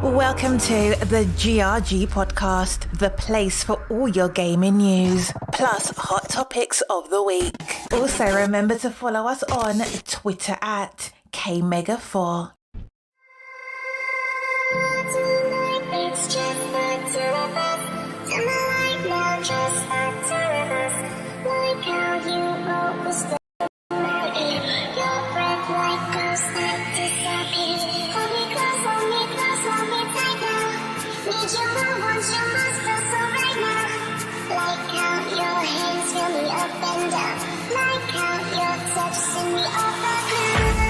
Welcome to the GRG podcast, the place for all your gaming news, plus hot topics of the week. Also remember to follow us on Twitter at KMega4. It's just the two of us. Turn the light now, just the two of us. Like how you always do. Your breath like ghosts that disappear. Hold me close, hold me close, hold me tight now. Need you more, want you more, so right now. Like how your hands fill me up and down. Like how your touch send me off the ground.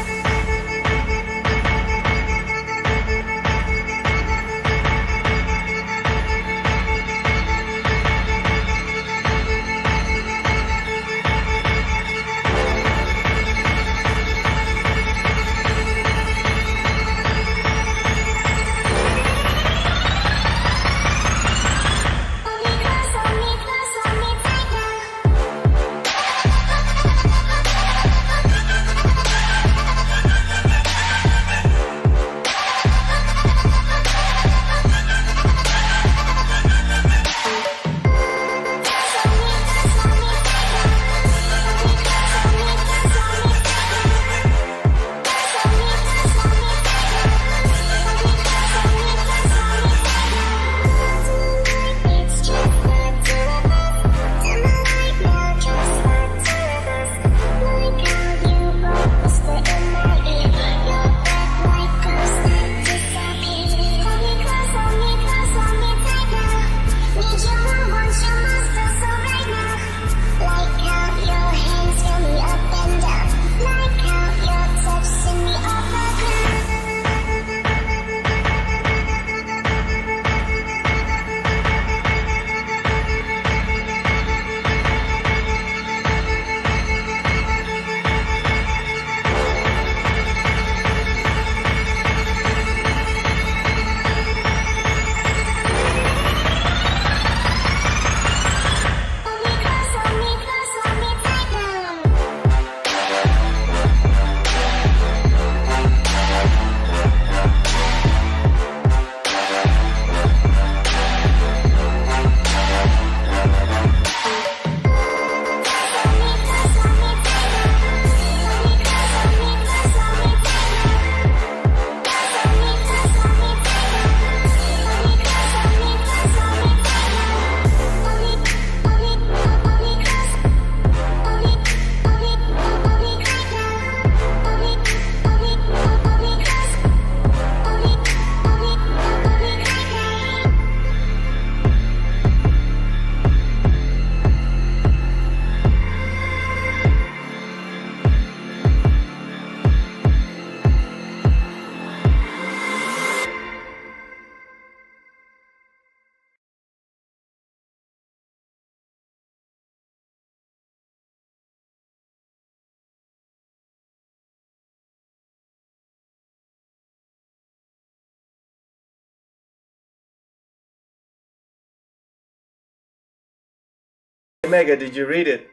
Mega, did you read it?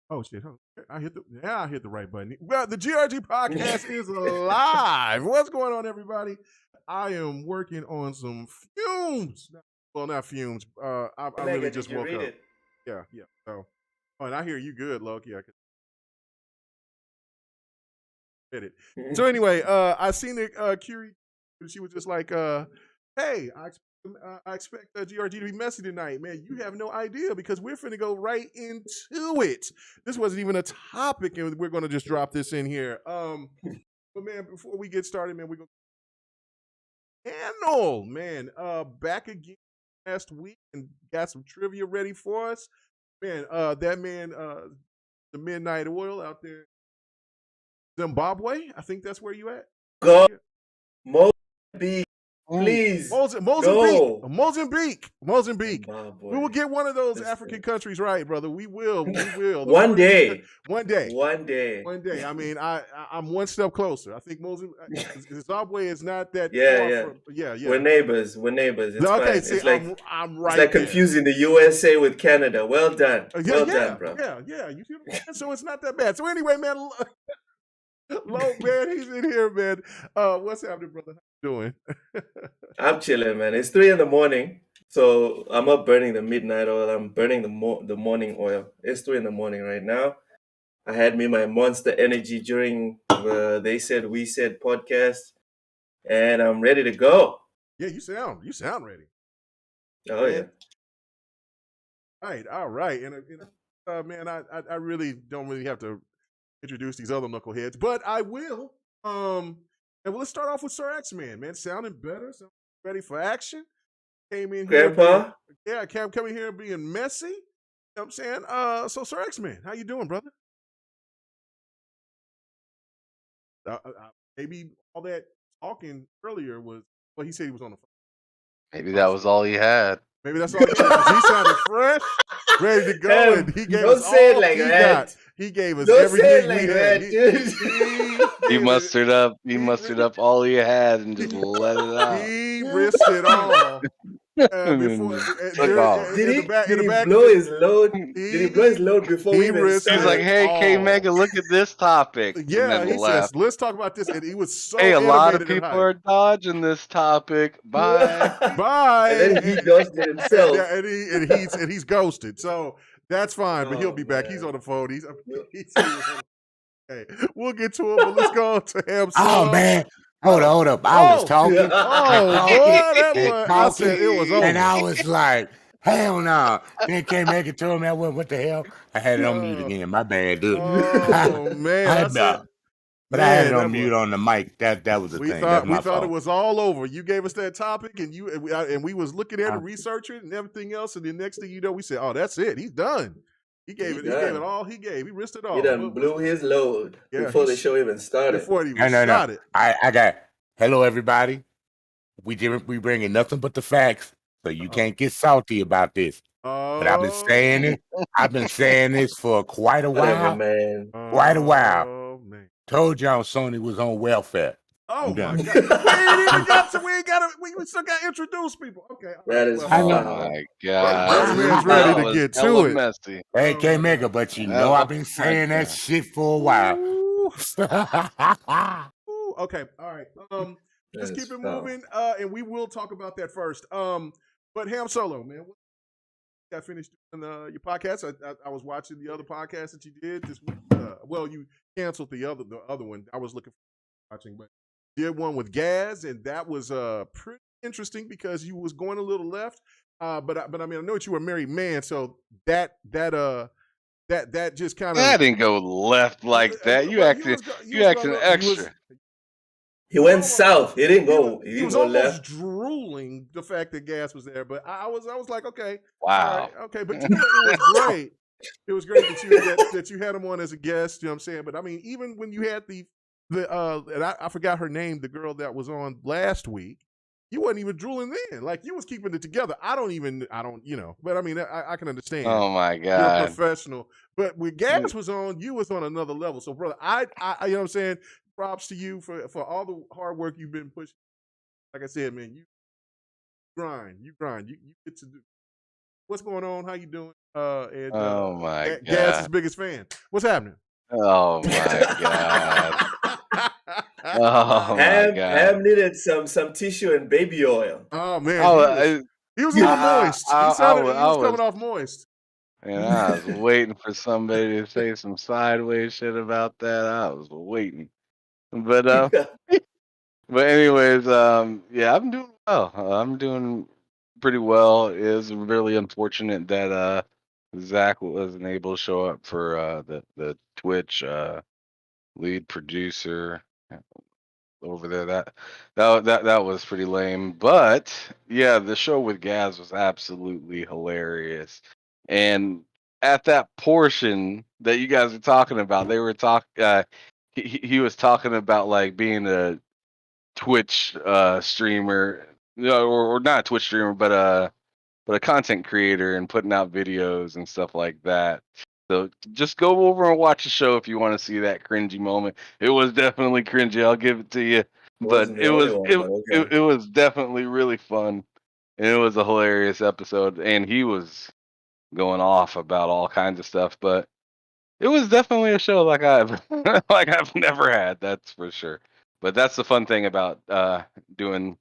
Oh shit! I hit the right button. Well, the GRG podcast is live. What's going on, everybody? I am working on some fumes. Well, not fumes. I really just woke up. Yeah. So, and I hear you good, Loki. I could hit it. So anyway, I seen the Curie. She was just like, "Hey, I expect GRG to be messy tonight, man. You have no idea because we're finna go right into it. This wasn't even a topic, and we're gonna just drop this in here. But man, before we get started, man, we're gonna panel, man. Back again last week and got some trivia ready for us, man. That man, the Midnight Oil out there, Zimbabwe. I think that's where you at. Go, Moby. Please. Mozambique. No. Mozambique. Zimbabwe. We will get one of those Listen. African countries right, brother. We will. Those One day. One day. One day. One day. I mean, I'm one step closer. I think Zimbabwe is not that Yeah, far yeah. from. Yeah. We're neighbors. It's Okay, fine. see, It's like I'm right it's like there. confusing the USA with Canada. Well done. Well done, bro. Yeah. You see what I'm saying? So it's not that bad. So anyway, man, Low, man, he's in here, man. What's happening, brother? How you doing? I'm chilling, man. It's 3 a.m, so I'm up burning the midnight oil. I'm burning the morning oil. It's 3 a.m. right now. I had me my Monster Energy during the They Said We Said podcast, and I'm ready to go. Yeah, you sound ready. Oh yeah. All right. And man, I really don't really have to introduce these other knuckleheads, but I will. And let's start off with Sir X-Man, man. Sounding better, ready for action. Came in Grandpa? here. Coming here being messy. You know what I'm saying? So Sir X-Man, how you doing, brother? Maybe all that talking earlier was well, he said he was on the phone. Maybe that was all he had. Maybe that's all he had. He sounded fresh, ready to go, and he gave us all he got. He gave us everything we had. He mustered up all he had and just let it out. He risked it all. Did he blow his load? Did he blow his load before we even He's like, "Hey, K Mega, look at this topic." Yeah, he says, "Let's talk about this." And he was so. Hey, a lot of people are dodging this topic. Bye, bye. And then he ghosted himself. Yeah, and he's ghosted. So that's fine, but he'll be back. Man. He's on the phone. He's hey, we'll get to him, but let's go on to him. Oh man. Hold up. I was talking. Oh, boy, I said it was over. And I was like, hell no. Then can't make it to me. I went, what the hell? I had it on mute again. My bad, dude. Oh, man. But I had it on mute on the mic. That was the thing. We thought it was all over. You gave us that topic, and we was looking at it, researching it, and everything else. And the next thing you know, we said, "Oh, that's it. He's done." He gave it all. He risked it all. He done blew his load before the show even started. Before it even started. I got hello everybody. We bringing nothing but the facts, so you can't get salty about this. But I've been saying it. I've been saying this for quite a while. Man. Quite a while. Oh man. Told y'all Sony was on welfare. Oh my God. We still got to introduce people. Okay. That is Oh my God. Man's ready to get to it. Messy. Hey, K-Mega, but you know I've been saying that shit for a while. Ooh, okay. All right. Let's keep it moving. And we will talk about that first. But Ham Solo, man. Got finished doing your podcast. I was watching the other podcast that you did this week. Well, you canceled the other one. I was looking for watching, but did one with Gaz, and that was pretty interesting because you was going a little left. But I mean, I know that you were a married man, so that just kind of that didn't go left like that. You acting extra. He went south. He didn't go. He was almost left. Drooling the fact that Gas was there, but I was like, okay, wow, right, okay, but it was great. It was great that you had him on as a guest. You know what I'm saying? But I mean, even when you had the and I forgot her name, the girl that was on last week, you wasn't even drooling then. Like you was keeping it together. I don't, but I mean, I can understand. Oh my God. You're a professional. But when Gas was on, you was on another level. So brother, I you know what I'm saying? Props to you for all the hard work you've been pushing. Like I said, man, you grind. You get to do. What's going on? How you doing? Oh my God. Gas's biggest fan. What's happening? Oh my God. Oh my God. Ham needed some tissue and baby oil. Oh man. He was a little moist. He was coming off moist. And I was waiting for somebody to say some sideways shit about that. I was waiting. But anyways, yeah, I'm doing well. I'm doing pretty well. It is really unfortunate that Zach wasn't able to show up for the Twitch lead producer over there. That was pretty lame. But yeah, the show with Gaz was absolutely hilarious. And at that portion that you guys were talking about, they were talking. He was talking about like being a Twitch streamer or not a Twitch streamer, but a content creator and putting out videos and stuff like that. So just go over and watch the show if you want to see that cringy moment. It was definitely cringy. I'll give it to you, but Wasn't the only one, but okay. it was definitely really fun, and it was a hilarious episode. And he was going off about all kinds of stuff, but it was definitely a show like I've like I've never had. That's for sure. But that's the fun thing about doing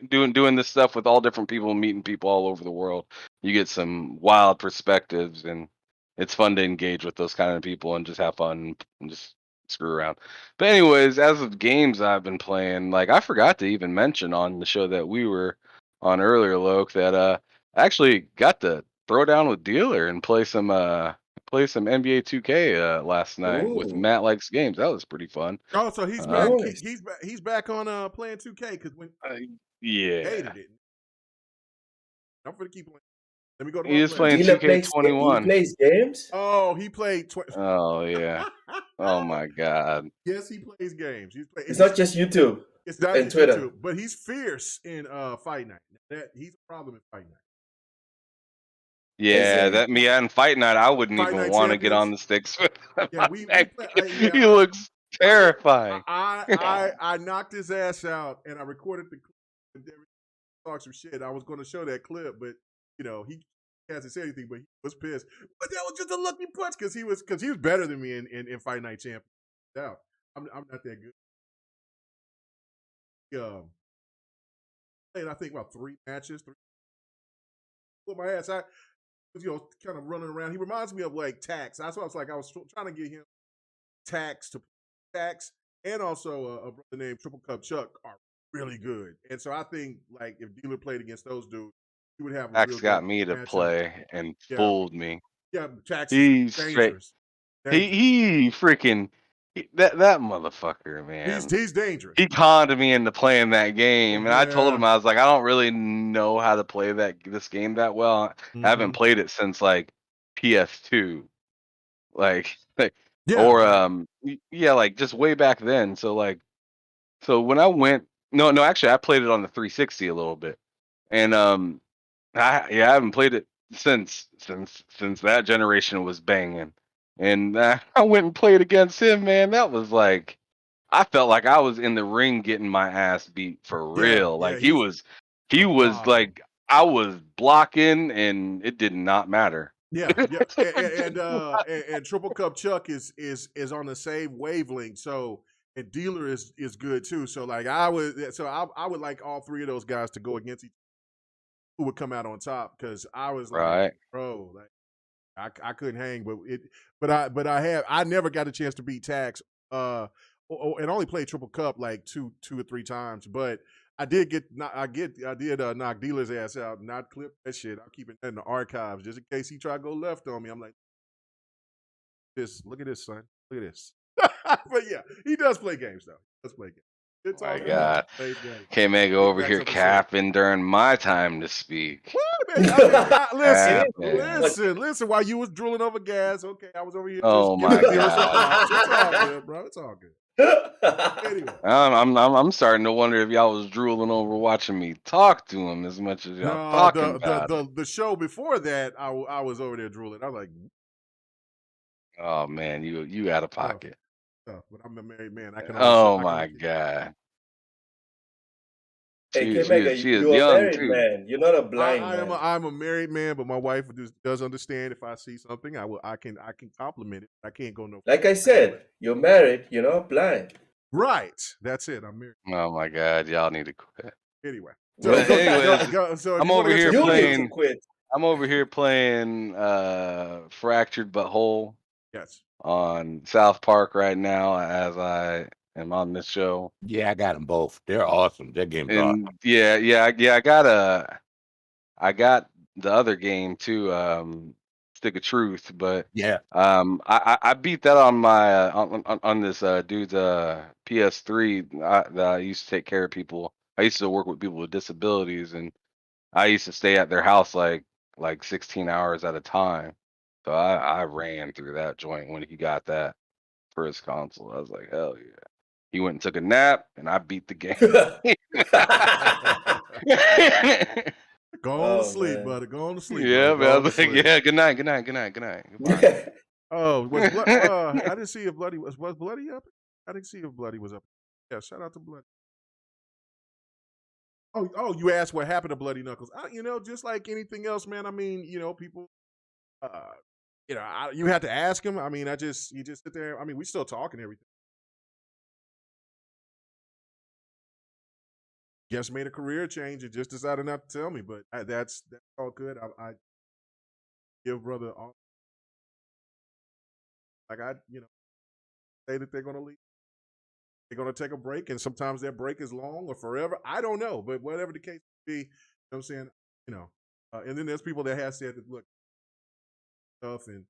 doing this stuff with all different people, meeting people all over the world. You get some wild perspectives, and it's fun to engage with those kind of people and just have fun and just screw around. But anyways, as of games I've been playing, like I forgot to even mention on the show that we were on earlier, Loke, that I actually got to throw down with Dealer and play some NBA 2K last night with Ooh, Matt Likes Games. That was pretty fun. Oh, so he's back. nice. He's back on playing 2K because when Yeah. hated it. I'm gonna keep playing. Let me go to He my is play. playing Dealer plays. He 2K21. plays games. Oh, he played. Oh yeah. Oh my God. Yes, he plays games. It's not just YouTube It's not and just Twitter. YouTube, but he's fierce in Fight Night. He's a problem in Fight Night. Yeah, Listen, that me and Fight Night, I wouldn't Fight even Night want to get on Champions. the sticks with him. Yeah, we play. He looks terrifying. I knocked his ass out, and I recorded the clip. And Derek talked some shit. I was going to show that clip, but he hasn't said anything. But he was pissed. But that was just a lucky punch because he was better than me in Fight Night Champions. Doubt. I'm not that good. Played I think about 3 matches. Put my ass. I was kind of running around. He reminds me of like Tax. That's why I was like I was trying to get him Tax, and also a brother named Triple Cup Chuck are really good. And so I think like if Dealer played against those dudes, he would have a Tax real got good me to matchup. play and Yeah. fooled me. Yeah, Tax He's is straight. dangerous. He freaking that motherfucker, man. He's dangerous. He conned me into playing that game, and I told him I was like, I don't really know how to play this game that well. I haven't played it since like PS2, like like just way back then. So when I went, no, actually I played it on the 360 a little bit, and I haven't played it since that generation was banging, and I went and played against him, man. That was like, I felt like I was in the ring getting my ass beat for real. Like he was like I was blocking, and it did not matter. Yeah, and Triple Cup Chuck is on the same wavelength. So and Dealer is good too. So like I would like all 3 of those guys to go against each other who would come out on top because I was like, Right. bro, like I couldn't hang, but I never got a chance to beat Tax. And only played Triple Cup like two or 3 times, but I did knock Dealer's ass out, not clip that shit. I'm keeping that in the archives just in case he try to go left on me. I'm like, look at this, son. Look at this. But yeah, he does play games though. He does play games. It's My God, can't make over here capping during my time to speak. Listen. While you was drooling over gas, okay, I was over here. Oh my God, it's all good, bro. It's all good. Anyway, I'm starting to wonder if y'all was drooling over watching me talk to him as much as y'all talking about the show before that. I was over there drooling. I was like, oh man, you out of pocket. But I'm a married man. I can. Oh my God. Hey, She is you're young a married too. man. You're not a blind man. I'm a married man, but my wife does understand if I see something, I can compliment it. I can't go no. Like I said, you're married. You're not blind. Right. That's it. I'm married. Oh my God, y'all need to quit. Anyway. So I'm over here playing. Quit. I'm over here playing Fractured But Whole. Yes. On South Park right now as I am on this show. Yeah, I got them both. They're awesome. That game's awesome. I got the other game too, Stick of Truth, but yeah, I beat that on my on this dude's PS3 that I used to take care of people. I used to work with people with disabilities, and I used to stay at their house like 16 hours at a time. So I ran through that joint when he got that for his console. I was like, hell yeah. He went and took a nap, and I beat the game. Go on to Oh, sleep, man. buddy. Go on to sleep. Yeah, buddy. man. Go I on to was like, sleep. yeah, good night, good night, good night, good night, goodbye. Oh, was I didn't see if Bloody was Bloody up. I didn't see if Bloody was up. Yeah, shout out to Bloody. Oh, you asked what happened to Bloody Knuckles. Just like anything else, man. I mean, people. You have to ask him. I mean, you just sit there. I mean, we still talking everything. Just made a career change and just decided not to tell me, but that's all good. I give brother all like say that they're gonna leave. They're gonna take a break, and sometimes that break is long or forever. I don't know, but whatever the case may be, I'm saying, and then there's people that have said that look stuff and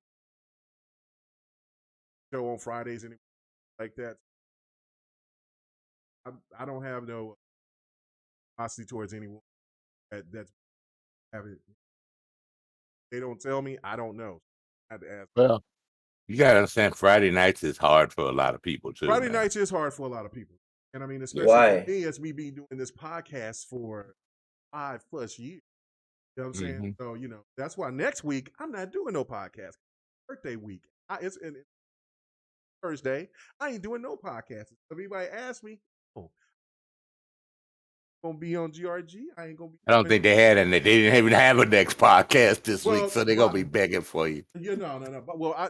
show on Fridays and like that. I don't have no animosity towards anyone that's having. They don't tell me. I don't know. I had to ask. Well, you gotta understand, Friday nights is hard for a lot of people too. Friday man. nights is hard for a lot of people, and I mean, especially Why? for me, as me being doing this podcast for 5+ years. You know what I'm saying? So that's why next week I'm not doing no podcast. Birthday week. It's Thursday. I ain't doing no podcasts. If anybody asks me, gonna be on GRG. I ain't gonna be. I don't think they had any. They didn't even have a next podcast this Well, week, so they're gonna be begging for you. Yeah, no. But well, I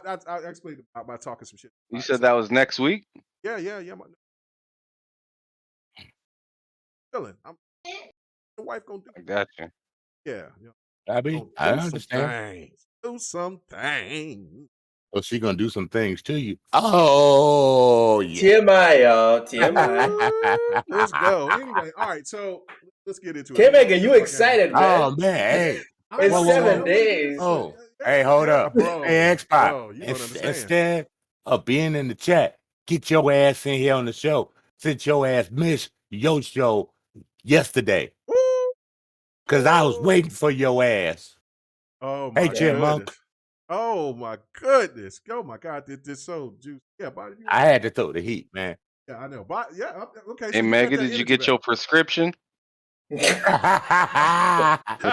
explained about by talking some shit. You said that was next week? Yeah. Chilling. The wife gonna do. I got you. Yeah. I understand. Do some things. So she gonna do some things to you. Oh yeah. TMI, y'all. TMI. Let's go. Anyway, all right. So let's get into it. K-Mega, you excited, man? Oh man, hey. It's 7 days. Oh, hey, hold up. Bro, Hey, X-Pop. bro, you don't understand. Instead of being in the chat, get your ass in here on the show. Since your ass missed your show yesterday. Because I was waiting for your ass. Oh my Hey, Chipmunk. goodness. Oh my goodness. Oh my God. This so juicy. Yeah, body. I had to throw the heat, man. Yeah, I know. But yeah, okay. Hey, Mega, did you get your prescription? If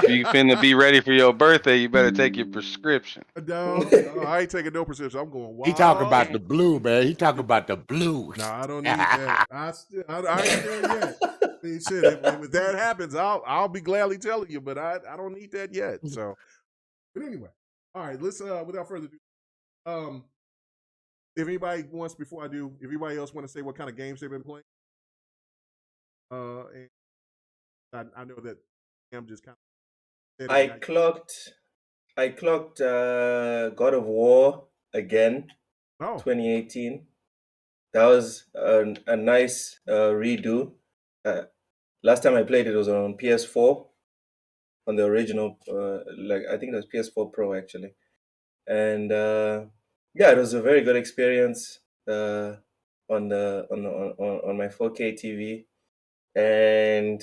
you finna be ready for your birthday, you better take your prescription. No, I ain't taking no prescription. I'm going wild. He talking about the blue, man. He talking about the blue. No, I don't need that. I ain't there yet. I mean, shit, if that happens, I'll be gladly telling you, but I don't need that yet. So, but anyway, all right. Let's without further ado, if anybody wants, before I do, if anybody else want to say what kind of games they've been playing, and I know that I'm just kind of. I clocked God of War again. 2018. That was a nice redo. Last time I played it was on PS4, on the original, I think it was PS4 Pro actually, and yeah, it was a very good experience on my 4K TV, and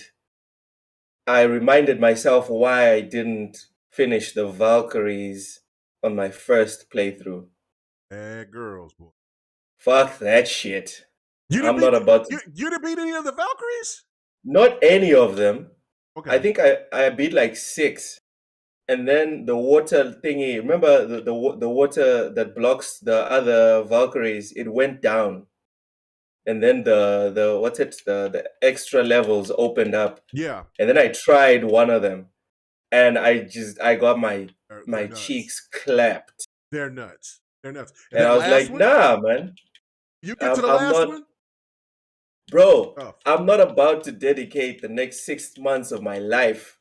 I reminded myself why I didn't finish the Valkyries on my first playthrough. Bad girls, boy. Fuck that shit. I'm not about to. You didn't beat any of the Valkyries? Not any of them. Okay. I think I beat like 6. And then the water thingy, remember the water that blocks the other Valkyries, it went down. And then the extra levels opened up. Yeah. And then I tried one of them, and I got my cheeks clapped. They're nuts. And I was like, nah, man. You get to the last one? Bro, I'm not about to dedicate the next 6 months of my life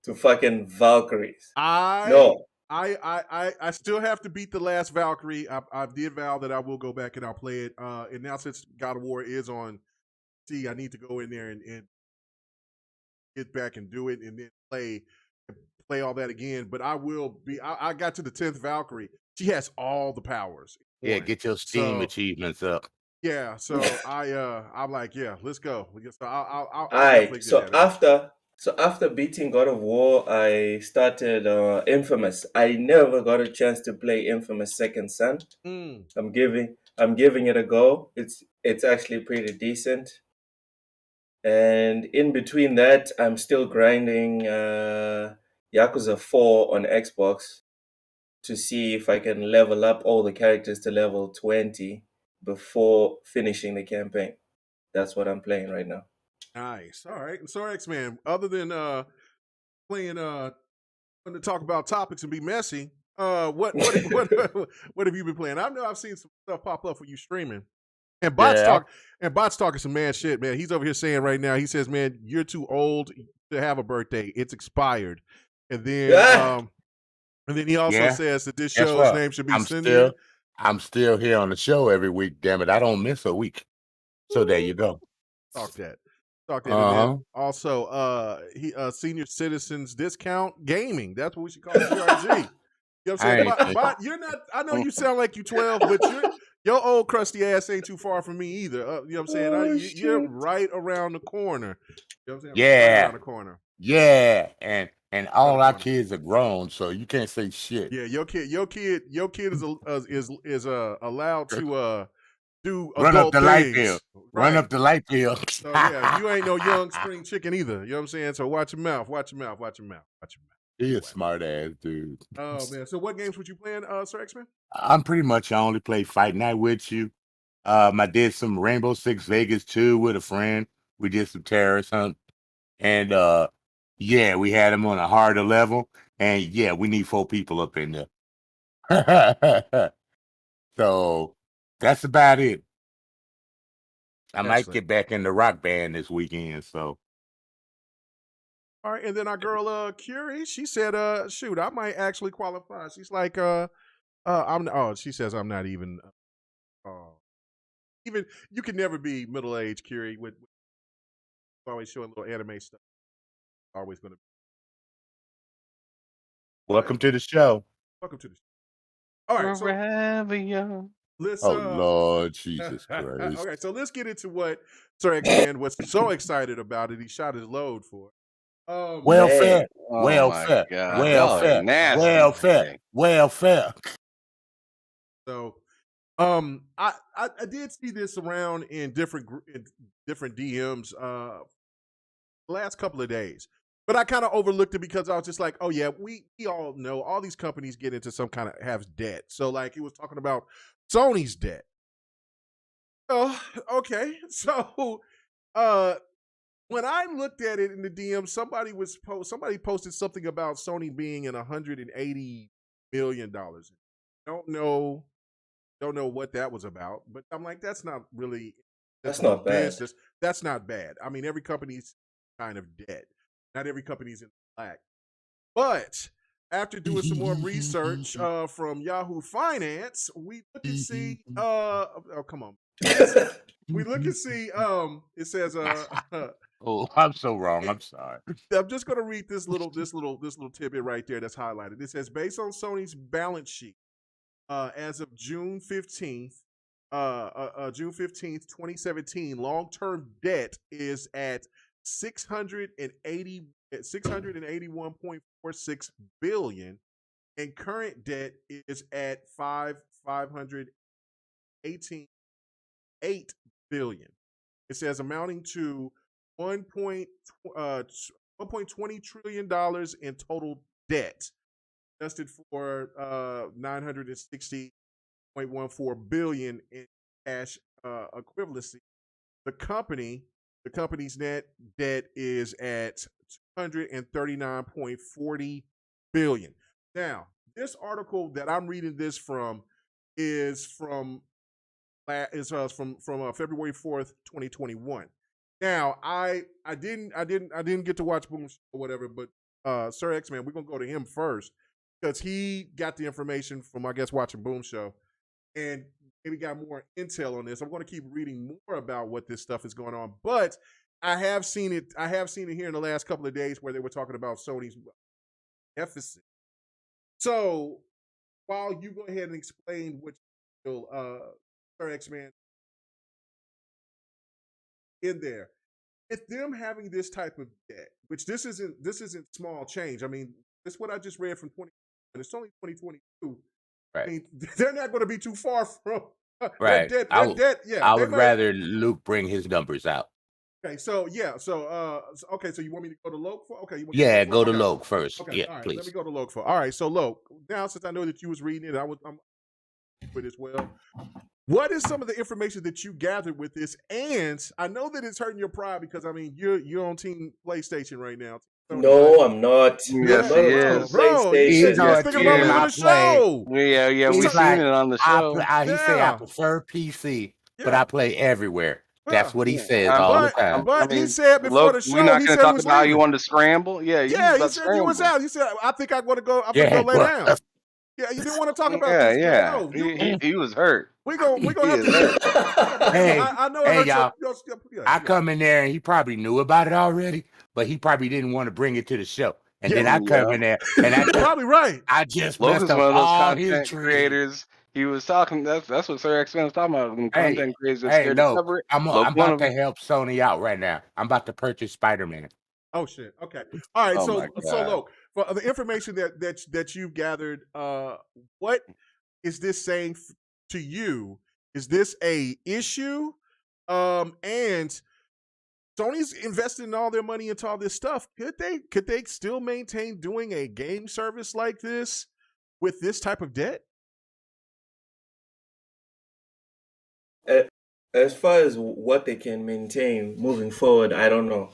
to fucking Valkyries. No. I still have to beat the last Valkyrie. I did vow that I will go back and I'll play it. And now since God of War is on I need to go in there and get back and do it and then play all that again. But I will be. I got to the 10th Valkyrie. She has all the powers. Yeah, get your Steam achievements up. Yeah, so I'm like, yeah, let's go. So I'll all right. So after beating God of War, I started Infamous. I never got a chance to play Infamous Second Son. I'm giving it a go. It's actually pretty decent. And in between that, I'm still grinding Yakuza 4 on Xbox to see if I can level up all the characters to level 20 before finishing the campaign. That's what I'm playing right now. Nice. All right. So X-Man, other than playing to talk about topics and be messy, what have you been playing? I know I've seen some stuff pop up for you streaming. And Bot's talking some mad shit, man. He's over here saying right now, he says, man, you're too old to have a birthday. It's expired. And then he also says that this show's name should be Cindy. I'm still here on the show every week, damn it. I don't miss a week. So there you go. Talk that. And then also senior citizens discount gaming. That's what we should call it, GRG. You know what I'm saying? Bot, you're not, I know you sound like you 12, but your old crusty ass ain't too far from me either. You know what I'm saying? You're right around the corner. You know what I'm saying? Yeah. Right around the corner. Yeah. And all our kids are grown, so you can't say shit. Yeah, your kid is allowed to do run up the things. light bill. Right. Run up the light bill. So yeah, you ain't no young spring chicken either. You know what I'm saying? So watch your mouth. He a smart ass dude. Oh man. So what games would you playing, Sir X-Man? I'm pretty much, I only play Fight Night with you. I did some Rainbow Six Vegas 2 with a friend. We did some terrorist hunt. And yeah, we had him on a harder level. And yeah, we need 4 people up in there. So that's about it. I might get back in the rock band this weekend. So all right, and then our girl Curie, she said, shoot, I might actually qualify. She's like, she says I'm not even you can never be middle-aged, Curie, with always showing little anime stuff. Always gonna be. Welcome to the show. Welcome to the show. All right, Forever young. Let's, Lord Jesus Christ. Okay, so let's get into what Sir X-Man was so excited about it. He shot his load for it. Welfare. So, I did see this around in different DMs last couple of days, but I kind of overlooked it because I was just like, oh yeah, we all know all these companies get into some kind of have debt. So like he was talking about Sony's debt. Oh, okay. So, when I looked at it in the DM, somebody posted something about Sony being in $180 million. Don't know what that was about, but I'm like, that's not really. That's not bad. That's not bad. I mean, every company's kind of dead. Not every company's in black. But after doing some more research from Yahoo Finance, we look and see. Oh, come on. We look and see. It says. Oh, I'm so wrong. I'm sorry. I'm just going to read this little tidbit right there that's highlighted. It says, based on Sony's balance sheet, as of June 15th, 2017, long-term debt is at $681.46 billion, and current debt is at $518.8 billion. It says amounting to $1.20 trillion in total debt, adjusted for $960.14 billion in cash equivalency. The company's net debt is at $239.40 billion. Now, this article that I'm reading this from is from February 4th, 2021. Now, I didn't get to watch Boom or whatever, but Sir X-Man, we're gonna go to him first because he got the information from, I guess, watching Boom Show, and maybe got more intel on this. I'm going to keep reading more about what this stuff is going on, but I have seen it here in the last couple of days where they were talking about Sony's deficit. So while you go ahead and explain what you feel, Sir X-Man, in there, it's them having this type of debt, which this isn't small change. I mean, this is what I just read from 2020, and it's only 2022. Right. I mean, they're not going to be too far from right. Debt, I would rather Luke bring his numbers out. Okay, so yeah, okay, so you want me to go to Loke for? Okay, you want Yeah, go to okay. Loke first. Okay, Yeah, all right. Let me please. go to Loke for. All right, so Loke. Now, since I know that you was reading it, I'm with as well. What is some of the information that you gathered with this? And I know that it's hurting your pride because I mean you're on Team PlayStation right now. Sony, No, but I'm not. I'm Yes, not he on Team is. bro, you said He's you PlayStation. was on thinking about team. leaving I the play. show. Yeah, we He's seen like, it on the show. he say I Yeah, prefer PC, but yeah, I play everywhere. yeah. That's what he Yeah, says all the But time. I but he mean, said before look, the we're show, not he going to said he talk was about how you leaving. wanted to scramble. Yeah, you was Yeah, he about to said you was scramble. out. He said, I think I'm gonna go. I'm gonna go Yeah, lay but down. Yeah, you didn't want to talk about Yeah, this, but yeah. yo, you He was hurt. we gonna He have is to. hurt. Yeah, but hey, I know it hey, hurts y'all. yeah, I come in there and he probably knew about it already, but he probably didn't want to bring it to the show. And then I come Yeah. in there and You're probably right. I just messed Logan's up one of those all his content dreams. creators. He was talking. That's what Sir X Men was talking about. When Hey, content creators are hey, scared to look, cover it. I'm Logan's one about of to them. help Sony out right now. I'm about to purchase Spider-Man. Oh shit. Okay. All right. Oh my So god. look, for the information that you've gathered, what is this saying to you? Is this a issue? And Sony's investing all their money into all this stuff. Could they still maintain doing a game service like this with this type of debt? As far as what they can maintain moving forward, I don't know.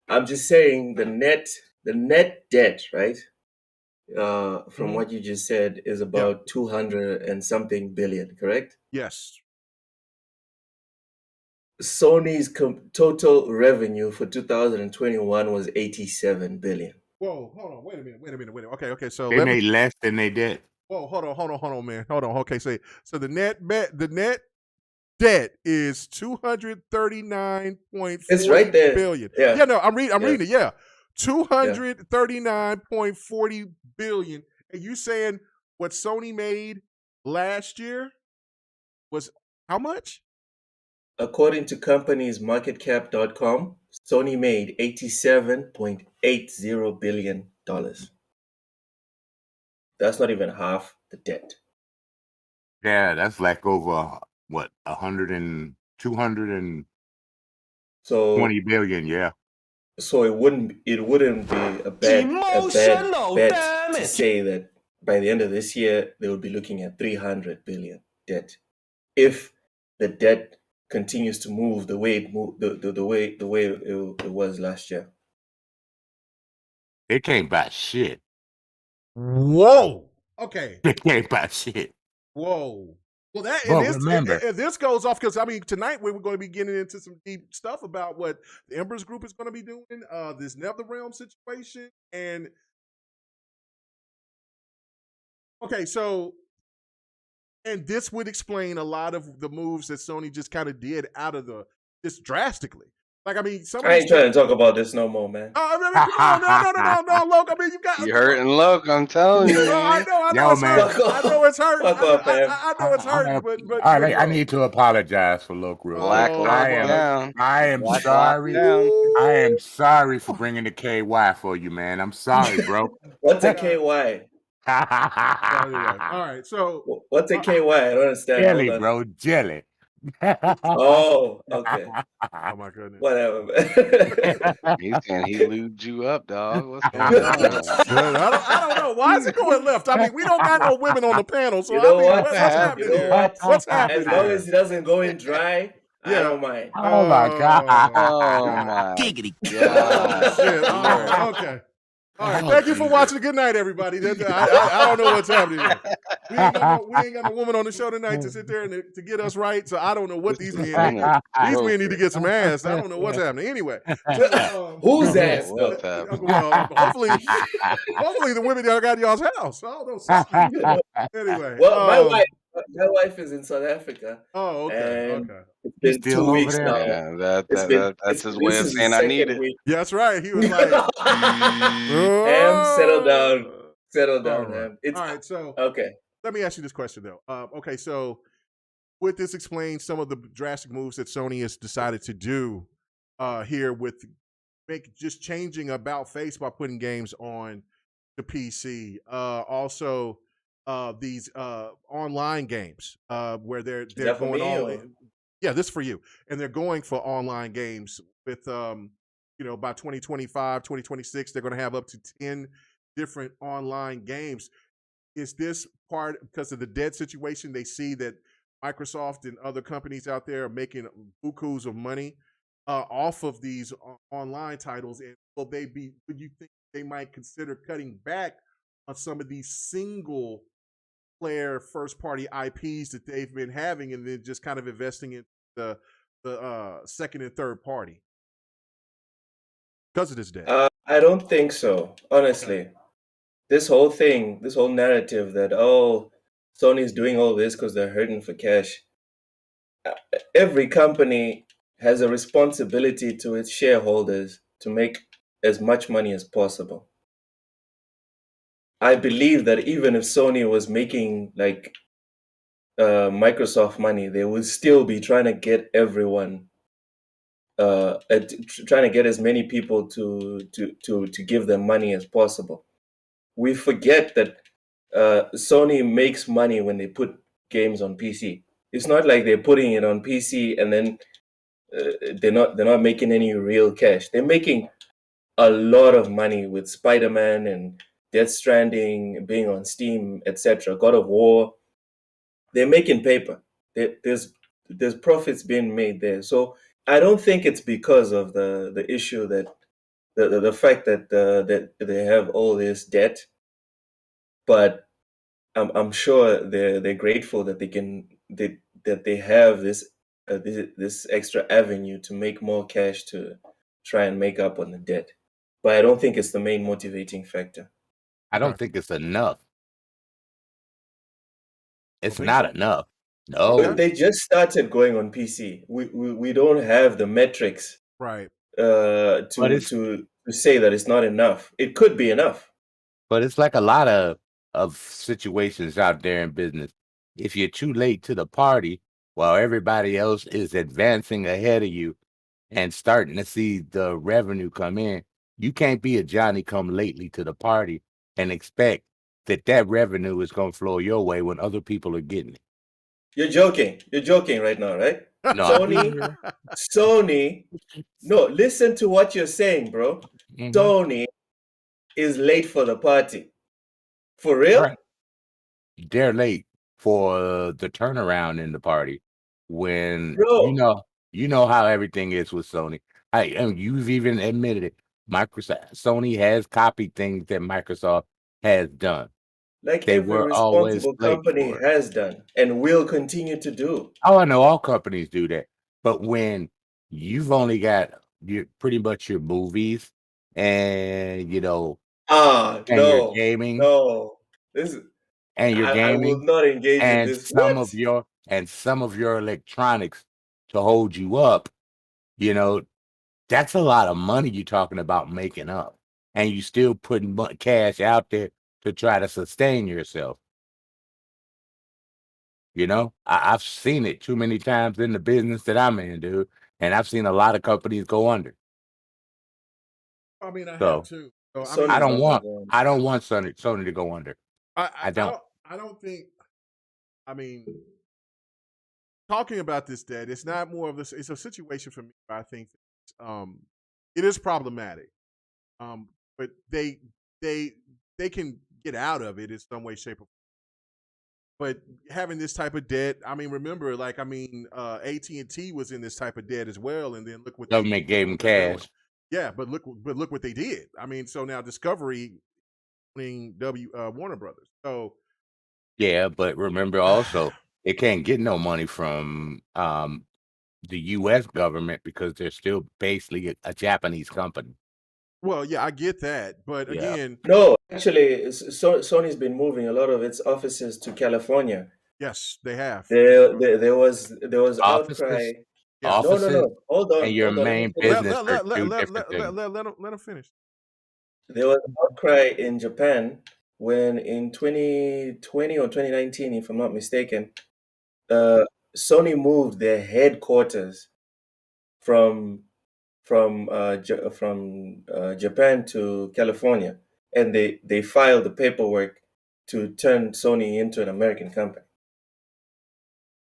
I'm just saying the net debt, right? From Mhm. what you just said, is Yeah. about 200 and something billion, correct? Yes. Sony's total revenue for 2021 was 87 billion. Whoa, hold on. Wait a minute. Okay. So They made less than they did. whoa, hold on, man. Hold on. Okay, so the net debt is 239.40 It's right there. billion. Yeah. Yeah, no, I'm reading it. Yeah. Yeah. 239.40 billion. And you saying what Sony made last year was how much? According to companiesmarketcap.com, Sony made $87.80 billion. That's not even half the debt. Yeah, that's like over what 220 So billion. Yeah, so it wouldn't be a bad bet to say that by the end of this year they would be looking at 300 billion debt if the debt continues to move the way it moved, the way it was last year. they can't buy shit. Whoa. Okay. They can't buy shit. Whoa. Well, But remember, this goes off because I mean tonight we're going to be getting into some deep stuff about what the Embers Group is going to be doing, this NetherRealm situation, and okay, so and this would explain a lot of the moves that Sony just kind of did out of just drastically. Like I mean, some of I these ain't trying to talk about this no more, man. Oh, I mean, come on, no, Loke. I mean, you got You hurting, look. I'm telling you, Well, I man. know Yo, it's man. hurting. I know it's hurting. Fuck off, man. I know it's hurting, but all right, I yo. need to apologize for Loke real Black quick. lockdown. I am Black sorry. lockdown. I am sorry for bringing the KY for you, man. I'm sorry, bro. What's a KY? Anyway, all right. So What's a KY? I don't understand. Jelly, Hold on. bro, jelly. Oh, okay. oh my goodness. Whatever, man. He's saying he lubed you up, dog. What's going on? I don't know. Why is it going left? I mean, we don't got no women on the panel, so You know I mean, what? what's happening You know here? what? What's happening As long here? as it doesn't go in dry, I Yeah. don't mind. Oh my god. Oh my Giggity. god. Shit. Lord. Oh, okay. All right. Oh, Thank you for Jesus. watching. Good night, everybody. I don't know what's happening here. We ain't got no woman on the show tonight to sit there and to get us right. So I don't know what these men need. These men need to get some ass. I don't know what's happening. Anyway, so, Whose ass, though? What's happening? well, hopefully the women that got y'all's house. I don't know. Anyway, Well, my wife is in South Africa. Oh, okay, and okay. It's been still 2 over weeks there? now. Yeah, that's his way this of is saying the I need second it. week. Yeah, that's right. He was like, Ham, settle down. Settle down, All right. Ham. It's All right, so okay. let me ask you this question though. Okay, so would this explain some of the drastic moves that Sony has decided to do here with just changing about face by putting games on the PC? Also, these online games where they're Is that for going me, all or? in. Yeah, this is for you. And they're going for online games with by 2025, 2026, they're going to have up to 10 different online games. Is this part because of the debt situation? They see that Microsoft and other companies out there are making bukus of money off of these online titles, and would you think they might consider cutting back on some of these single player first party IPs that they've been having, and then just kind of investing in the second and third party because of this debt? I don't think so, honestly. Okay. This whole thing, this whole narrative that, oh, Sony's doing all this because they're hurting for cash. Every company has a responsibility to its shareholders to make as much money as possible. I believe that even if Sony was making like Microsoft money, they would still be trying to get everyone, trying to get as many people to give them money as possible. We forget that Sony makes money when they put games on PC. It's not like they're putting it on PC and then they're not making any real cash. They're making a lot of money with Spider-Man and Death Stranding being on Steam, etc. God of War. They're making paper. There's profits being made there. So I don't think it's because of the issue that the fact that that they have all this debt, but I'm sure they're grateful that that they have this extra avenue to make more cash to try and make up on the debt. But I don't think it's the main motivating factor. I don't Okay. think it's enough. It's Think not so? enough. But No, they just started going on PC. We don't have the metrics Right. but to say that it's not enough. It could be enough. it's like a lot of situations out there in business. If you're too late to the party while everybody else is advancing ahead of you and starting to see the revenue come in, you can't be a Johnny come lately to the party and expect that revenue is going to flow your way when other people are getting it. You're joking. You're joking right now, right? No, I'm being Sony, real. Sony. No, listen to what you're saying, bro. Mhm. Sony is late for the party. For real? Right. They're late for the turnaround in the party when Bro, you know how everything is with Sony. And you've even admitted it. Sony has copied things that Microsoft has done. like They every were always responsible late company for it. has done and will continue to do. Oh, I know all companies do that. But when you've only got pretty much your movies and and your No, gaming no. This is, and your I will gaming not engage in and this. What? some of your electronics to hold you up, you know, that's a lot of money you're talking about making up. And you still putting cash out there to try to sustain yourself. I've seen it too many times in the business that I'm in, dude. And I've seen a lot of companies go under. I mean, I have So too. So I I mean, Sony's don't not gonna want go on. Sony to go under. I don't. I don't think. I mean, talking about this debt, it's not more of this. It's a situation for me. I think um, it is problematic. But they they can get out of it in some way, shape, or but having this type of debt, I mean, remember, like, I mean, AT&T was in this type of debt as well, and then Government gave them what they're doing. cash. Yeah, but look what they did. I mean, so now Discovery owning Warner Brothers. So Yeah, but remember also, they can't get no money from the U.S. government because they're still basically a Japanese company. well, yeah, I get that, but Yeah. again, No, actually, Sony's been moving a lot of its offices to California. yes, they have. There was outcry. Offices, Yeah, No, no, offices, no. Hold and on, your hold on. Let me main finish. business are two different things. let him finish. There was outcry in Japan when in 2020 or 2019, if I'm not mistaken, uh, Sony moved their headquarters from Japan to California, and they filed the paperwork to turn Sony into an American company.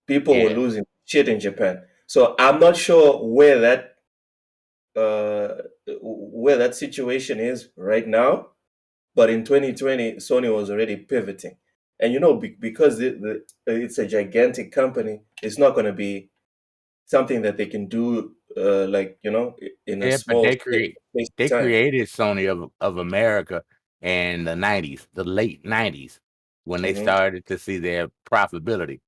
People were Yeah. losing shit in Japan. So I'm not sure where that situation is right now. But in 2020, Sony was already pivoting, and because it's a gigantic company, it's not going to be something that they can do in a Yeah, but small space they of time. created Sony of America in the '90s, the late '90s, when they Hmm. started to see their profitability.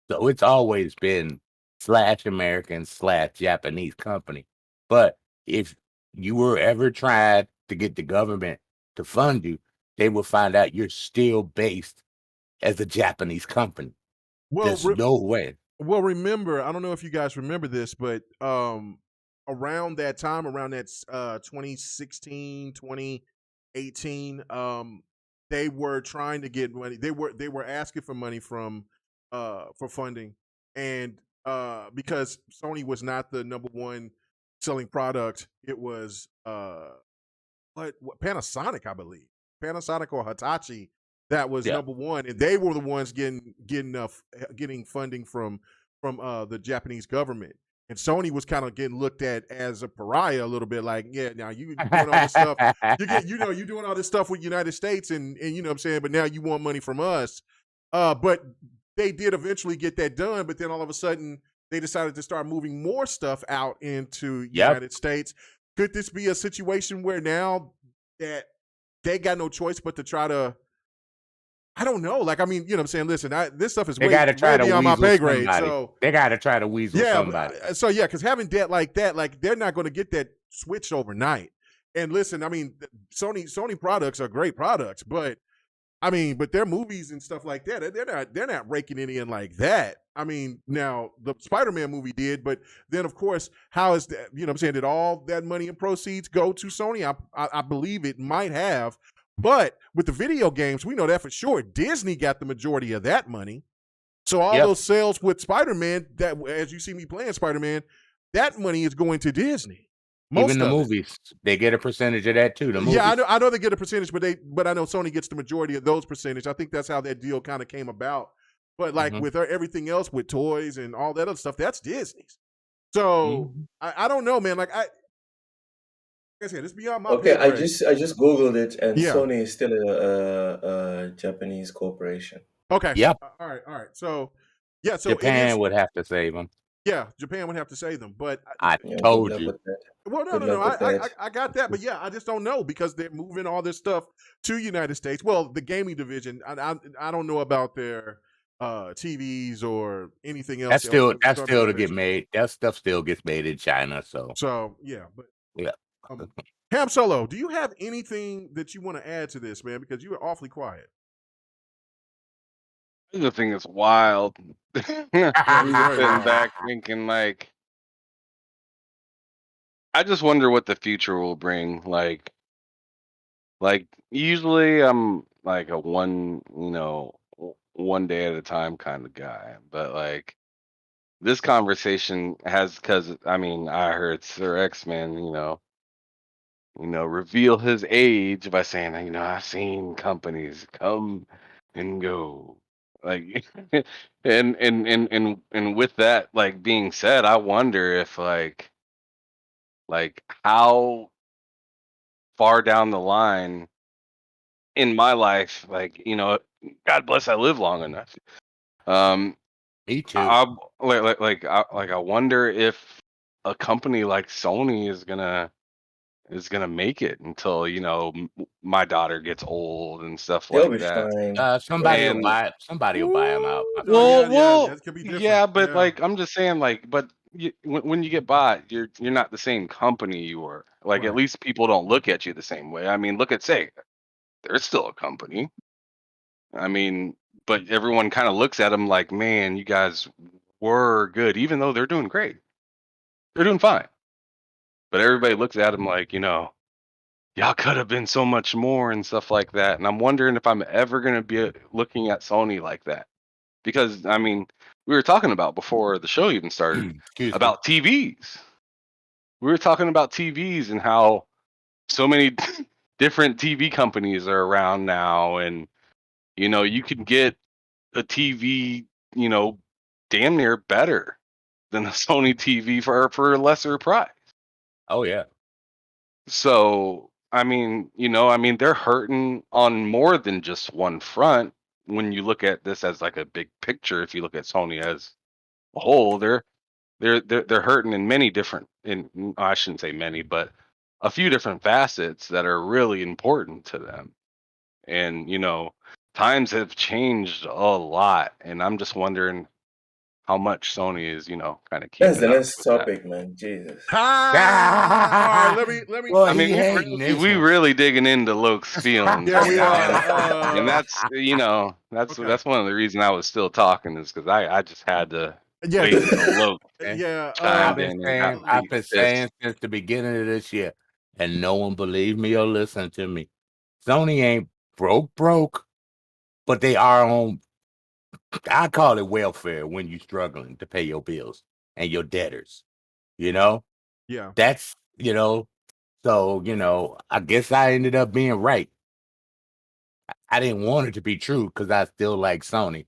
So it's always been slash American slash Japanese company. But if you were ever tried to get the government to fund you, they will find out you're still based as a Japanese company. Well, There's no way. well, remember, I don't know if you guys remember this, but around that time, around that 2016, 2018, they were trying to get money. They were asking for money from for funding, and because Sony was not the number one selling product, it was what Panasonic, I believe, Panasonic or Hitachi that was Yeah. number one, and they were the ones getting funding from the Japanese government. And Sony was kind of getting looked at as a pariah a little bit, like, yeah, now you doing all this stuff, you doing all this stuff with United States, and you know what I'm saying, but now you want money from us. But they did eventually get that done, but then all of a sudden they decided to start moving more stuff out into Yep. United States. Could this be a situation where now that they got no choice but to try to, I don't know. Like, I mean, you know what I'm saying? Listen, this stuff is They way, got to try way to beyond my weasel pay grade. somebody. So, They got to try to weasel yeah. somebody. So, yeah, because having debt like that, like, they're not going to get that switched overnight. And listen, I mean, Sony products are great products, but I mean, but their movies and stuff like that, they're not raking it in like that. I mean, now the Spider-Man movie did, but then of course, how is that? You know what I'm saying? Did all that money and proceeds go to Sony? I believe it might have. But with the video games, we know that for sure. Disney got the majority of that money. So all Yep. those sales with Spider-Man, that as you see me playing Spider-Man, that money is going to Disney. Even the of it. movies, they get a percentage of that too. The movies. Yeah, I know they get a percentage, but I know Sony gets the majority of those percentage. I think that's how that deal kind of came about. But like with everything else, with toys and all that other stuff, that's Disney's. So I don't know, man. Like I said, it's beyond my Okay, pay I grade. just googled it, and Yeah. Sony is still a Japanese corporation. Okay. Yep. All right. So yeah, so Japan it is. would have to save them. Yeah, Japan would have to save them, but I Yeah, good told luck you. with that. well, no, Good no, no. luck with that. I got that, but yeah, I just don't know because they're moving all this stuff to United States. Well, the gaming division, I don't know about their TVs or anything else. That's still Start to get manufacturing. made. That stuff still gets made in China. So Yeah, but yeah. Ham Solo, do you have anything that you want to add to this, man? Because you were awfully quiet. The thing is wild. we were, Sitting back thinking like, I just wonder what the future will bring. Like usually I'm like a one day at a time kind of guy, but like this conversation has, because I mean I heard Sir X-Men, reveal his age by saying, I've seen companies come and go. Like and with that like being said, I wonder if like how far down the line in my life, like, God bless I live long enough. Me too. I I wonder if a company like Sony is gonna make it until my daughter gets old and stuff They'll like be that. fine. Somebody will And buy. Somebody will buy them out. well, that could be different. yeah, but Yeah. like I'm just saying, like, but when you get bought, you're not the same company you were. Like, at Right. least people don't look at you the same way. I mean, look at Sega; they're still a company. I mean, but everyone kind of looks at them like, man, you guys were good, even though they're doing great. They're doing fine. But everybody looks at them like, y'all could have been so much more and stuff like that. And I'm wondering if I'm ever going to be looking at Sony like that. Because, I mean, we were talking about before the show even started Excuse me. about TVs. We were talking about TVs and how so many different TV companies are around now. And, you can get a TV, damn near better than a Sony TV for a lesser price. Oh yeah. So, I mean, they're hurting on more than just one front. When you look at this as like a big picture, if you look at Sony as a whole, they're hurting in many different, I shouldn't say many, but a few different facets that are really important to them. And times have changed a lot, and I'm just wondering how much Sony is, kind of That's the keeping up next with that. topic, man. Jesus. All right, let me. Well, I mean, he hating this we one. really digging into Luke's feelings. Yeah, we here, are. man. And that's Okay. that's one of the reasons I was still talking, is because I just had to Yeah, wait until Luke yeah. chimed in and got I've been pissed. saying since the beginning of this year, and no one believed me or listened to me. Sony ain't broke, but they are on, I call it welfare when you're struggling to pay your bills and your debtors. Yeah. That's so I guess I ended up being right. I didn't want it to be true because I still like Sony,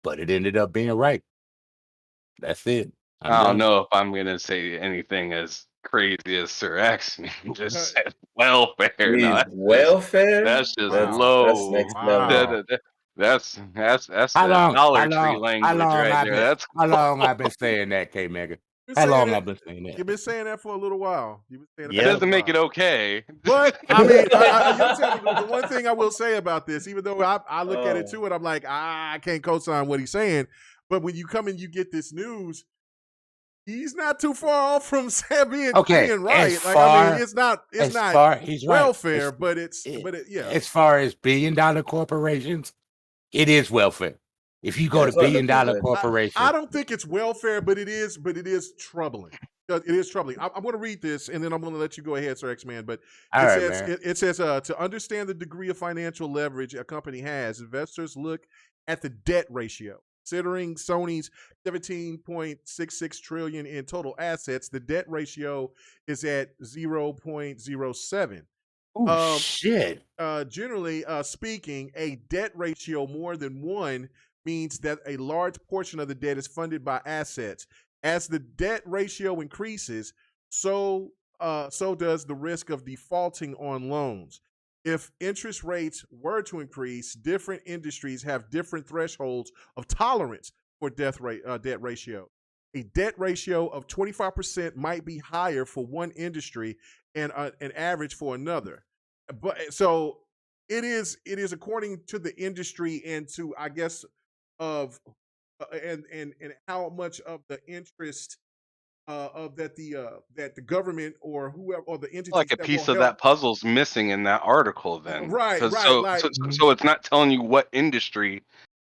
but it ended up being right. That's it. I don't know if I'm gonna say anything as crazy as Sir X just said welfare. Please, No, welfare? that's just Wow. low. That's next Wow. level. That's How the long? Dollar Tree language right there. That's How long I've been saying that, K Mega? Been How saying long it- I've been saying that? You've been saying that for a little while. You've been saying It Yeah. doesn't make it okay. But I mean, you understand the one thing I will say about this, even though I look at it Oh. too, and I'm like, I can't co-sign what he's saying. But when you come and you get this news, he's not too far off from being right. as Like, far- I mean, it's not As far he's right. welfare, but yeah. As far as $1 billion corporations, it is welfare. If you go Yeah, to it's not $1 billion looking good. corporation, I don't think it's welfare, but it is troubling. It is troubling. I'm going to read this, and then I'm going to let you go ahead, Sir X-Man. But all it right, says, man. it says to understand the degree of financial leverage a company has, investors look at the debt ratio. Considering Sony's 17.66 trillion in total assets, the debt ratio is at 0.07. Oh shit! Generally speaking, a debt ratio more than 1 means that a large portion of the debt is funded by assets. As the debt ratio increases, so does the risk of defaulting on loans. If interest rates were to increase, different industries have different thresholds of tolerance for debt ratio. A debt ratio of 25% might be higher for one industry and an average for another. But so it is according to the industry and to, I guess, of and how much of the interest of that the government or whoever or the entities like a that piece will of help. that puzzle's missing in that article then. Right. So it's not telling you what industry.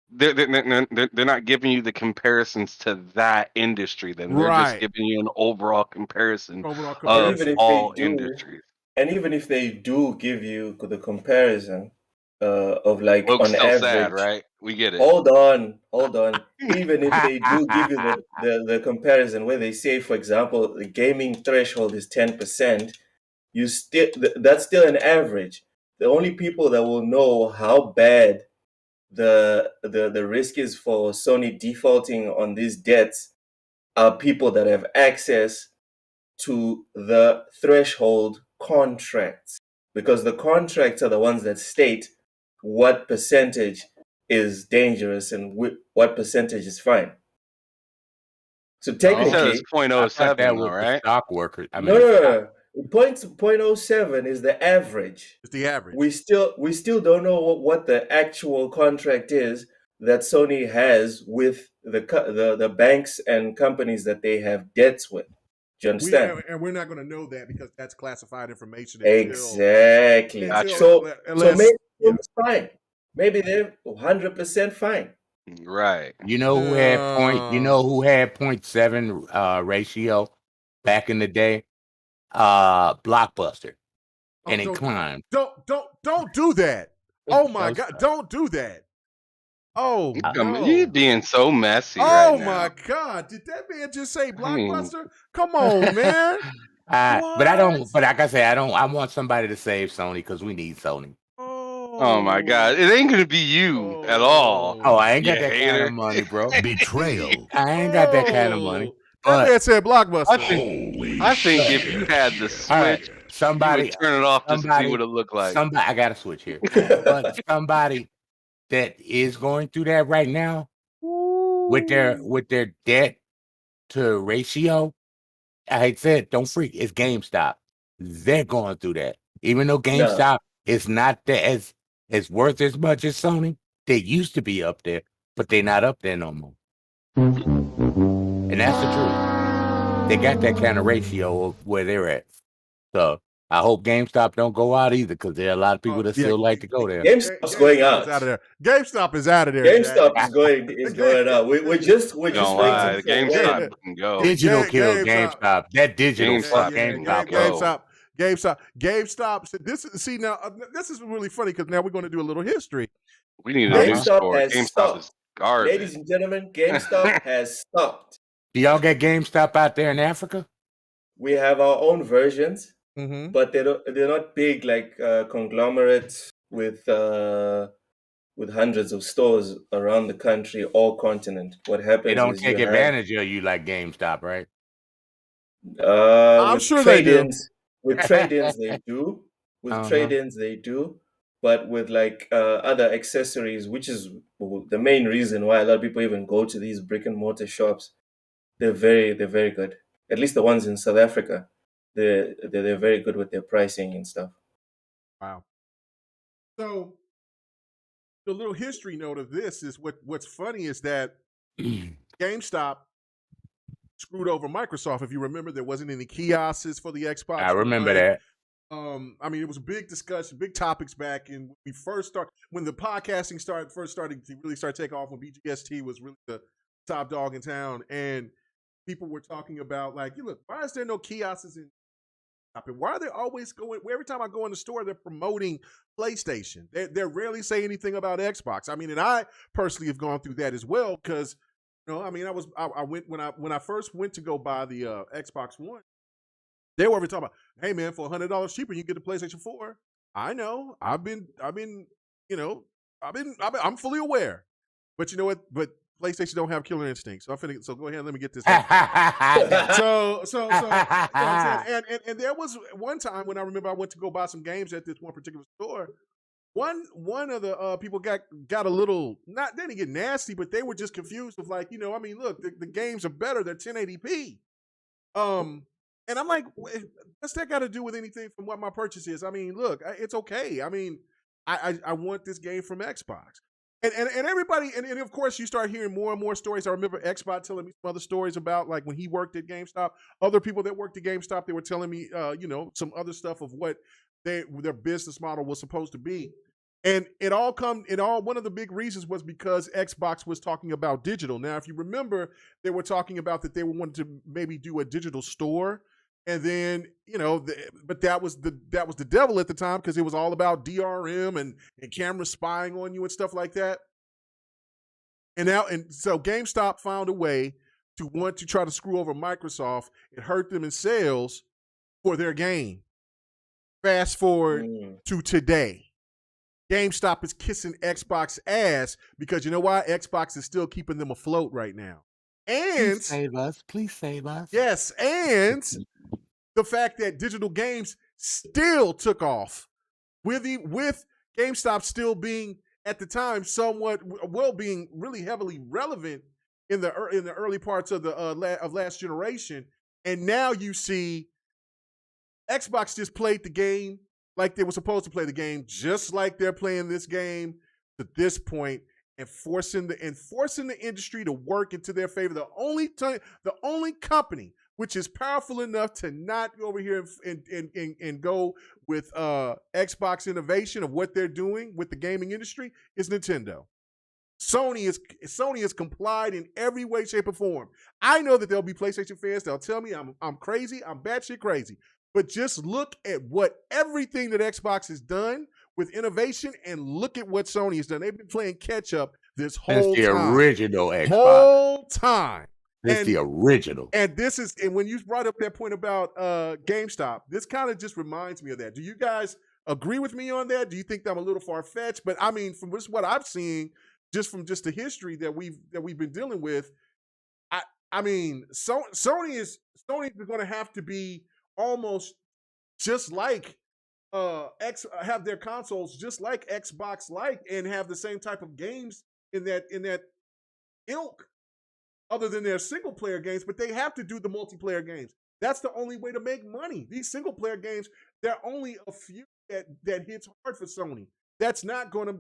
They're not giving you the comparisons to that industry. Then they're just Right. giving you an overall comparison Overall of comparison. Even if all they do, industries. and even if they do give you the comparison of like Luke's on still average, sad, right? We get it. hold on. Even if they do give you the comparison where they say, for example, the gaming threshold is 10%, you still that's still an average. The only people that will know how bad the risk is for Sony defaulting on these debts are people that have access to the threshold contracts, because the contracts are the ones that state what percentage is dangerous and what percentage is fine. So You said technically, it's I thought 0.07 that though, was the right? stock workers. I mean, no. 0.07 is the average. It's the average. We still don't know what the actual contract is that Sony has with the banks and companies that they have debts with. Do you understand? And we're not going to know that because that's classified information. Exactly. Gotcha. So maybe yeah. it's fine. Maybe they're 100% fine. Right. you know who had point? You know who had 0.7 ratio back in the day? Blockbuster, and it climbed. Don't do that. Oh my God! Don't do that. Oh, You're being so messy oh right now. my God! Did that man just say Blockbuster? Come on, man. But I don't. But like I say, I don't. I want somebody to save Sony because we need Sony. Oh my God! It ain't gonna be you at all. Oh, I ain't got You that kind hater. of money, bro. Betrayal. I ain't got that kind of money. That man said I Blockbuster. think if you had the All right, Switch, you would somebody, turn it off to see what it looked like. I got to switch here. But somebody that is going through that right now with their debt to ratio, I said, don't freak. It's GameStop. They're going through that. Even though GameStop is not as worth as much as Sony, they used to be up there, but they're not up there no more. And that's the truth. They got that kind of ratio of where they're at. So I hope GameStop don't go out either, because there are a lot of people that still like to go there. GameStop's going out. Is out of there. GameStop is out of there. GameStop is going out. We're just Don't waiting lie, for GameStop can go. Digital killed GameStop. That digital fuck GameStop GameStop. GameStop. This is really funny, because now we're going to do a little history. We need a new store. has GameStop stopped. is garbage. Ladies and gentlemen, GameStop has stopped. Do y'all get GameStop out there in Africa? We have our own versions, Mm-hmm. but they're not big like conglomerates with hundreds of stores around the country or continent. What happens They don't is take advantage of you like GameStop, right? I'm sure they do. With trade-ins, they do. With trade-ins, they do. But with like other accessories, which is the main reason why a lot of people even go to these brick and mortar shops, they're very good. At least the ones in South Africa, they're very good with their pricing and stuff. Wow. So the little history note of this is what's funny is that GameStop screwed over Microsoft. If you remember, there wasn't any kiosks for the Xbox. I remember that. I mean, it was a big discussion, big topics back in when we first started, when the podcasting first started to really start taking off, when BGST was really the top dog in town, and people were talking about like, look, why is there no kiosks in shopping? Why are they always going? Every time I go in the store, they're promoting PlayStation. They rarely say anything about Xbox. I mean, and I personally have gone through that as well, because I mean, I went when I first went to go buy the Xbox One. They were talking about, hey man, for $100 cheaper, you get the PlayStation 4. I know, I'm fully aware, but you know what? But PlayStation don't have killer instinct, so so go ahead and let me get this. And there was one time when I remember I went to go buy some games at this one particular store. One of the people got a little, they didn't get nasty, but they were just confused of like, I mean, look, the games are better, they're 1080p. And I'm like, what's that got to do with anything from what my purchase is? I mean, look, it's okay. I mean, I want this game from Xbox. And everybody, and of course, you start hearing more and more stories. I remember Xbox telling me some other stories about like when he worked at GameStop. Other people that worked at GameStop, they were telling me, some other stuff of what their business model was supposed to be. And one of the big reasons was because Xbox was talking about digital. Now, if you remember, they were talking about that they wanted to maybe do a digital store. And then, but that was the devil at the time, because it was all about DRM and cameras spying on you and stuff like that. And so GameStop found a way to want to try to screw over Microsoft. It hurt them in sales for their game. Fast forward to today. GameStop is kissing Xbox ass because you know why? Xbox is still keeping them afloat right now. And Please save us. Yes, and the fact that digital games still took off with GameStop still being at the time being really heavily relevant in the early parts of of last generation, and now you see Xbox just played the game like they were supposed to play the game, just like they're playing this game to this point, and forcing the industry to work into their favor. The only company which is powerful enough to not go over here and go with Xbox innovation of what they're doing with the gaming industry is Nintendo. Sony has complied in every way, shape, or form. I know that there'll be PlayStation fans that'll tell me I'm crazy, I'm batshit crazy. But just look at everything that Xbox has done with innovation, and look at what Sony has done. They've been playing catch up this whole time. It's the original Xbox. Whole time. It's the original. And when you brought up that point about GameStop, this kind of just reminds me of that. Do you guys agree with me on that? Do you think that I'm a little far-fetched? But I mean, from what I've seen, from the history that we've been dealing with, I mean, Sony is going to have to be almost just like have their consoles just like Xbox like and have the same type of games in that ilk, other than their single player games, but they have to do the multiplayer games. That's the only way to make money. These single player games, there are only a few that hits hard for Sony. That's not gonna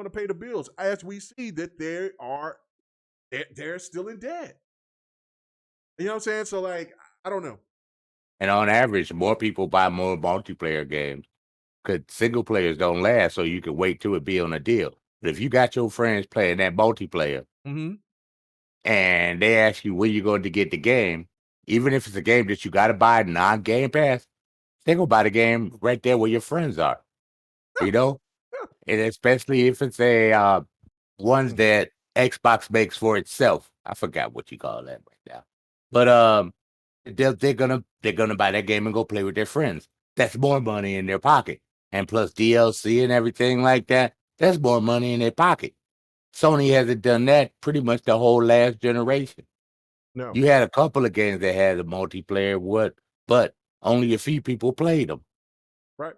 pay the bills, as we see that they're still in debt. You know what I'm saying? So like, I don't know. And on average, more people buy more multiplayer games because single players don't last, so you can wait till it be on a deal. But if you got your friends playing that multiplayer Mm-hmm. and they ask you when you're going to get the game, even if it's a game that you got to buy non-Game Pass, they go buy the game right there where your friends are, you know? And especially if it's a ones that Xbox makes for itself. I forgot what you call that right now. But they're gonna buy that game and go play with their friends. That's more money in their pocket. And plus DLC and everything like that, that's more money in their pocket. Sony hasn't done that pretty much the whole last generation. No. You had a couple of games that had a multiplayer, but only a few people played them. Right.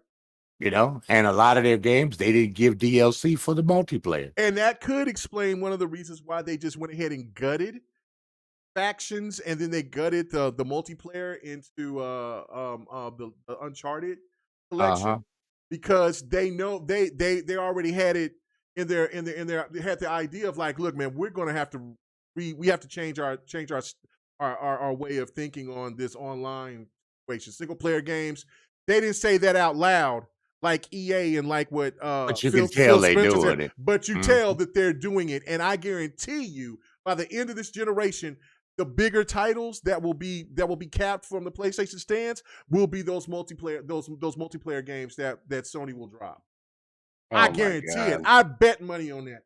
You know, and a lot of their games, they didn't give DLC for the multiplayer. And that could explain one of the reasons why they just went ahead and gutted factions, and then they gutted the multiplayer into the Uncharted collection, because they know they already had it in their they had the idea of like, look, man, we're gonna have to we have to change our way of thinking on this online situation. Single player games, they didn't say that out loud like EA and like what But you Phil can tell they Spencer doing said, it. but you tell that they're doing it, and I guarantee you, by the end of this generation, the bigger titles that will be capped from the PlayStation stands will be those multiplayer games that Sony will drop. I guarantee it. I bet money on that.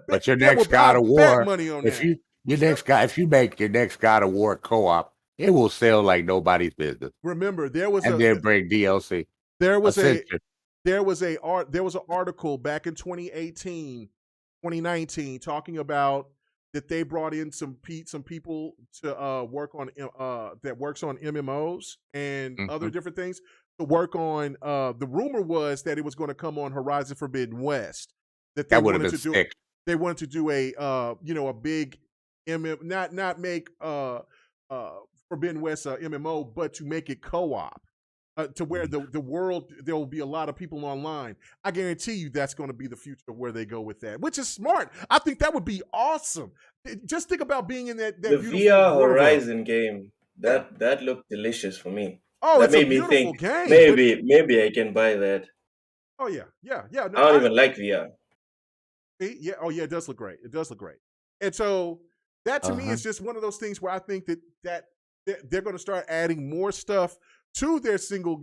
But your next God of War, money on if that. if you make your next God of War co-op, it will sell like nobody's business. Remember, there was and then bring DLC. There was an article back in 2018, 2019 talking about that they brought in some people to work on that works on MMOs and other different things to work on. The rumor was that it was going to come on Horizon Forbidden West. That would have been sick. They wanted to do a a big not make Forbidden West MMO, but to make it co-op. To where the world, there will be a lot of people online. I guarantee you that's going to be the future of where they go with that, which is smart. I think that would be awesome. Just think about being in that the VR Horizon game. That looked delicious for me. Oh, that made me think game, maybe I can buy that. Oh yeah. No, I don't even like VR. Yeah. Oh yeah, it does look great. And so that to me is just one of those things where I think that they're going to start adding more stuff to their single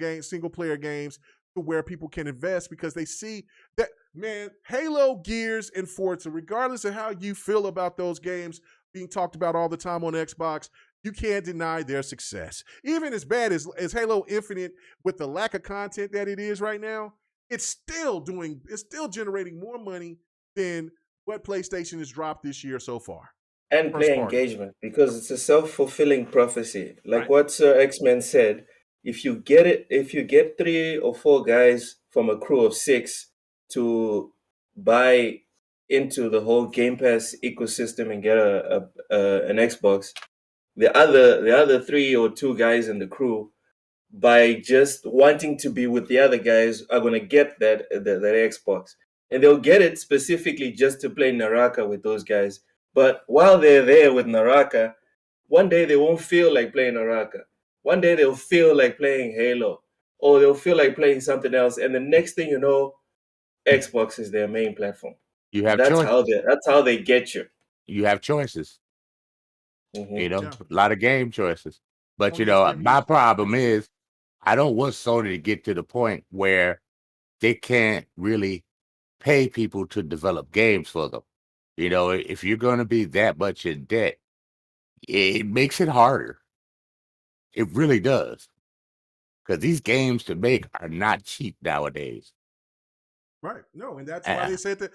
player games, to where people can invest, because they see that, man, Halo, Gears, and Forza, regardless of how you feel about those games being talked about all the time on Xbox, you can't deny their success. Even as bad as Halo Infinite, with the lack of content that it is right now, it's still generating more money than what PlayStation has dropped this year so far. And player engagement, because it's a self-fulfilling prophecy. Like what Sir X-Men said, if you get 3 or 4 guys from a crew of 6 to buy into the whole Game Pass ecosystem and get an Xbox, the other 3 or 2 guys in the crew, by just wanting to be with the other guys, are gonna get that Xbox, and they'll get it specifically just to play Naraka with those guys. But while they're there with Naraka, one day they won't feel like playing Naraka. One day they'll feel like playing Halo, or they'll feel like playing something else. And the next thing you know, Xbox is their main platform. You have that's how they get you. You have choices. You know, a lot of game choices. But my problem is, I don't want Sony to get to the point where they can't really pay people to develop games for them. You know, if you're going to be that much in debt, it makes it harder. It really does. Because these games to make are not cheap nowadays. Right. No, and that's why they said that.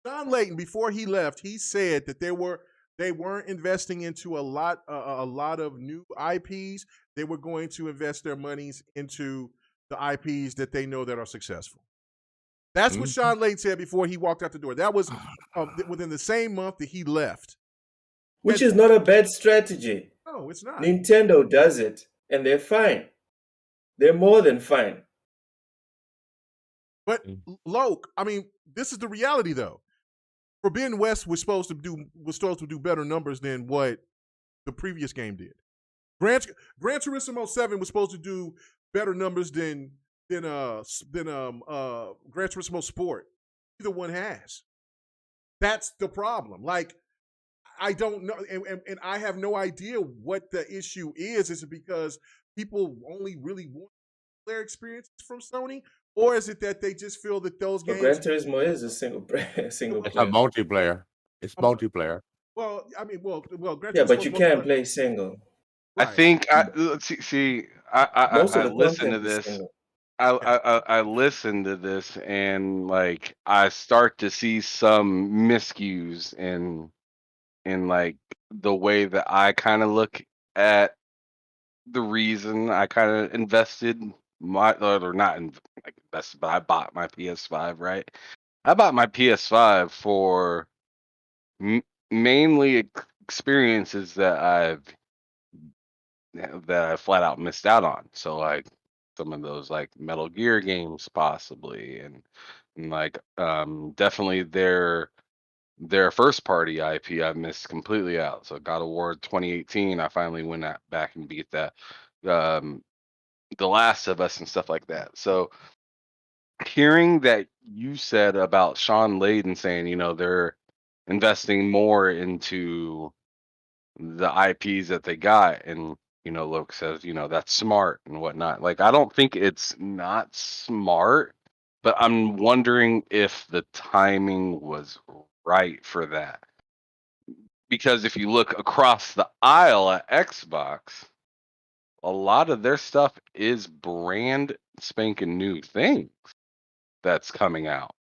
John Layton, before he left, he said that there They weren't investing into a lot of new IPs. They were going to invest their monies into the IPs that they know that are successful. That's what Sean Layden said before he walked out the door. That was within the same month that he left. Which is not a bad strategy. No, it's not. Nintendo does it, and they're fine. They're more than fine. But Loke, I mean, this is the reality though. Forbidden West was supposed to do better numbers than what the previous game did. Gran Turismo 7 was supposed to do better numbers than Gran Turismo Sport. Either one has. That's the problem. Like, I don't know, and I have no idea what the issue is. Is it because people only really want player experiences from Sony, or is it that they just feel that those games? Gran Turismo is a single player. It's a multiplayer. It's multiplayer. Well, I mean, well, Gran Yeah, Turismo but you can't play single. I Right. think I listen to this. Single. I listen to this and like I start to see some miscues in like the way that I kind of look at the reason I kind of invested my or not like invested, but I bought my PS5, right? I bought my PS5 for mainly experiences that I flat out missed out on. So like some of those like Metal Gear games possibly and like definitely their first party IP I missed completely out. So God of War 2018 I finally went back and beat that. The Last of Us and stuff like that. So hearing that you said about Sean Layden saying, you know, they're investing more into the IPs that they got, and you know, Luke says, you know, that's smart and whatnot. Like, I don't think it's not smart, but I'm wondering if the timing was right for that. Because if you look across the aisle at Xbox, a lot of their stuff is brand spanking new things that's coming out.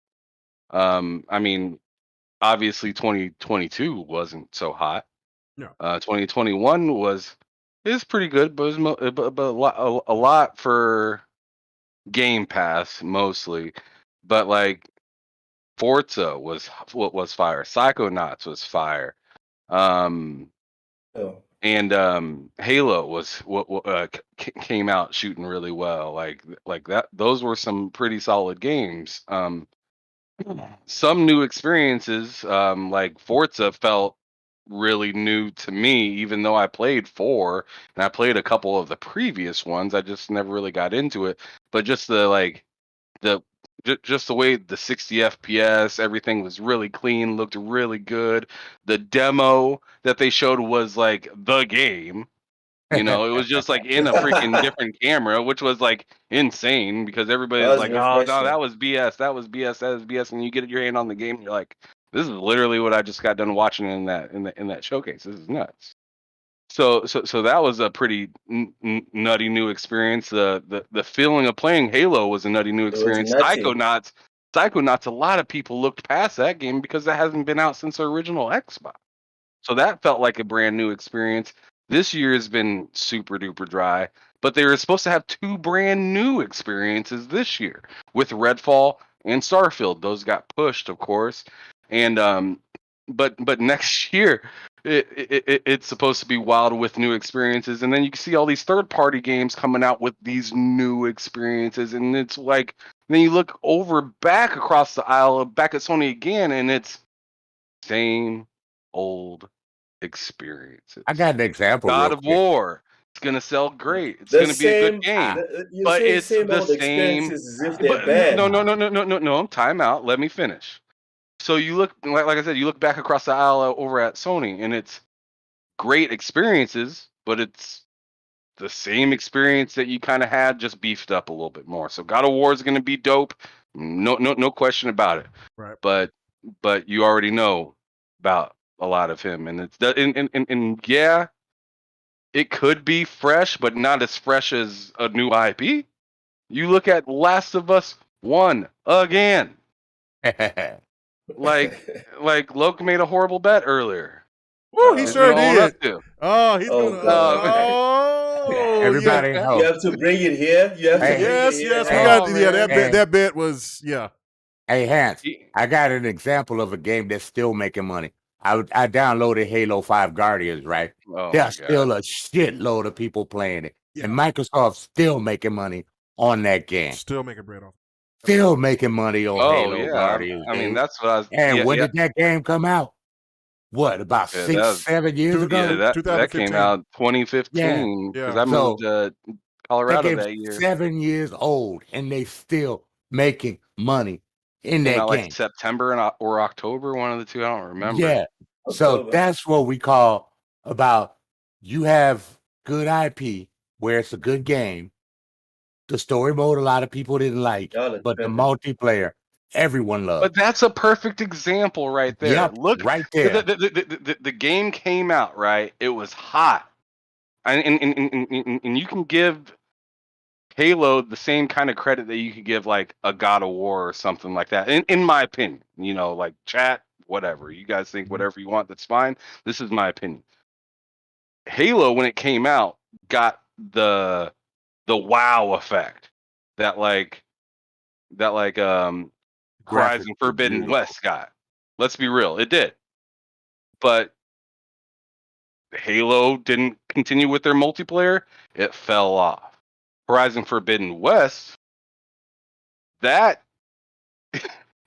I mean, obviously 2022 wasn't so hot. No. 2021 is pretty good, but it was but a lot for Game Pass mostly. But like Forza was fire. Psychonauts was fire. And Halo was came out shooting really well. Like that. Those were some pretty solid games. Some new experiences, like Forza, felt really new to me, even though I played 4 and I played a couple of the previous ones. I just never really got into it. But just just the way the 60 FPS, everything was really clean, looked really good. The demo that they showed was like the game. You know, it was just like in a freaking different camera, which was like insane because everybody's like, "Oh no, that was BS. That was BS. That was BS." And you get your hand on the game, and you're like, "This is literally what I just got done watching in that showcase. This is nuts." So that was a pretty nutty new experience. The feeling of playing Halo was a nutty new experience. Psychonauts. A lot of people looked past that game because that hasn't been out since the original Xbox. So that felt like a brand new experience. This year has been super duper dry, but they were supposed to have 2 brand new experiences this year with Redfall and Starfield. Those got pushed, of course, and but next year it's supposed to be wild with new experiences, and then you can see all these third-party games coming out with these new experiences, and it's like then you look back across the aisle, back at Sony again, and it's same old experiences. I got an example. God of War. It's gonna sell great. It's gonna be a good game. But it's the same. As if they're bad. No. Time out. Let me finish. So you look, like I said, you look back across the aisle over at Sony, and it's great experiences, but it's the same experience that you kind of had, just beefed up a little bit more. So God of War is gonna be dope. No question about it. Right. But you already know about a lot of him, and it's and yeah, it could be fresh, but not as fresh as a new IP. You look at Last of Us 1 again. Like Loke made a horrible bet earlier. Woo, he It's sure gonna own up did. to. Oh, he's Oh gonna. God. Oh, Everybody, yeah. You oh, have to bring it here. You have to hey, bring it Yes, here. yes, we hey, got. Oh Yeah, man. that bet was yeah. hey, Hans, He- I got an example of a game that's still making money. I downloaded Halo 5 Guardians, right? Oh my There's god. still a shitload of people playing it. And Yeah. Microsoft's still making money on that game. Still making bread off. Still making money on Oh Halo yeah. Guardians, I mean dude. that's what I was. And Yeah, when yeah, did that game come out? What, about yeah. 6, That was, 7 years yeah. ago? That came 2015. out Yeah. 2015 because Yeah. I moved So to that Colorado game's that year. 7 years old, and they still making money in Came that out like game. September or October, one of the two. I don't remember. Yeah. So October. that's what we call about you have good IP where it's a good game. The story mode a lot of people didn't like, Y'all are but the tripping. multiplayer everyone But loved. that's a perfect example right there. Yep, Look, right the, there. the game came out, right? It was hot. And you can give Halo the same kind of credit that you could give like a God of War or something like that. In my opinion, you know, like chat, whatever. You guys think whatever you want, that's fine. This is my opinion. Halo, when it came out, got the wow effect that Horizon Graphics were Forbidden beautiful. West got. Let's be real, it did. But Halo didn't continue with their multiplayer, it fell off. Horizon Forbidden West, that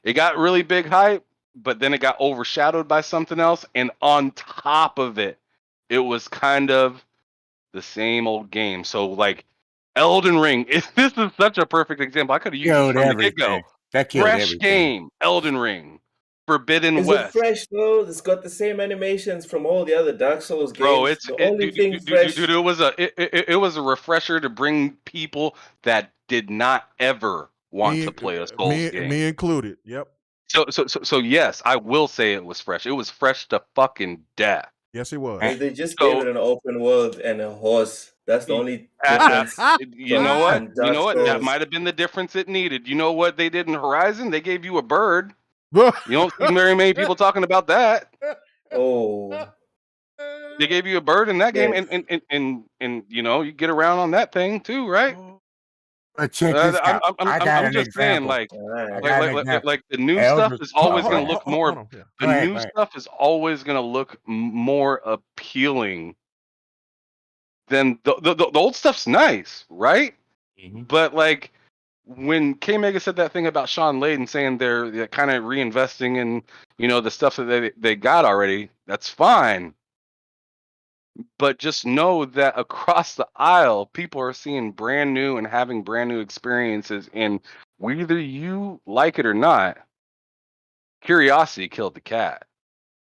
it got really big hype, but then it got overshadowed by something else, and on top of it, it was kind of the same old game. So like Elden Ring, this is such a perfect example. I could have used this Killed from the get-go. everything. That killed Fresh everything. game, Elden Ring, Forbidden Is West. it fresh though? It's got the same animations from all the other Dark Souls games. Bro, The only thing fresh. dude, it was a refresher to bring people that did not ever want to play a Souls game. Me included. Yep. So yes, I will say it was fresh. It was fresh to fucking death. Yes, it was. And they just So- gave it an open world and a horse. That's the only Uh, difference. You know what? from Dark You know what? That Souls. might have been the difference it needed. You know what they did in Horizon? They gave you a bird. You don't see very many people talking about that. Oh, They gave you a bird in that game, Yes. and you know you get around on that thing too, right? But check this out. I got I'm an just saying, example. like, all right. I got an example. like the new Elder stuff is always Scrolls. going to look more. Hold on, yeah. The Go ahead, new go ahead. stuff is always going to look more appealing than the old stuff's nice, right? Mhm. But like when K Mega said that thing about Sean Layden saying they're kind of reinvesting in the stuff that they got already, that's fine. But just know that across the aisle, people are seeing brand new and having brand new experiences, and whether you like it or not, curiosity killed the cat.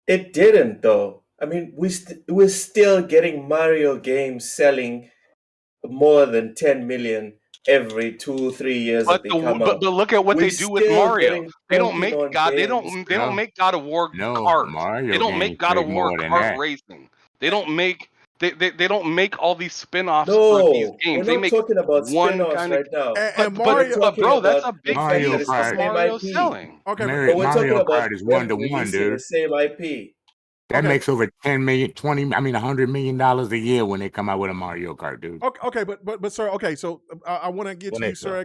It didn't though. I mean, we're still getting Mario games selling more than 10 million every 2-3 years But that they come out. but look at what We're they do with still Mario. getting They don't pumping make on God. They games. don't make God of War No, kart. Mario They don't games make God of pay War more than kart that. racing. They don't make they don't make all these spin-offs for these No, games. we're They not make talking about one spin-offs kind of. right now. And But Mario. talking bro, that's about a the big fact Mario that piece it's the of Kart. same Mario's IP. selling. Okay, But we're talking Mario about Kart is them 1-1, releasing the dude. same IP. That Okay. makes over 10 million, 20, I mean, $100 million a year when they come out with a Mario Kart, dude. Okay, but sir, okay, so I want to get When to you, they Sir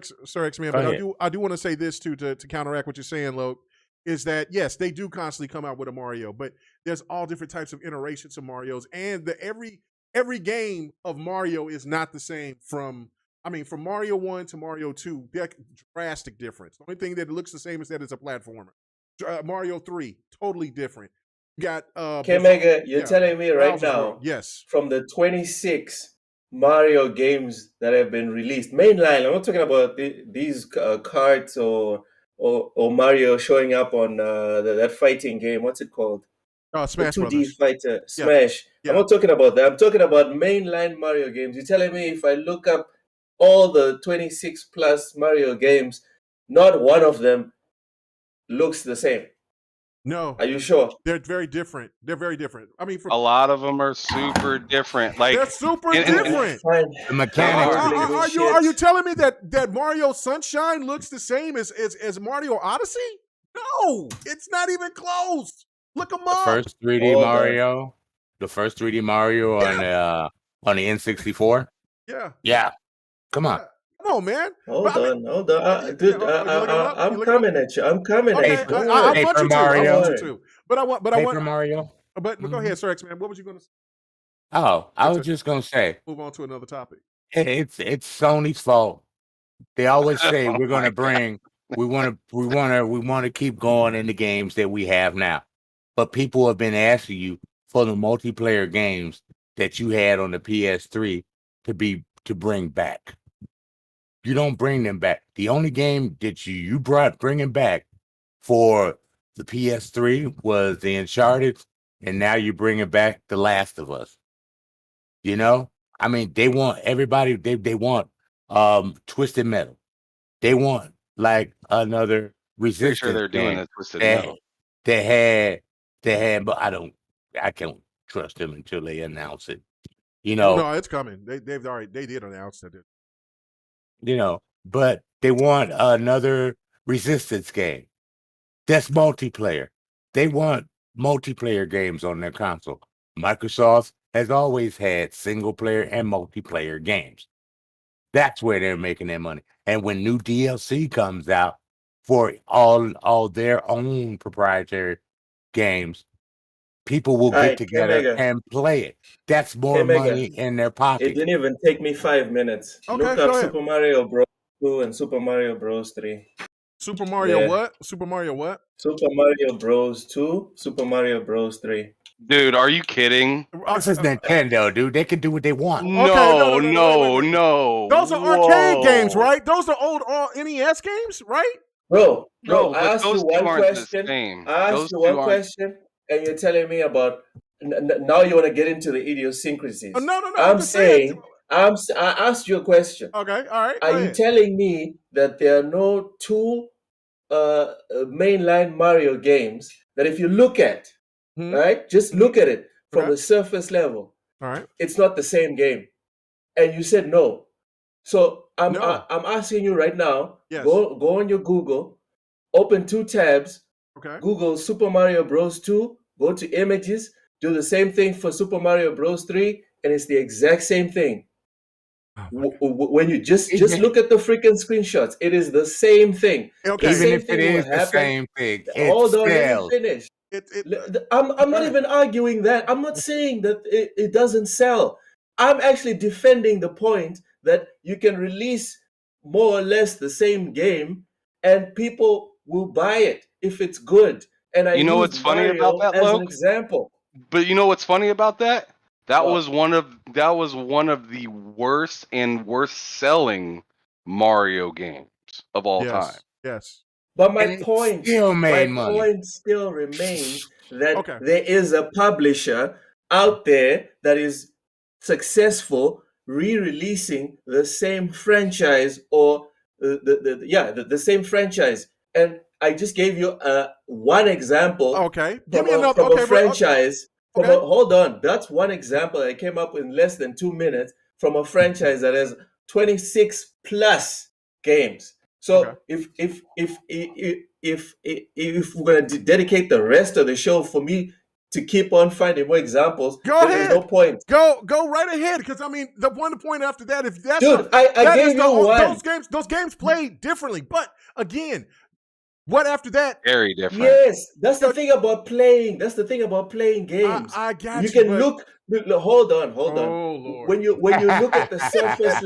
X Man, Go but ahead. I do want to say this too to counteract what you're saying, Loke, is that yes, they do constantly come out with a Mario, but there's all different types of iterations of Mario's, and every game of Mario is not the same from Mario 1 to Mario 2, they're drastic difference. The only thing that looks the same is that it's a platformer. Mario 3, totally different. You got K-Mega, you're yeah, telling me right Bowser's World, now, yes. from the 26 Mario games that have been released, mainline, I'm not talking about these cards or Mario showing up on that fighting game. What's it called? The Smash 2D Brothers. fighter, Yeah, Smash. yeah. I'm not talking about that. I'm talking about mainline Mario games. You're telling me if I look up all the 26 plus Mario games, not one of them looks the same. No, Are you sure? they're very different. They're very different. I mean, A lot of them are super different. Like they're super and- different. Fine. The mechanics Are- are are- Are you telling me that Mario Sunshine looks the same as Mario Odyssey? No, it's not even close. Look them the up. first 3D Hold on. Mario. The first 3D Mario on the N64. Yeah. Yeah, come on. Yeah. Come on, man. Hold on. Yeah, Dude, you looking them up? You I'm looking 'em up? coming at you. I'm coming Okay, at you. Don't I worry. want you to. I Mario. want you Don't to. But I want. Paper Mario. But go ahead, Sir X-Man. What was you going to say? Oh, I Or was just gonna say move on to another topic. it's Sony's fault. They always say Oh we're my gonna bring, we want to keep going in the games that we have now, but people have been asking you for the multiplayer games that you had on the PS3 to bring back. You don't bring them back. The only game that you brought bringing back for the PS3 was the Uncharted, and now you're bringing back The Last of Us. You know, I mean, they want everybody. They want Twisted Metal. They want like another Pretty Resistance sure they're doing game a Twisted that Metal. they had, but I can't trust them until they announce it. You Oh, know, no, it's coming. They did announce that. but they want another Resistance game. That's multiplayer. They want multiplayer games on their console. Microsoft has always had single player and multiplayer games. That's where they're making their money. And when new DLC comes out for all their own proprietary games, people will All get right, together K-Mega. and play it. That's more K-Mega. money in their It pocket. didn't even take me 5 minutes. Okay, Look go up ahead. Super Mario Bros. 2 and Super Mario Bros. 3. Super Mario Yeah. what? Super Mario what? Super Mario Bros. 2, Super Mario Bros. 3. Dude, are you kidding? This is Nintendo, dude. They can do what they want. No, wait. no. Those are arcade games, Whoa. right? Those are old NES games, right? Bro, No, I but asked you those two one aren't the question. same. I Those asked you two one aren't. question, and you're telling me about now you want to get into the idiosyncrasies. No. I'm just saying. saying I asked you a question. Okay, all right. Are Go you ahead. telling me that there are no two mainline Mario games that if you look at, right, just look at it from Okay. the surface level, All right. it's not the same game? And you said no. So I'm No. I'm asking you right now. Yes. Go on your Google, open 2 tabs, Okay. Google Super Mario Bros. 2, go to images, do the same thing for Super Mario Bros. 3, and it's the exact same thing. Oh, When you just look at the freaking screenshots, it is the same thing. okay. The Even same if it thing will is the happen. same thing, it Hold on, let me sells. finish. It I'm not okay. even arguing that. I'm not saying that it doesn't sell. I'm actually defending the point that you can release more or less the same game and people will buy it if it's good. And I You know what's used funny about Mario that, as an Loke? example. But you know what's funny about that? That What? was one of the worst and worst selling Mario games of all time. Yes. But And it still made money. point still remains that Okay. there is a publisher out there that is successful re-releasing the same franchise or the same franchise. And I just gave you one example Okay. Give me another. from Okay, a franchise. okay. Hold on, that's one example that came up in less than 2 minutes from a franchise that has 26 plus games. So Okay. if we're gonna dedicate the rest of the show for me to keep on finding more examples, Go then ahead. there's no point. Go right ahead, because I mean the point after that, if that's Dude, I gave you one. those games play differently. But again, what after that? Very different. Yes, that's the thing about playing. That's the thing about playing games. I got You you, can but look. Hold on. oh Lord. When you look at the surface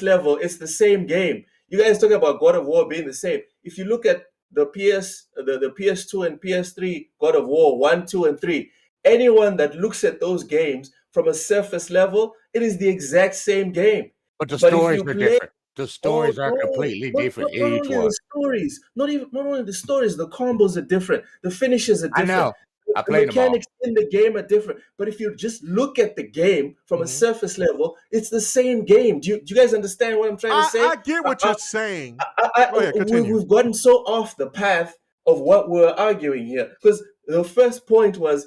level, it's the same game. You guys talking about God of War being the same. If you look at the PS2 and PS3 God of War 1, 2, and 3, anyone that looks at those games from a surface level, it is the exact same game. But the But if stories you are play different. The stories Oh are no! completely different Not each only one. the stories, not only the stories. The combos are different. The finishes are I different. know. I The played them all. mechanics in the game are different. But if you just look at the game from a surface level, it's the same game. Do you guys understand what I'm trying to say? I get what you're saying. Go ahead, We, continue. we've gotten so off the path of what we're arguing here, because the first point was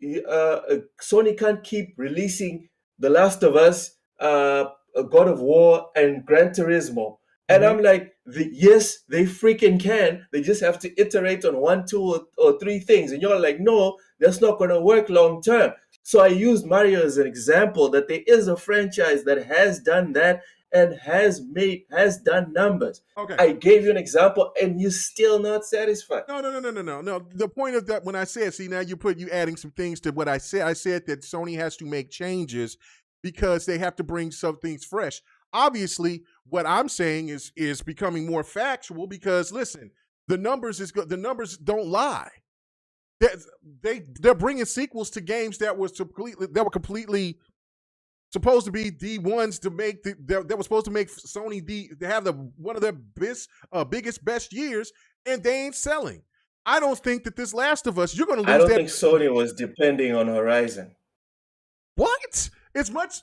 Sony can't keep releasing The Last of Us, God of War, and Gran Turismo, And I'm like, yes, they freaking can. They just have to iterate on 1, 2, or 3 things. And you're like, no, that's not going to work long term. So I used Mario as an example that there is a franchise that has done that and has done numbers. Okay. I gave you an example and you're still not satisfied. No. The point of that, when I said, see, now you adding some things to what I said. I said that Sony has to make changes because they have to bring some things fresh. Obviously, what I'm saying is becoming more factual because listen, the numbers don't lie. They're bringing sequels to games that were completely supposed to be D1s to make that was supposed to make Sony to have one of their biggest best years, and they ain't selling. I don't think that this Last of Us, you're going to lose. I don't think Sony was depending on Horizon. What? It's much.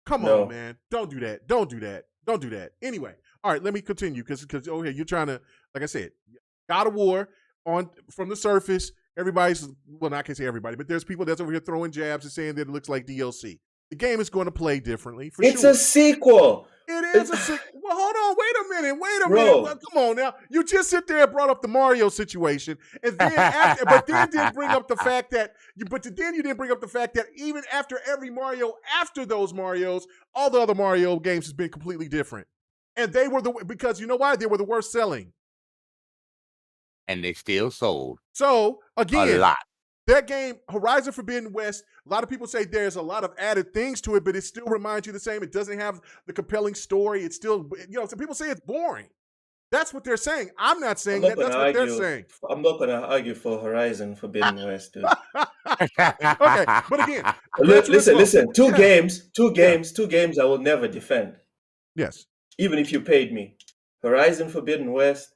Come on, man! Don't do that. Don't do that. Anyway, all right. Let me continue because you're trying to, like I said, God of War from the surface. Everybody's, well, I can't say everybody, but there's people that's over here throwing jabs and saying that it looks like DLC. The game is going to play differently. It's a sequel. It is a sequel. Well, hold on. Wait a minute. Well, come on now. You just sit there and brought up the Mario situation, and then but then didn't bring up the fact that you didn't bring up the fact that even after every Mario, after those Marios, all the other Mario games has been completely different, and they were because you know why? They were the worst selling, and they still sold. So again, a lot. That game, Horizon Forbidden West, a lot of people say there's a lot of added things to it, but it still reminds you the same. It doesn't have the compelling story. It's still, some people say it's boring. That's what they're saying. I'm not saying that. That's what they're saying. I'm not going to argue for Horizon Forbidden West, dude. Okay, but again. Listen. Two games I will never defend. Yes. Even if you paid me. Horizon Forbidden West,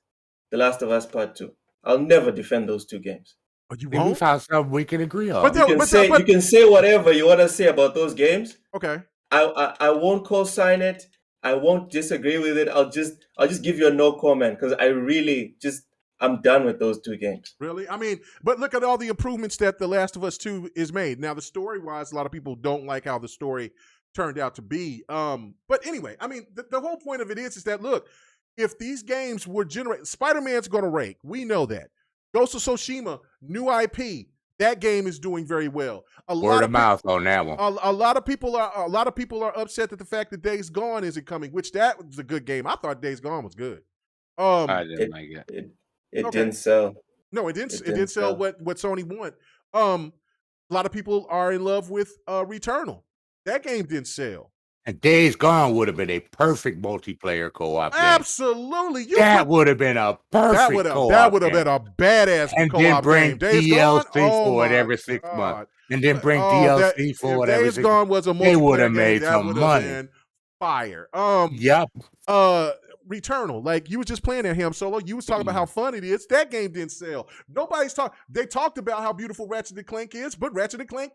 The Last of Us Part 2. I'll never defend those 2 games. You won't? We found something we can agree on. You can say whatever you want to say about those games. Okay. I won't co-sign it. I won't disagree with it. I'll just give you a no comment because I'm done with those 2 games. Really? I mean, but look at all the improvements that The Last of Us 2 is made. Now, the story-wise, a lot of people don't like how the story turned out to be. But anyway, I mean, the whole point of it is that, look, if these games were generated, Spider-Man's going to rake. We know that. Ghost of Tsushima, new IP. That game is doing very well. Word of mouth on that one. A lot of people are upset at the fact that Days Gone isn't coming, which that was a good game. I thought Days Gone was good. I didn't like it. It didn't sell. No, it didn't. It didn't sell what Sony want. A lot of people are in love with Returnal. That game didn't sell. And Days Gone would have been a perfect multiplayer co-op game. Absolutely. That would have been a perfect co-op. That would have been a badass and co-op then bring game. DLC for it every 6 months. And then bring DLC for it every 6 months. Days Gone was a multiplayer they would have game, made some money. Been fire. Yep. Returnal, like you was just playing at Ham Solo. You was talking about how fun it is. That game didn't sell. They talked about how beautiful Ratchet & Clank is, but Ratchet & Clank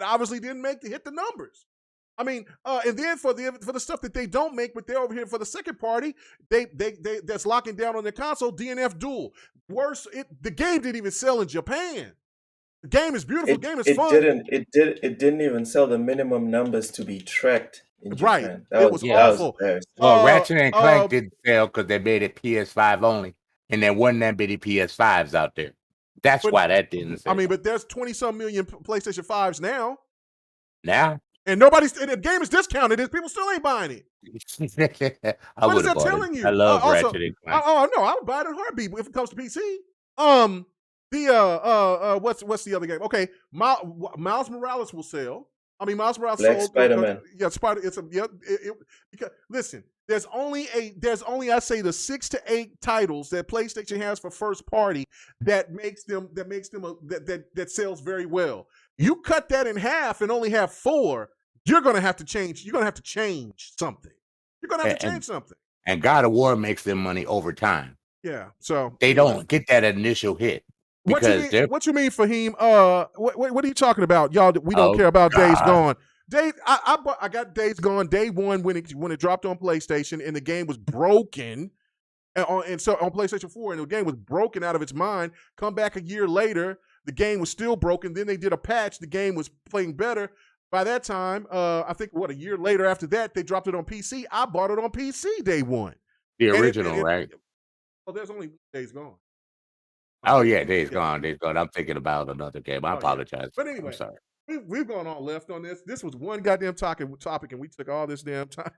obviously didn't hit the numbers. I mean, and then for the stuff that they don't make, but they're over here for the second party, they that's locking down on their console, DNF Duel. Worse, the game didn't even sell in Japan. The game is beautiful. The game is fun. It didn't even sell the minimum numbers to be tracked in Japan. Right. It was awful. Well, Ratchet & Clank didn't sell because they made it PS5 only, and there wasn't that many PS5s out there. That's why that didn't sell. I mean, but there's 20-some million PlayStation 5s now. Now? And the game is discounted, and people still ain't buying it. What is that telling you? I love Ratchet & Clank. Oh no, I would buy it in a heartbeat if it comes to PC. What's the other game? Okay, Miles Morales will sell. I mean, Miles Morales Black sold. Spider-Man. Yeah, Spider. It's because listen, there's only I say the 6 to 8 titles that PlayStation has for first party that sells very well. You cut that in half and only have 4. You're gonna have to change. You're gonna have to change something. You're gonna have to change something. And God of War makes them money over time. Yeah. So they don't get that initial hit. What you mean, Fahim? What are you talking about, y'all? We don't care about God. Days Gone. I got Days Gone day one when it dropped on PlayStation and the game was broken, and so on PlayStation 4 and the game was broken out of its mind. Come back a year later, the game was still broken. Then they did a patch. The game was playing better. by that time, I think a year later after that, they dropped it on PC. I bought it on PC day one. The And original, right? Well, there's only Days Gone. Oh yeah, Days Yeah. Gone, Days Gone. I'm thinking about another game. I Oh, yeah. apologize. But I'm anyway, sorry. we've gone all left on this. This was one goddamn topic, and we took all this damn time.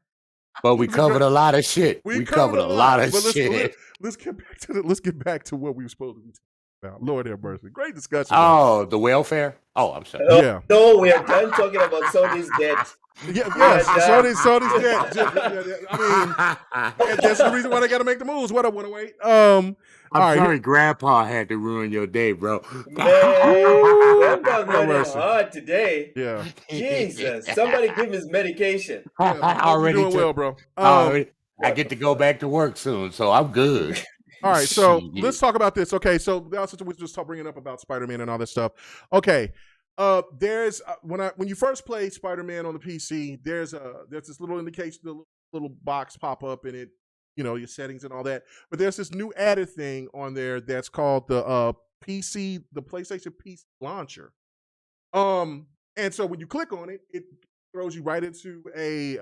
But we covered a lot of shit. We covered a lot of but shit. let's get back to what we were supposed to be talking about. Lord have mercy. Great discussion. Oh, the welfare? Oh, I'm sorry. Oh, Yeah. No, we are done talking about Sony's debt. Yes, Sony's dead. I mean, that's the reason why they got to make the moves. What I want to wait. I'm all right, sorry, Grandpa had to ruin your day, bro. Man, Grandpa's no running mercy. hard today. Yeah. Jesus, somebody give his medication. Yeah, Already you're doing took- well, bro. I get to go back to work soon, so I'm good. All right, so Shit. let's talk about this. Okay, so that's what we just bringing up about Spider-Man and all that stuff. Okay, there's when you first play Spider-Man on the PC, there's this little indication, the little box pop up in it, your settings and all that. But there's this new added thing on there that's called the PlayStation PC launcher. And so when you click on it, it throws you right into a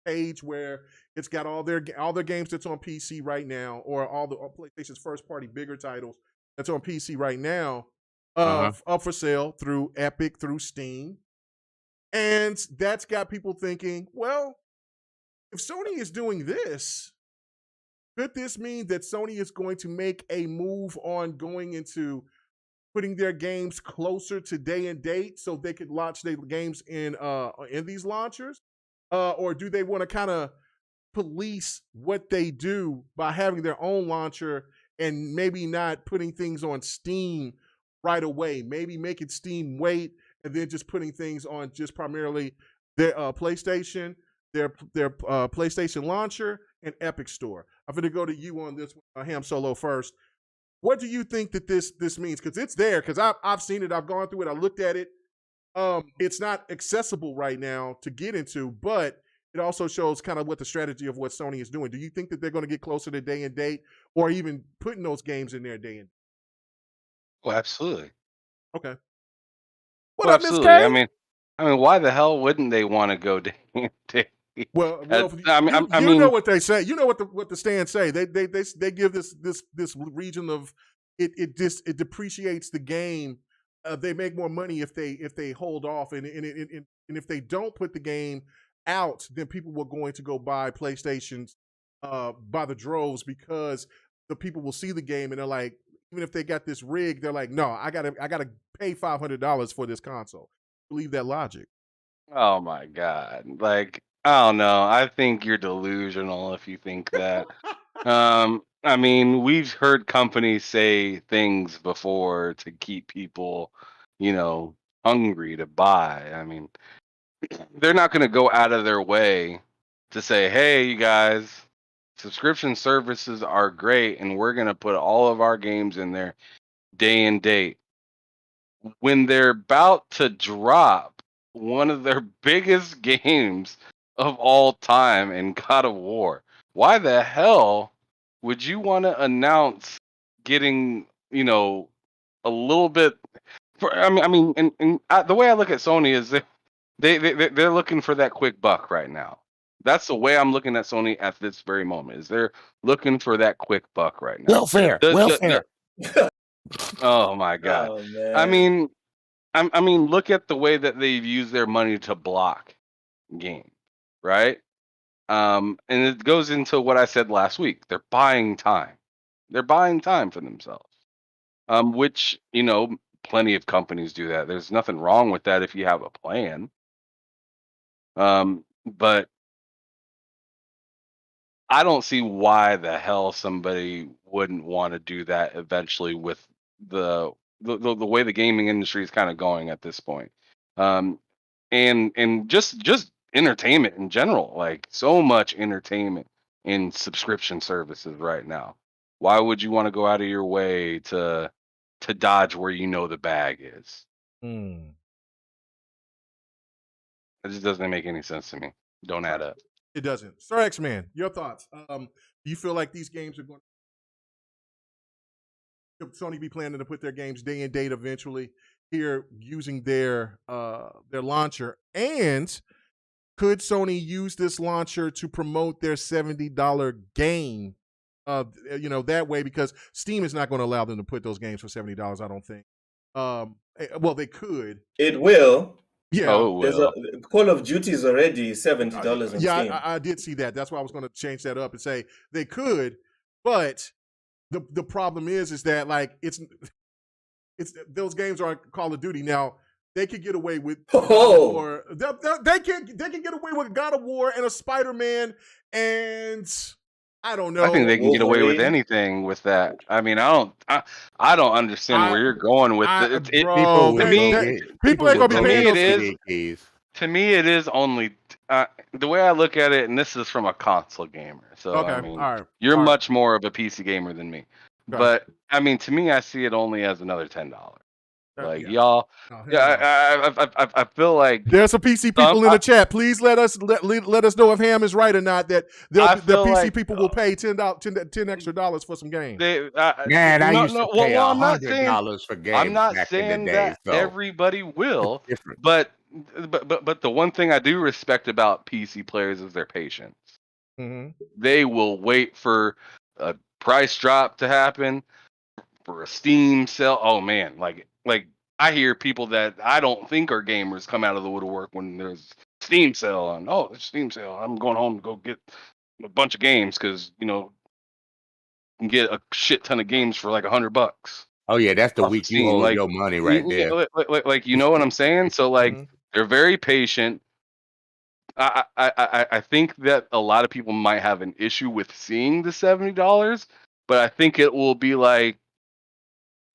page where it's got all their games that's on PC right now, or all PlayStation's first party bigger titles that's on PC right now, up for sale through Epic, through Steam. And that's got people thinking, well, if Sony is doing this, could this mean that Sony is going to make a move on going into putting their games closer to day and date so they could launch their games in these launchers? Or do they want to kind of police what they do by having their own launcher and maybe not putting things on Steam right away? Maybe making Steam wait and then just putting things on just primarily their PlayStation, their PlayStation launcher, and Epic Store. I'm going to go to you on this one, Ham Solo, first. What do you think that this means? Because it's there. Because I've seen it. I've gone through it. I looked at it. It's not accessible right now to get into, but it also shows kind of what the strategy of what Sony is doing. Do you think that they're going to get closer to day and date, or even putting those games in their day and date? Well, absolutely. Okay. What Well, up, Miss absolutely. K? I mean, why the hell wouldn't they want to go day and date? Well, I you mean, know what they say. You know what the stands say. They give this region of it depreciates the game. They make more money if they hold off, and if they don't put the game out, then people were going to go buy PlayStations by the droves, because the people will see the game and they're like, even if they got this rig, they're like, no, I gotta pay $500 for this console. Believe that logic. oh my God. Like, I don't know. I think you're delusional if you think that. I mean, we've heard companies say things before to keep people, hungry to buy. I mean, they're not going to go out of their way to say, hey, you guys, subscription services are great, and we're going to put all of our games in there day and date. When they're about to drop one of their biggest games of all time in God of War, why the hell would you want to announce getting, a little bit? The way I look at Sony is they're looking for that quick buck right now. That's the way I'm looking at Sony at this very moment. Is they're looking for that quick buck right now. Welfare. Oh my God. Oh, man. I mean, look at the way that they've used their money to block games, right? And it goes into what I said last week. They're buying time. They're buying time for themselves. Which, plenty of companies do that. There's nothing wrong with that if you have a plan. But I don't see why the hell somebody wouldn't want to do that eventually with the way the gaming industry is kind of going at this point. And just entertainment in general, like so much entertainment in subscription services right now. Why would you want to go out of your way to dodge where the bag is? It just doesn't make any sense to me. Don't add up. It doesn't. Sir X-Man, your thoughts. Do you feel like these games are going to Sony be planning to put their games day and date eventually? here using their launcher? And could Sony use this launcher to promote their $70 game? That way, because Steam is not going to allow them to put those games for $70. I don't think. Well, they could. It will. Yeah. Oh, There's well. Call of Duty is already $70 on Steam. I did see that. That's why I was going to change that up and say they could, but the problem is that like it's those games are Call of Duty. Now they could get away with or they can get away with God of War and a Spider-Man, and I don't know. I think they can get away with Wolverine. anything with that. I mean, I don't understand where you're going with it. People to me, people ain't gonna be paying those it is. To me, it is only the way I look at it, and this is from a console gamer. So Okay, I mean, all right. you're much more of a PC gamer than me. Okay. But I mean, to me, I see it only as another $10. Like yeah. y'all, I feel like there's some PC people in the chat. Please let us know if Ham is right or not. That the PC people will pay $10 extra for some games. Man, I used to pay $100 for games. I'm not back saying in the day, that so. everybody will, but the one thing I do respect about PC players is their patience. Mm-hmm. They will wait for a price drop to happen, for a Steam sale. Oh man, like I hear people that I don't think are gamers come out of the woodwork when there's Steam sale on. Oh, it's Steam sale. I'm going home to go get a bunch of games because you can get a shit ton of games for like $100. Oh yeah, that's the week you owe your money right there. Like you know what I'm saying? So like they're very patient. I think that a lot of people might have an issue with seeing the $70, but I think it will be like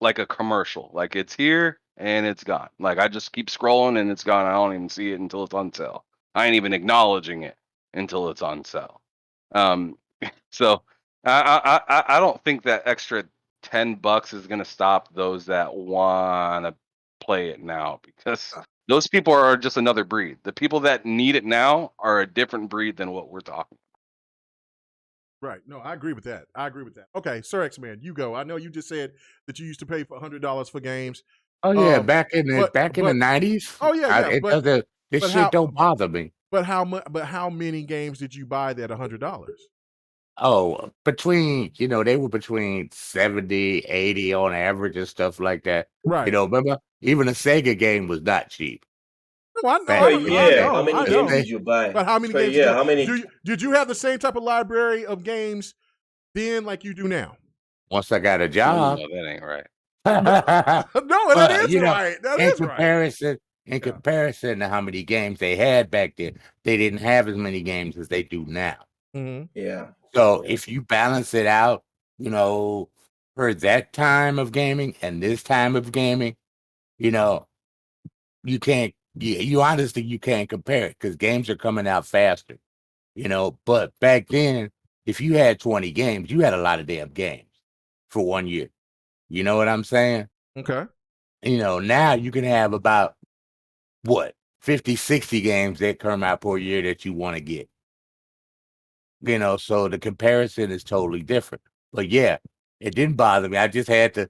a commercial. Like it's here and it's gone. Like I just keep scrolling and it's gone. I don't even see it until it's on sale. I ain't even acknowledging it until it's on sale. So I don't think that extra $10 is gonna stop those that wanna play it now, because those people are just another breed. The people that need it now are a different breed than what we're talking about. Right. No, I agree with that. Okay, Sir X-Man, you go. I know you just said that you used to pay for $100 for games. Oh yeah, back in the 90s. Oh yeah, this shit don't bother me. But how many games did you buy that $100? Oh, they were between 70, 80 on average and stuff like that. Right. Remember, even a Sega game was not cheap. No, I know. How many games did you buy? But how many games? Did you have the same type of library of games then like you do now? Once I got a job. No, that ain't right. No, that is right. That is right. In comparison to how many games they had back then, they didn't have as many games as they do now. Mm-hmm. Yeah. So if you balance it out, for that time of gaming and this time of gaming, you can't. You honestly, you can't compare it because games are coming out faster, but back then, if you had 20 games, you had a lot of damn games for 1 year. You know what I'm saying? Okay. Now you can have about 50, 60 games that come out per year that you want to get. So the comparison is totally different. But yeah, it didn't bother me. I just had the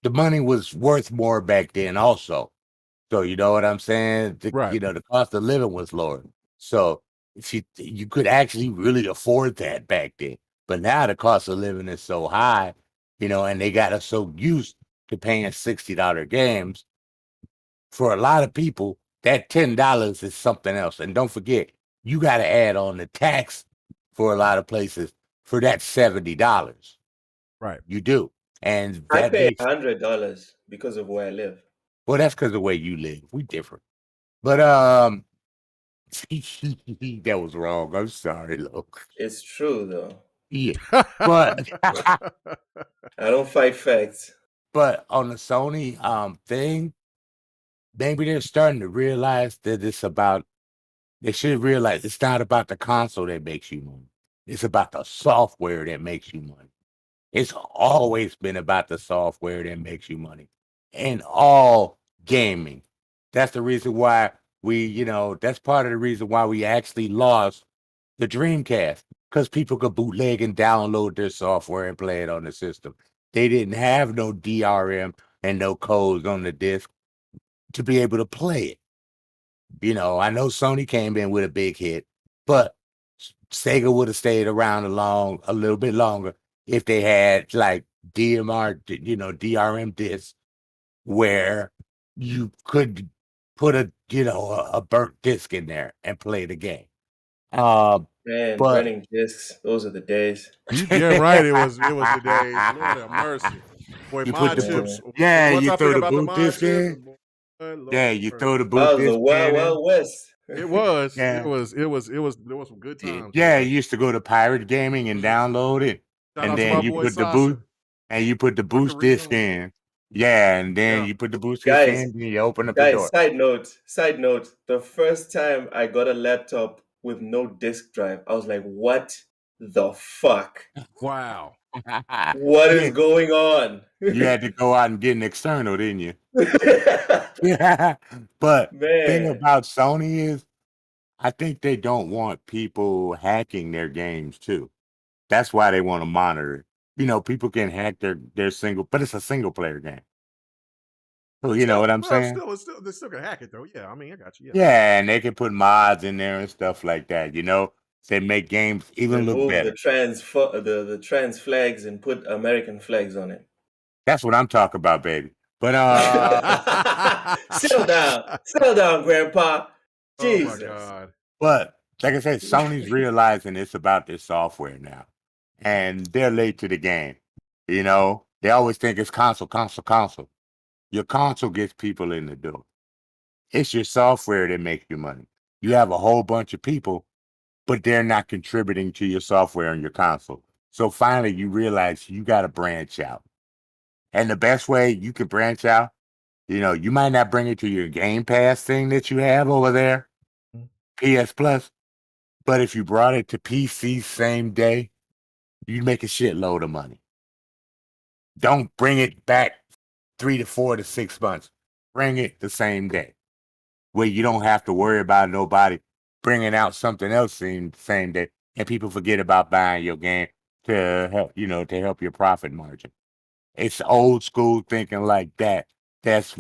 money was worth more back then also. So you know what I'm saying? Right. The cost of living was lower. So if you could actually really afford that back then. But now the cost of living is so high, and they got us so used to paying $60 games. For a lot of people, that $10 is something else. And don't forget, you got to add on the tax for a lot of places for that $70. Right. You do. And I pay $100 because of where I live. Well, that's because of the way you live. We different. But that was wrong. I'm sorry, look. It's true though. Yeah. But I don't fight facts. But on the Sony thing, maybe they're starting to realize that they should realize it's not about the console that makes you money. It's about the software that makes you money. It's always been about the software that makes you money. In all gaming. That's the reason why that's part of the reason why we actually lost the Dreamcast, because people could bootleg and download their software and play it on the system. They didn't have no DRM and no codes on the disc. to be able to play it. You know, I know Sony came in with a big hit, but Sega would have stayed around a little bit longer if they had like DRM discs where you could put a burnt disc in there and play the game. Man, But burning discs, those are the days. You damn right it was the days. Lord have mercy. Boy, you put mod the chips. you Once I throw figured the out the boot mod disc chips, in. boy, Lord Yeah, you have throw the mercy. boot That was the disc Wild in. Wild West. It was. Yeah. It was. There was some good times. Yeah, boy. you used to go to Pirate Gaming and download it, Shout and out to then my you boy put the Sasha. boost disc Macarino. in. Yeah, and then Yeah. you put the boost disc Guys, in, and you open up the guys, door. side note, the first time I got a laptop with no disk drive, I was like, what the fuck? Wow. What is Yeah, going on? you had to go out and get an external, didn't you? Yeah. But thing Man, about Sony is, I think they don't want people hacking their games too. That's why they want to monitor it. You know, people can hack their single, but it's a single player game. So you know what I'm saying? They still can hack it though. Yeah, I mean, I got you. Yeah. Yeah, and they can put mods in there and stuff like that. You know, they make games even look remove the better. the trans flags and put American flags on it. That's what I'm talking about, baby. But Settle down, Grandpa. Oh my Jesus. God. but like I said, Sony's realizing it's about their software now, and they're late to the game. You know, they always think it's console, console, console. Your console gets people in the door. It's your software that makes you money. You have a whole bunch of people, but they're not contributing to your software on your console. So finally, you realize you got to branch out. And the best way you can branch out, you know, you might not bring it to your Game Pass thing that you have over there, PS Plus, but if you brought it to PC same day, you'd make a shitload of money. Don't bring it back 3 to 4 to 6 months. Bring it the same day, where you don't have to worry about nobody bringing out something else the same day, and people forget about buying your game to help your profit margin. It's old school thinking like that. That's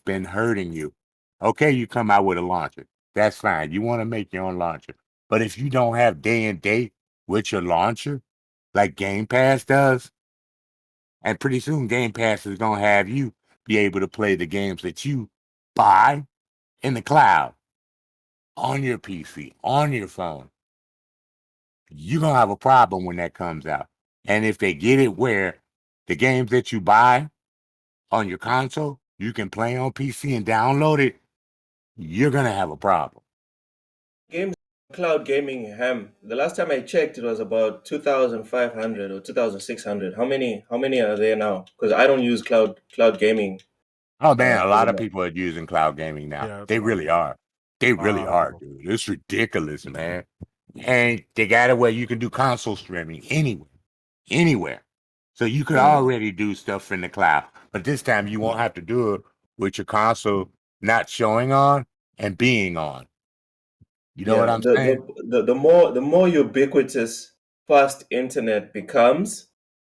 been hurting you. Okay, you come out with a launcher. That's fine. You want to make your own launcher. But if you don't have day and date with your launcher, like Game Pass does, and pretty soon Game Pass is gonna have you be able to play the games that you buy in the cloud, on your PC, on your phone. You're gonna have a problem when that comes out. And if they get it where the games that you buy on your console, you can play on PC and download it, you're gonna have a problem. Games cloud gaming ham. The last time I checked, it was about 2,500 or 2,600. How many are there now? Because I don't use cloud gaming. Oh man, a As lot a of people are using cloud gaming now. Yeah, it's a They lot of really people. are. They A really lot of are, people. dude. It's ridiculous, man. And they got it where you can do console streaming anywhere. So you could already do stuff in the cloud, but this time you won't have to do it with your console not showing on and being on. You know what Yeah, I'm saying? the more ubiquitous fast internet becomes,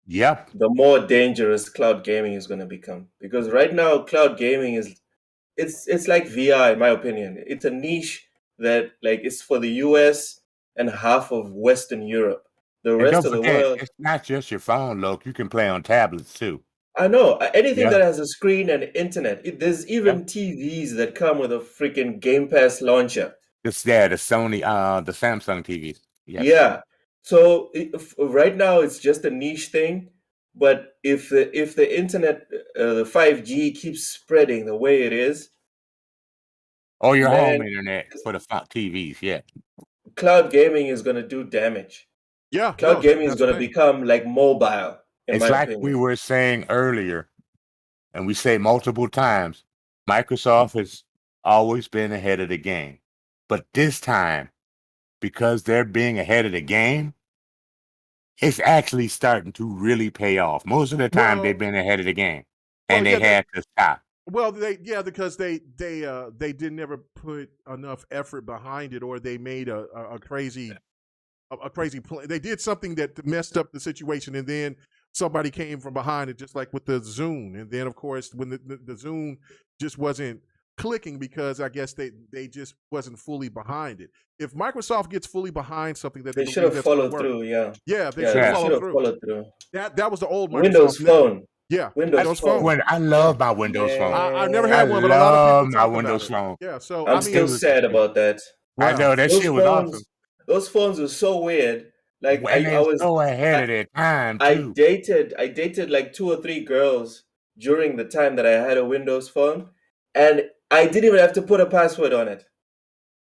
Yep. the more dangerous cloud gaming is going to become. Because right now, cloud gaming is it's like VR in my opinion. It's a niche that like it's for the US and half of Western Europe. The And rest don't of the forget, world, it's not just your phone, Loke. You can play on tablets too. I know anything Yeah. that has a screen and internet. There's Yep. even TVs that come with a freaking Game Pass launcher. The Sony, the Samsung TVs. Yes. Yeah. So right now it's just a niche thing, but if the internet, the 5G keeps spreading the way it is, Or your home man, internet for the TVs. Yeah. cloud gaming is going to do damage. Yeah, Cloud no, gaming is that's the going to thing. become like mobile, in my It's like we opinion. were saying earlier, and we say multiple times, Microsoft has always been ahead of the game. But this time, because they're being ahead of the game, it's actually starting to really pay off. Most of the time, they've Well, been ahead of the game, and well, they yeah, had to stop. because they didn't ever put enough effort behind it, or they made a crazy play. They did something that messed up the situation, and then somebody came from behind it, just like with the Zune. And then, of course, when the Zune just wasn't clicking because I guess they just wasn't fully behind it. If Microsoft gets fully behind something that They they should believe have that's going to followed work, through. Yeah, yeah, they yeah, should have they Yeah. should followed have through. followed through. That was the old Windows Microsoft. Phone, Yeah, Windows Windows Phone. Phone. I Yeah. love my Windows Phone. I never I had one, but a lot of people love my talk Windows about it. Phone. Yeah, so I'm I still mean, sad about that. I wow. know that Those shit was awesome. those phones were so weird. Like And I they're was so ahead I, of their time I too. dated like 2 or 3 girls during the time that I had a Windows phone, and I didn't even have to put a password on it.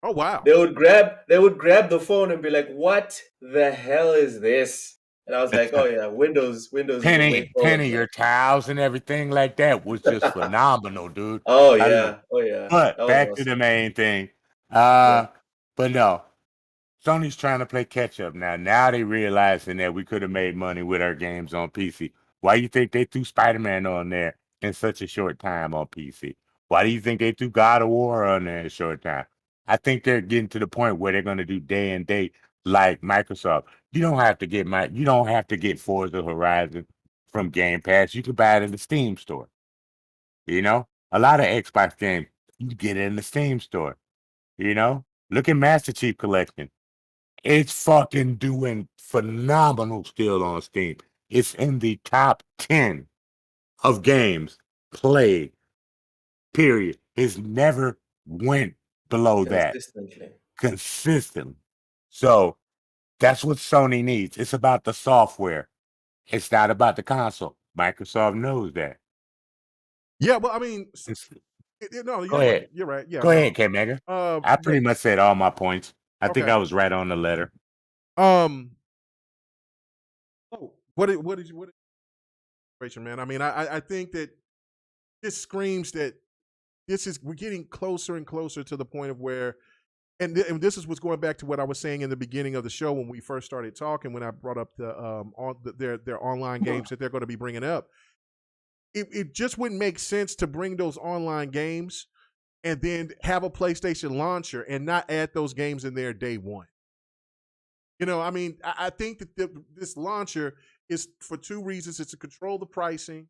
Oh wow. They would grab the phone and be like, "What the hell is this?" And I was like, "Oh yeah, Windows is the way forward, Penny, man." your tiles and everything like that was just phenomenal, dude. Oh I love. yeah, oh yeah, that But was back to the awesome. main thing. Yeah. But no, Sony's trying to play catch up now. Now they realizing that we could have made money with our games on PC. Why do you think they threw Spider-Man on there in such a short time on PC? Why do you think they threw God of War on there in a short time? I think they're getting to the point where they're going to do day and date like Microsoft. You don't have to get Forza Horizon from Game Pass. You can buy it in the Steam store. You know, a lot of Xbox games you can get it in the Steam store. You know, look at Master Chief Collection. It's fucking doing phenomenal still on Steam. It's in the top 10 of games played, period. It's never went below that Consistently. consistently. So that's what Sony needs. It's about the software. It's not about the console. Microsoft knows that. Yeah, well, I mean, It's- no, Go you're right. ahead. You're right. Yeah, Go no. ahead, K Mega. I pretty much said all my points. I think Okay. I was right on the letter. What is situation, man? I mean, I think that this screams that we're getting closer and closer to the point of where, and this is what's going back to what I was saying in the beginning of the show when we first started talking, when I brought up their online games that they're going to be bringing up. It just wouldn't make sense to bring those online games and then have a PlayStation launcher and not add those games in there day one. You know, I mean, I think that this launcher is for two reasons. It's to control the pricing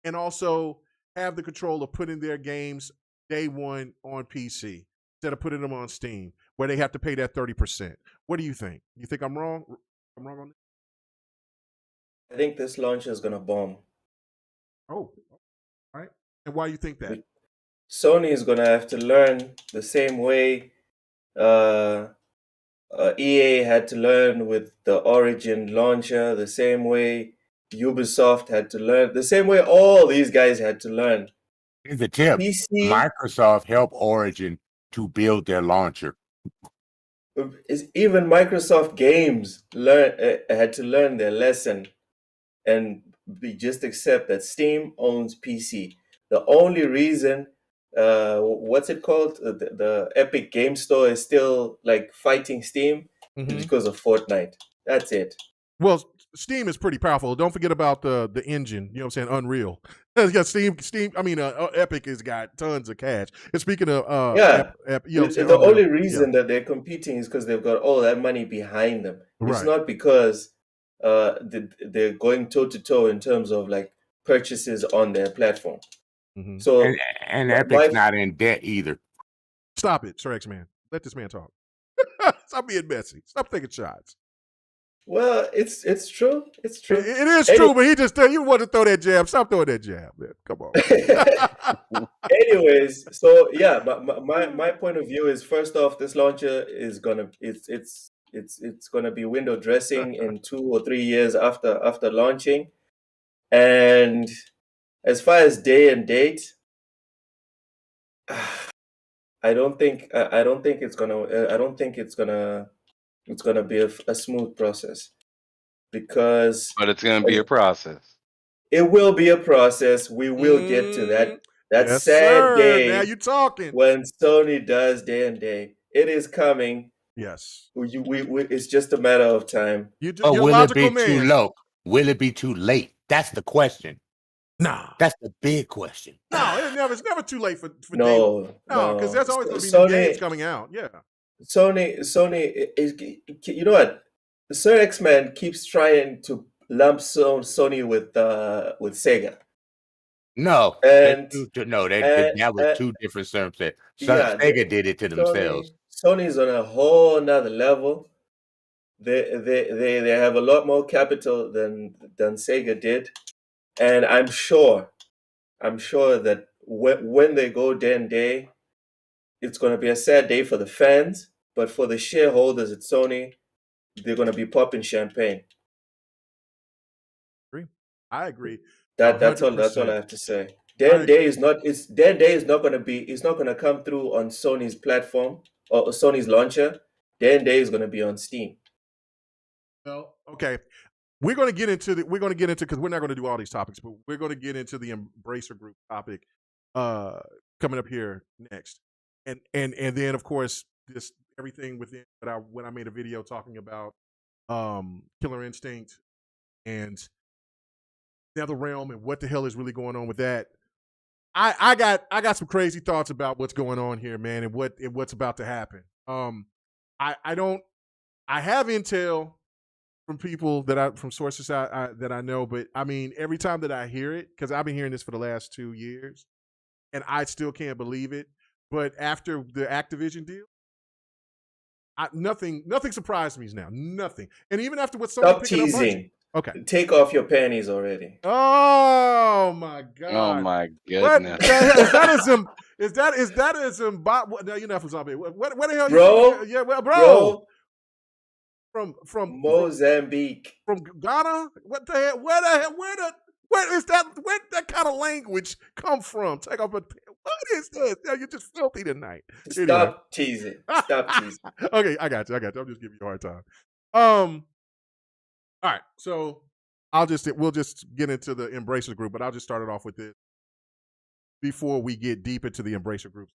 and also have the control of putting their games day one on PC instead of putting them on Steam where they have to pay that 30%. What do you think? You think I'm wrong? I'm wrong on that? I think this launch is gonna bomb. Oh, all right. And why you think that? Sony is gonna have to learn the same way EA had to learn with the Origin launcher, the same way Ubisoft had to learn, the same way all these guys had to learn. Here's a tip. PC Microsoft helped Origin to build their launcher. is even Microsoft games had to learn their lesson and just accept that Steam owns PC. The only reason, what's it called, the Epic Game Store is still like fighting Steam is because of Fortnite. That's it. Well, Steam is pretty powerful. Don't forget about the engine. You know what I'm saying? Unreal. It's got Steam. I mean, Epic has got tons of cash. And speaking of Yeah. you know what I'm saying? The Unreal. only reason that they're competing is because they've got all that money behind them. It's Right. not because they're going toe to toe in terms of like purchases on their platform. Mhm. So And my- Epic's my- not in debt either. Stop it, Sir X Man. Let this man talk. Stop being messy. Stop taking shots. well, it's true. It's true. It is true, but he just you want to throw that jab. Stop throwing that jab, man. Come on. Anyways, so yeah, my point of view is first off, this launcher is gonna it's gonna be window dressing in 2 or 3 years after launching, and as far as day and date, I don't think it's gonna be a smooth process because But it's going to be a process. it will be a process. We will get to that Yes, sad sir. day Now you talking. when Sony does day and day. It is coming. Yes. It's just a matter of time. You're But a will it logical be man. too low? Will it be too late? That's the question. Nah. That's the big question. No, it's never too late for day. No, No, because there's always going to be Sony, new games coming out. Yeah. Sony is, you know what? Sir X-Man keeps trying to lump Sony with Sega. No, And that was two different terms. yeah, Sega did it to themselves. Sony's on a whole nother level. They have a lot more capital than Sega did, and I'm sure that when they go day, it's going to be a sad day for the fans, but for the shareholders at Sony, they're going to be popping champagne. I agree. That's all I have to say. Dan Day is not going to come through on Sony's platform or Sony's launcher. Dan Day is going to be on Steam. Well, okay. We're going to get into because we're not going to do all these topics, but we're going to get into the Embracer Group topic coming up here next. And then of course this everything within when I made a video talking about Killer Instinct and NetherRealm and what the hell is really going on with that. I got some crazy thoughts about what's going on here, man, and what's about to happen. I have intel from people from sources that I know, but I mean, every time that I hear it, because I've been hearing this for the last 2 years, and I still can't believe it. But after the Activision deal, nothing surprised me now. Nothing, and even after what Stop teasing. Okay, take off your panties already. Oh my god! Oh my goodness! Is that a Zimbabwe? No, you're not from Zimbabwe. What the hell? Bro? Yeah, well, bro. From Mozambique. From Ghana? What the hell? Where is that? Where that kind of language come from? Take off a. What is this? You're just filthy tonight. Stop teasing. Stop teasing. Okay, I got you. I'm just giving you a hard time. All right, so we'll just get into the Embracer Group, but I'll just start it off with this before we get deep into the Embracer Group.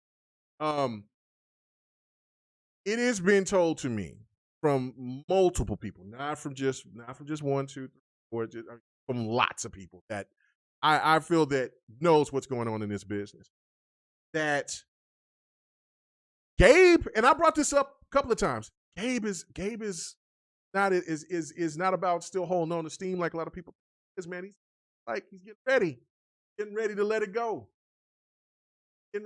It has been told to me from multiple people, not from just 1, 2, 3, 4, from lots of people that I feel that knows what's going on in this business. That Gabe, and I brought this up a couple of times. Gabe is not about still holding on to steam like a lot of people. Man, he's getting ready to let it go. And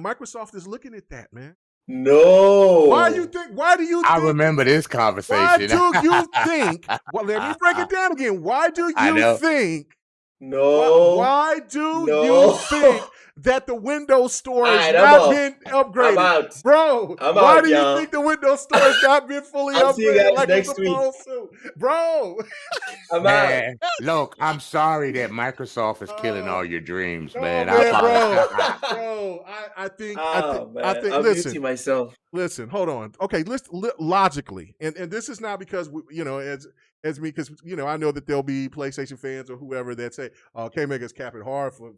Microsoft is looking at that, man. No. Why do you think? I remember this conversation. Why do you think? Well, let me break it down again. Why do you think? No. Why do you think that the Windows Store has not been upgraded? I'm out. Bro, why do you think the Windows Store has not been fully upgraded like it's supposed to? Bro. I'm out. Look, I'm sorry that Microsoft is killing all your dreams, man. Bro, I think I'm listen, muting myself. Listen, hold on. Okay, logically, and this is not because as me, because I know that there'll be PlayStation fans or whoever that say, K-Mega's capping hard for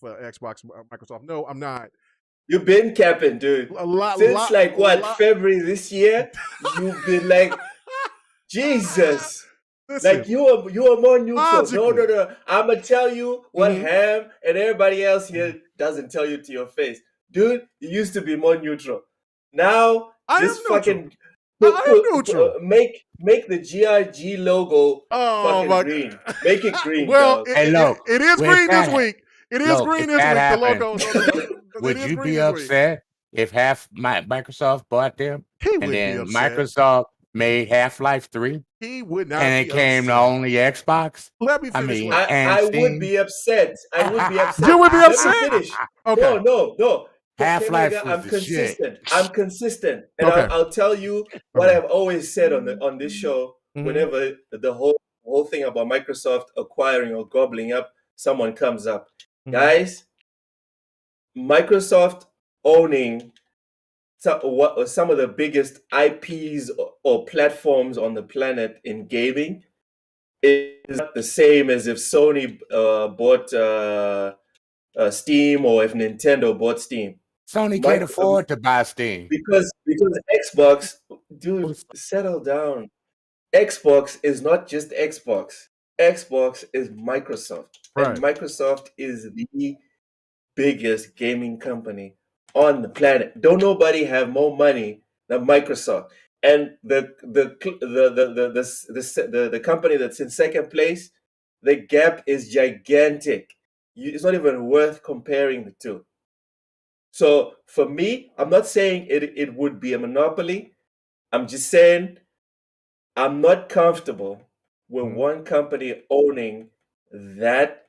Xbox, Microsoft. No, I'm not. You've been capping, dude. Since February this year, you've been like, Jesus. Listen, like you are more neutral. No. I'm gonna tell you what Ham and everybody else here doesn't tell you to your face, dude. You used to be more neutral. Now just fucking make the GRG logo fucking green. Make it green. Well, it is green this week. It is green this week. The logo. Would you be upset if Microsoft bought them and then Microsoft made Half-Life 3? He would not. And it came to only Xbox. Let me finish. I would be upset. You would be upset. Let me finish. Okay. No. Half-Life I'm consistent. Shit. I'm consistent, and I'll tell you what I've always said on this show. Whenever the whole thing about Microsoft acquiring or gobbling up someone comes up, guys, Microsoft owning some of the biggest IPs or platforms on the planet in gaming is not the same as if Sony bought Steam or if Nintendo bought Steam. Sony can't afford to buy Steam. Because Xbox, dude, settle down. Xbox is not just Xbox. Xbox is Microsoft. Right. And Microsoft is the biggest gaming company on the planet. Don't nobody have more money than Microsoft. And the company that's in second place, the gap is gigantic. it's not even worth comparing the two. So for me, I'm not saying it would be a monopoly. I'm just saying I'm not comfortable with one company owning that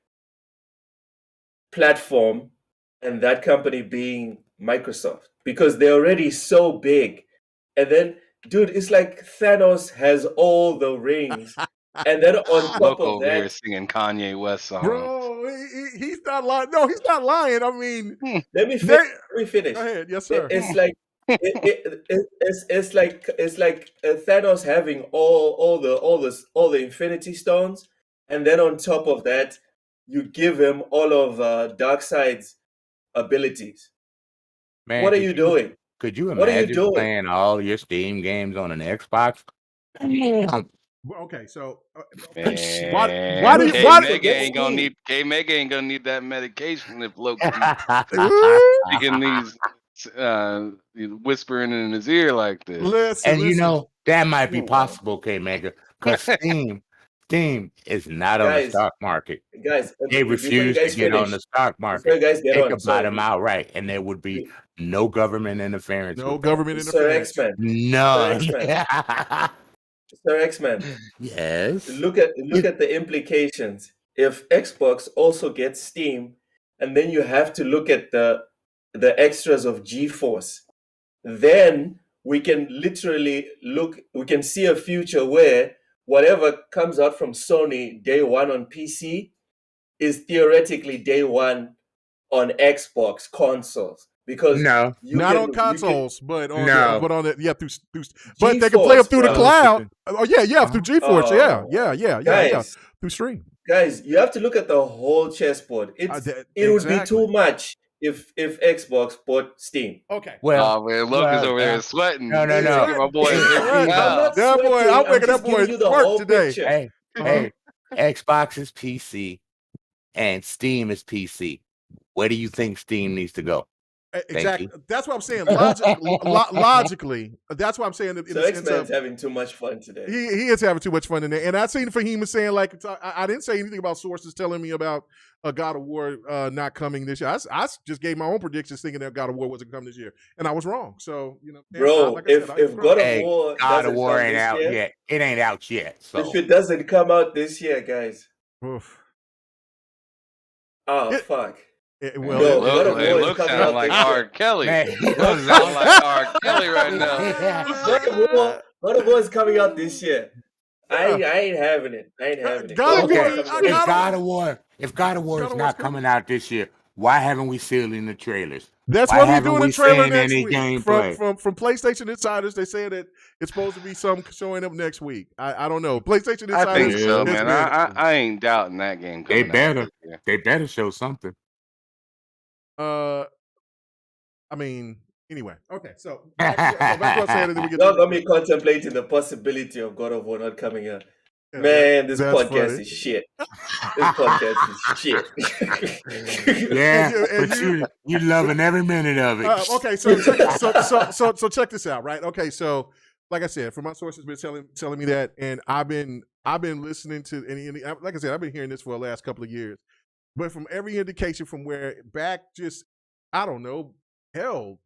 platform and that company being Microsoft because they're already so big. And then, dude, it's like Thanos has all the rings. And then on top Loco of over here that, singing Kanye West songs. Bro, he's not lying. No, he's not lying. I mean, let me finish. Go ahead. Yes, sir. It's like it's like Thanos having all the Infinity Stones, and then on top of that, you give him all of Darkseid's abilities. Man, What are you doing? Could you What are you imagine doing? playing all your Steam games on an Xbox? Damn. Okay, so Man, why do you K Mega ain't gonna need that medication if Loki speaking these whispering in his ear like this. Listen, and you know that might be possible, K Mega, because Steam is not on the Guys, stock market. Guys, They before you refuse to guys get on finish, the stock before market. you guys get They on, could buy them outright, and there would be no government interference. no with government that. Sir interference. X-Men. None. Sir X-Men. Yes. Look at the implications. If Xbox also gets Steam, and then you have to look at the extras of GeForce, then we can literally we can see a future where whatever comes out from Sony day one on PC is theoretically day one on Xbox consoles. Because No. Not on consoles, but on through but they can play them through the cloud. Oh yeah, through GeForce. Yeah, through stream. Guys, you have to look at the whole chessboard. It would be too much if Xbox bought Steam. Okay. Well, man, Logan's over there sweating. No. My boy, that boy, I'm making that boy work today. Hey, Xbox is PC and Steam is PC. Where do you think Steam needs to go? Exactly. That's what I'm saying. Logically, that's what I'm saying. So X-Men's having too much fun today. He is having too much fun in there. And I seen Fahim saying, like, I didn't say anything about sources telling me about a God of War not coming this year. I just gave my own predictions thinking that God of War wasn't coming this year. And I was wrong. So, you know. Bro, if God of War God of War ain't out yet. It ain't out yet. So. If it doesn't come out this year, guys. Oof. Oh, fuck. It looks sound like R. Kelly. It looks sound like R. Kelly right now. God of War is coming out this year. I ain't having it. If God of War is not coming out this year, why haven't we seen the trailers? That's why what we're doing the trailer next week. Gameplay? From PlayStation Insiders, they say that it's supposed to be some showing up next week. I don't know. PlayStation Insiders. I think so, man. I ain't doubting that game coming out. They better show something. I mean, anyway. Okay, so back to what I said, and then we get. Y'all got me contemplating the possibility of God of War not coming out. Man, this podcast is shit. This podcast is shit. But you loving every minute of it. Okay, so check this out, right? Okay, so like I said, from my sources been telling me that, and I've been listening to, and like I said, I've been hearing this for the last couple of years. But from every indication from where back just, I don't know, hell,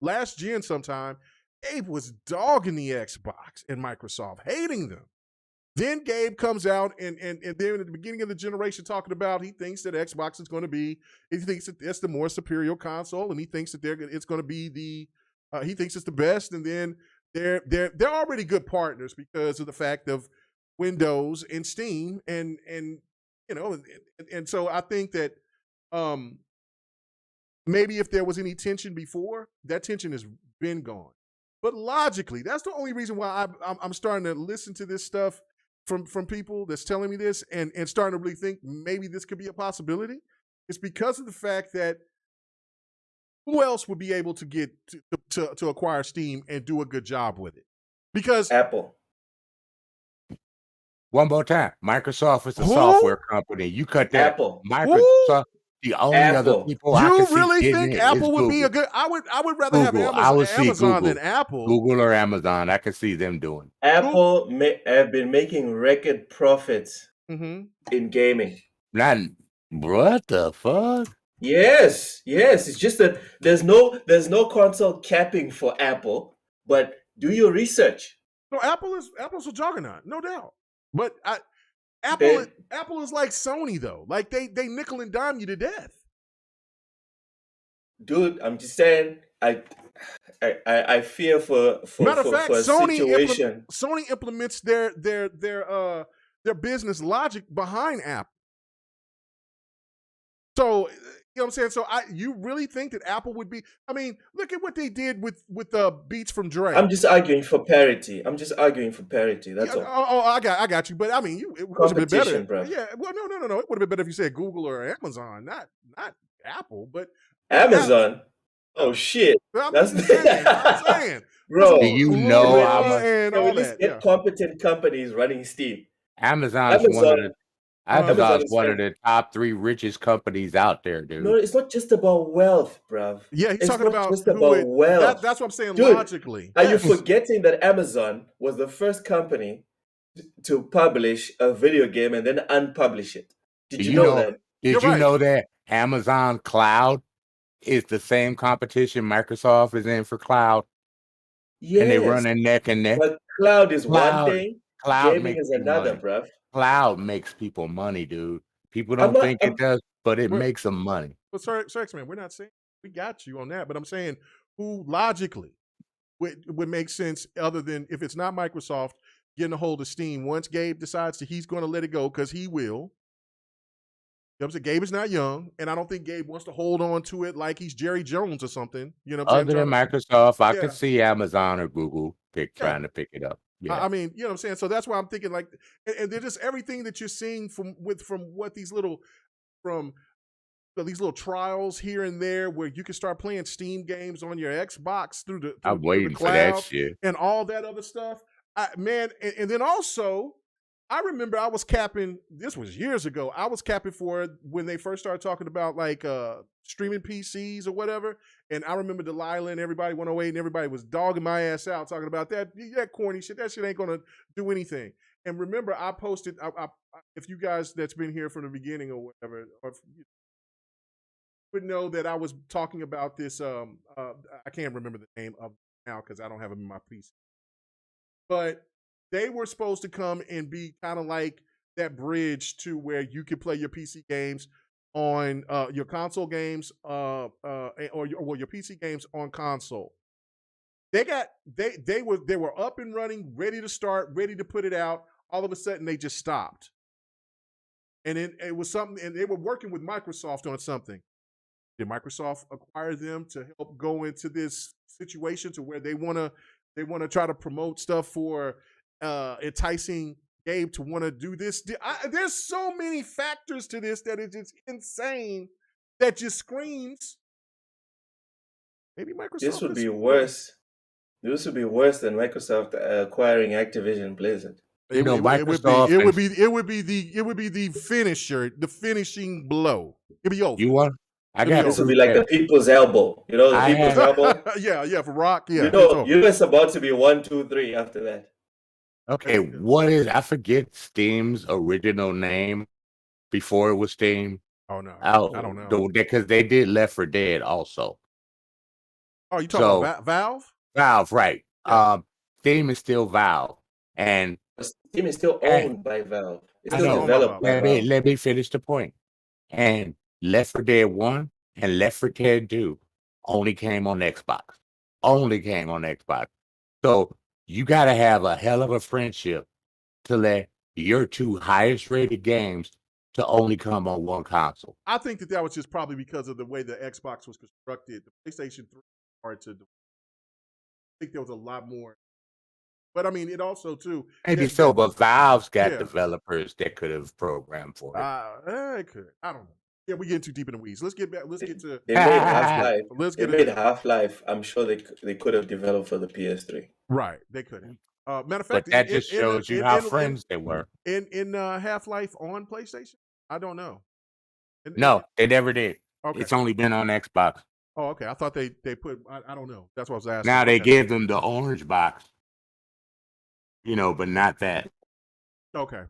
last gen sometime, Gabe was dogging the Xbox and Microsoft, hating them. Then Gabe comes out and then at the beginning of the generation talking about he thinks that Xbox is going to be, he thinks that it's the more superior console, and he thinks that it's going to be he thinks it's the best. And then they're already good partners because of the fact of Windows and Steam and you know, and so I think that maybe if there was any tension before, that tension has been gone. But logically, that's the only reason why I'm starting to listen to this stuff from people that's telling me this and starting to really think maybe this could be a possibility. It's because of the fact that who else would be able to get to acquire Steam and do a good job with it? Because Apple. One more time. Microsoft is a software company. You cut that. Apple. Microsoft. The only other people you really think Apple would be a good? I would rather Google. have Amazon than Apple. Google or Amazon. I can see them doing. Apple have been making record profits in gaming. What the fuck? Yes, yes. It's just that there's no console capping for Apple, but do your research. So Apple's a juggernaut, no doubt. But They, Apple is like Sony though. Like they nickel and dime you to death. dude, I'm just saying, I fear for Matter of fact, a situation. Sony implements their business logic behind Apple. So you know what I'm saying? So you really think that Apple would be? I mean, look at what they did with Beats from Dre. I'm just arguing for parity. That's all. I got you. But I mean, it would have been better. Competition, bro. Yeah. Well, no. It would have been better if you said Google or Amazon, not Apple. But Amazon. Oh shit. I'm saying. Bro, Do you know how much and can we all at least that? get Yeah. competent companies running Steam? Amazon's one of Amazon the top 3 richest companies out there, dude. No, it's not just about wealth, bruv. Yeah, he's It's talking not about just about wealth. That's what I'm saying. Dude, logically, Are you Yes. forgetting that Amazon was the first company to publish a video game and then unpublish it? Did you know that? Did You're you right. know that Amazon Cloud is the same competition Microsoft is in for cloud? Yes. And they run a neck and neck. But cloud is one thing, Cloud gaming makes is you another, money. bruv. Cloud makes people money, dude. People I'm don't not- think I'm- it does, but it We're- makes them money. But sir, X-Man, we're not saying we got you on that, but I'm saying who logically would make sense other than if it's not Microsoft getting a hold of Steam once Gabe decides that he's going to let it go because he will. You know what I'm saying? Gabe is not young, and I don't think Gabe wants to hold on to it like he's Jerry Jones or something. You know what I'm Other saying? than Microsoft, I Yeah. could see Amazon or Google trying to pick it up. Yeah. I mean, you know what I'm saying? So that's why I'm thinking like, and they're just everything that you're seeing from what these little trials here and there where you can start playing Steam games on your Xbox through the I'm waiting for cloud that shit. and all that other stuff. Man, and then also, I remember I was capping, this was years ago, I was capping for it when they first started talking about like streaming PCs or whatever. And I remember Delilah and everybody 108 and everybody was dogging my ass out talking about that corny shit. That shit ain't gonna do anything. And remember, I posted, if you guys that's been here from the beginning or whatever, or would know that I was talking about this. I can't remember the name of it now because I don't have it in my piece. But they were supposed to come and be kind of like that bridge to where you could play your PC games on your console games, or your PC games on console. They were up and running, ready to start, ready to put it out. All of a sudden, they just stopped, and it was something. And they were working with Microsoft on something. Did Microsoft acquire them to help go into this situation to where they want to try to promote stuff for enticing Gabe to want to do this? There's so many factors to this that it's just insane. That just screams. Maybe Microsoft. This would be worse. This would be worse than Microsoft acquiring Activision Blizzard. Microsoft. It would be the finisher, the finishing blow. It'd be over. You want? This would be like the people's elbow. You know, the people's elbow. Yeah, for Rock. Yeah, it's about to be 1, 2, 3 after that. Okay, what is? I forget Steam's original name before it was Steam. Oh no, I don't know. Because they did Left 4 Dead also. Oh, you talking about Valve? Valve, right? Yeah. Steam is still Valve, and Steam is still owned by Valve. It's still developed by Valve. Let me finish the point. And Left 4 Dead 1 and Left 4 Dead 2 only came on Xbox. So you got to have a hell of a friendship to let your 2 highest rated games to only come on one console. I think that was just probably because of the way the Xbox was constructed. The PlayStation 3 hard to. I think there was a lot more. But I mean, it also too. Maybe so, but Valve's got developers that could have programmed for it. It could. I don't know. Yeah, we're getting too deep in the weeds. Let's get back. Let's get to. They made Half-Life. They made Half-Life. I'm sure they could have developed for the PS3. Right, they could have. Matter of fact, but that just shows you how friends they were. In Half-Life on PlayStation, I don't know. No, they never did. Okay. It's only been on Xbox. Oh, okay. I thought they put. I don't know. That's what I was asking. Now they give them the orange box. But not that. Okay.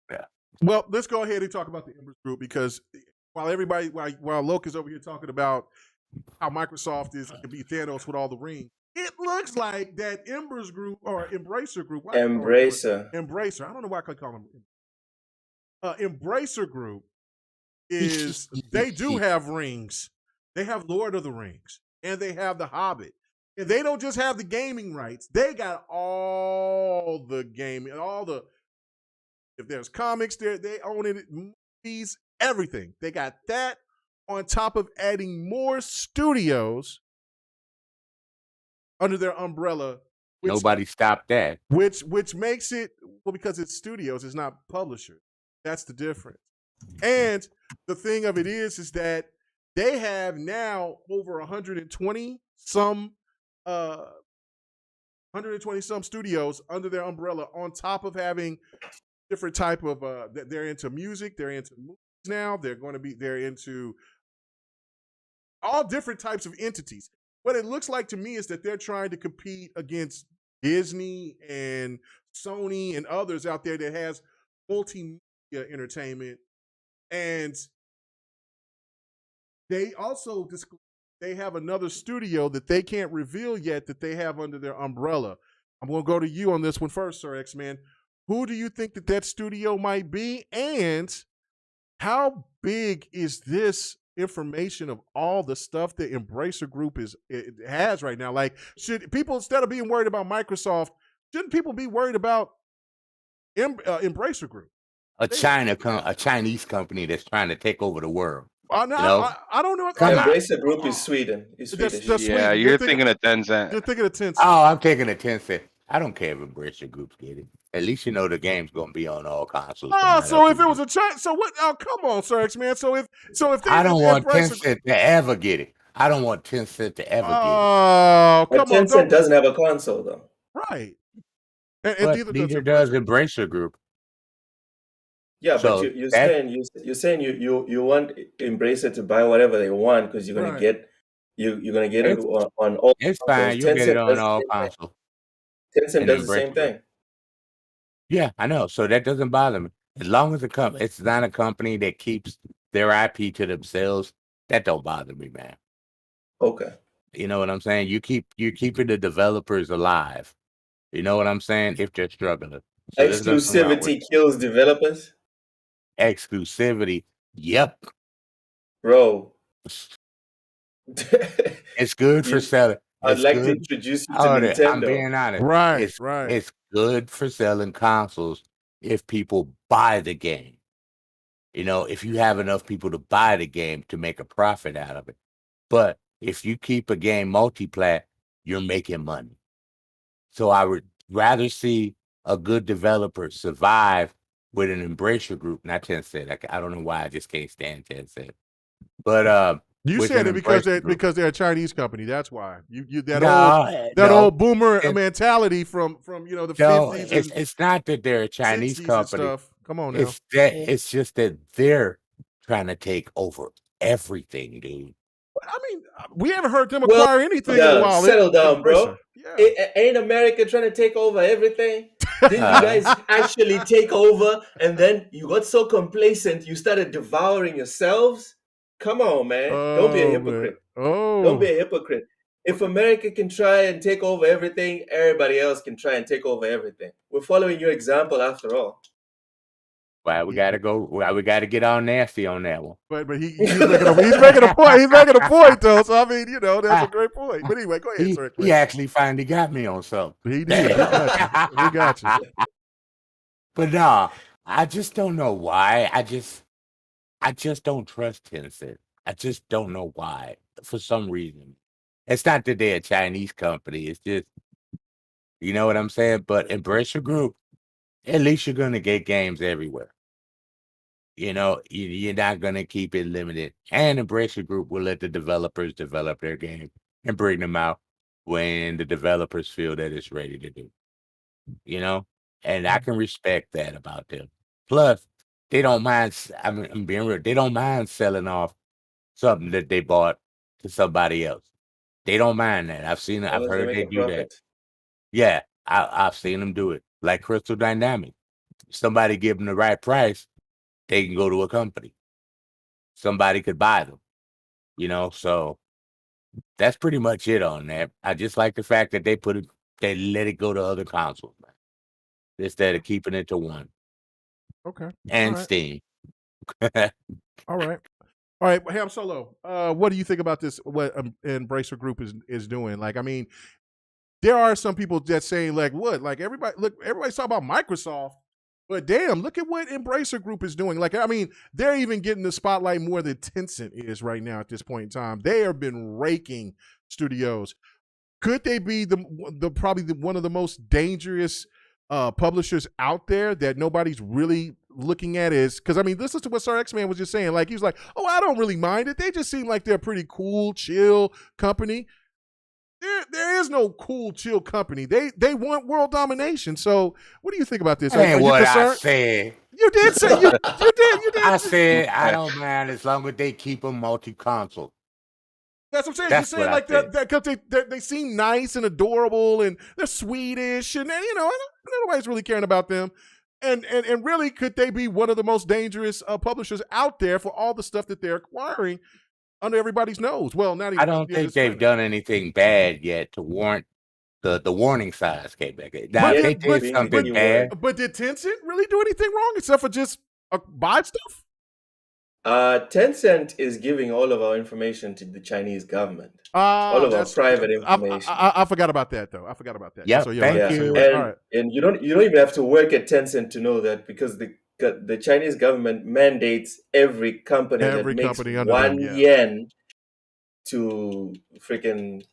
Yeah. Well, let's go ahead and talk about the Embers Group because while Loke is over here talking about how Microsoft can be Thanos with all the rings, it looks like that Embers Group or Embracer Group, Embracer. Embracer. I don't know why I call them Embracer Group is they do have rings. They have Lord of the Rings and they have The Hobbit. And they don't just have the gaming rights. They got all the gaming, if there's comics there, they own it, movies, everything. They got that on top of adding more studios under their umbrella. Nobody stopped that. Which makes it, well, because it's studios, it's not publishers. That's the difference. And the thing of it is that they have now over 120 some studios under their umbrella, on top of having different type of they're into music, they're into movies now, they're into all different types of entities. What it looks like to me is that they're trying to compete against Disney and Sony and others out there that has multimedia entertainment. And they also they have another studio that they can't reveal yet that they have under their umbrella. I'm going to go to you on this one first, Sir X-Man. Who do you think that studio might be? And how big is this information of all the stuff that Embracer Group has right now? Like, should people, instead of being worried about Microsoft, shouldn't people be worried about Embracer Group? A Chinese company that's trying to take over the world. I don't know. Embracer Group is Sweden. It's Swedish. That's Yeah, Sweden. you're thinking of Tencent. You're thinking of Tencent. Oh, I'm thinking of Tencent. I don't care if Embracer Groups get it. At least you know the game's gonna be on all consoles. Oh, so if it was a China, so what? Oh, come on, Sir X-Man. So if I don't want Tencent to ever get it. I don't want Tencent to ever get it. Oh, come on. Tencent doesn't have a console though. Right. And neither does Embracer Group. Yeah, so but you're saying you want Embracer to buy whatever they want because you're gonna get it on all. It's fine. You get it on all consoles. Tencent does the same thing. Yeah, I know. So that doesn't bother me. As long as it's not a company that keeps their IP to themselves, that don't bother me, man. Okay. You know what I'm saying? You're keeping the developers alive. You know what I'm saying? If they're struggling. So exclusivity kills developers? Exclusivity. Yep. Bro. It's good for selling. I'd like to introduce you to Nintendo. I'm being honest. Right, It's good for selling consoles if people buy the game. You know, if you have enough people to buy the game to make a profit out of it. But if you keep a game multi-plat, you're making money. So I would rather see a good developer survive with an Embracer Group, not Tencent. I don't know why I just can't stand Tencent. But you said it because they're a Chinese company. That's why that old boomer mentality from the 50s. It's not that they're a Chinese company. Stuff. Come on now. It's just that they're trying to take over everything, dude. I mean, we haven't heard them acquire anything in a while. Settle down, bro. Yeah. Ain't America trying to take over everything? Didn't you guys actually take over and then you got so complacent you started devouring yourselves? Come on, man. Don't be a hypocrite. Don't be a hypocrite. If America can try and take over everything, everybody else can try and take over everything. We're following your example after all. Why we gotta go? Why we gotta get all nasty on that one? But he's making a point. He's making a point though. So I mean, that's a great point. But anyway, go ahead, sir. He actually finally got me on something. He did. We got you. But nah, I just don't know why. I just don't trust Tencent. I just don't know why. For some reason, it's not that they're a Chinese company. It's just, you know what I'm saying. But Embracer Group, at least you're gonna get games everywhere. You know, you're not gonna keep it limited. And Embracer Group will let the developers develop their game and bring them out when the developers feel that it's ready to do. You know, and I can respect that about them. Plus, they don't mind. I mean, I'm being real. They don't mind selling off something that they bought to somebody else. They don't mind that. I've seen it. I've heard they do that. Yeah, I've seen them do it. Like Crystal Dynamics. Somebody give them the right price, they can go to a company. Somebody could buy them, so that's pretty much it on that. I just like the fact that they let it go to other consoles, man, instead of keeping it to one. Okay. And All right. Steam. All right. All right, Ham Solo. What do you think about this? What Embracer Group is doing? Like, I mean, there are some people that saying like, what? Like everybody's talking about Microsoft, but damn, look at what Embracer Group is doing. Like, I mean, they're even getting the spotlight more than Tencent is right now at this point in time. They have been raking studios. Could they be the probably one of the most dangerous publishers out there that nobody's really looking at? Is because I mean, listen to what Sir X-Man was just saying. Like, he was like, "Oh, I don't really mind it. They just seem like they're a pretty cool, chill company." There is no cool, chill company. They want world domination. So, what do you think about this? That ain't what I concerned? said. You did say you did. I said I don't mind as long as they keep them multi-console. That's what I'm saying. That's You're saying what like that because they seem nice and adorable and they're Swedish and nobody's really caring about them. And really, could they be one of the most dangerous publishers out there for all the stuff that they're acquiring under everybody's nose? Well, not even. I don't think they've done anything bad yet to warrant the warning signs came back. Now, if they did something bad. But did Tencent really do anything wrong except for just buy stuff? Tencent is giving all of our information to the Chinese government. All of our private information. I forgot about that, though. I forgot about that. Yeah, so, thank you. And you don't even have to work at Tencent to know that, because the Chinese government mandates every company that makes yen to freaking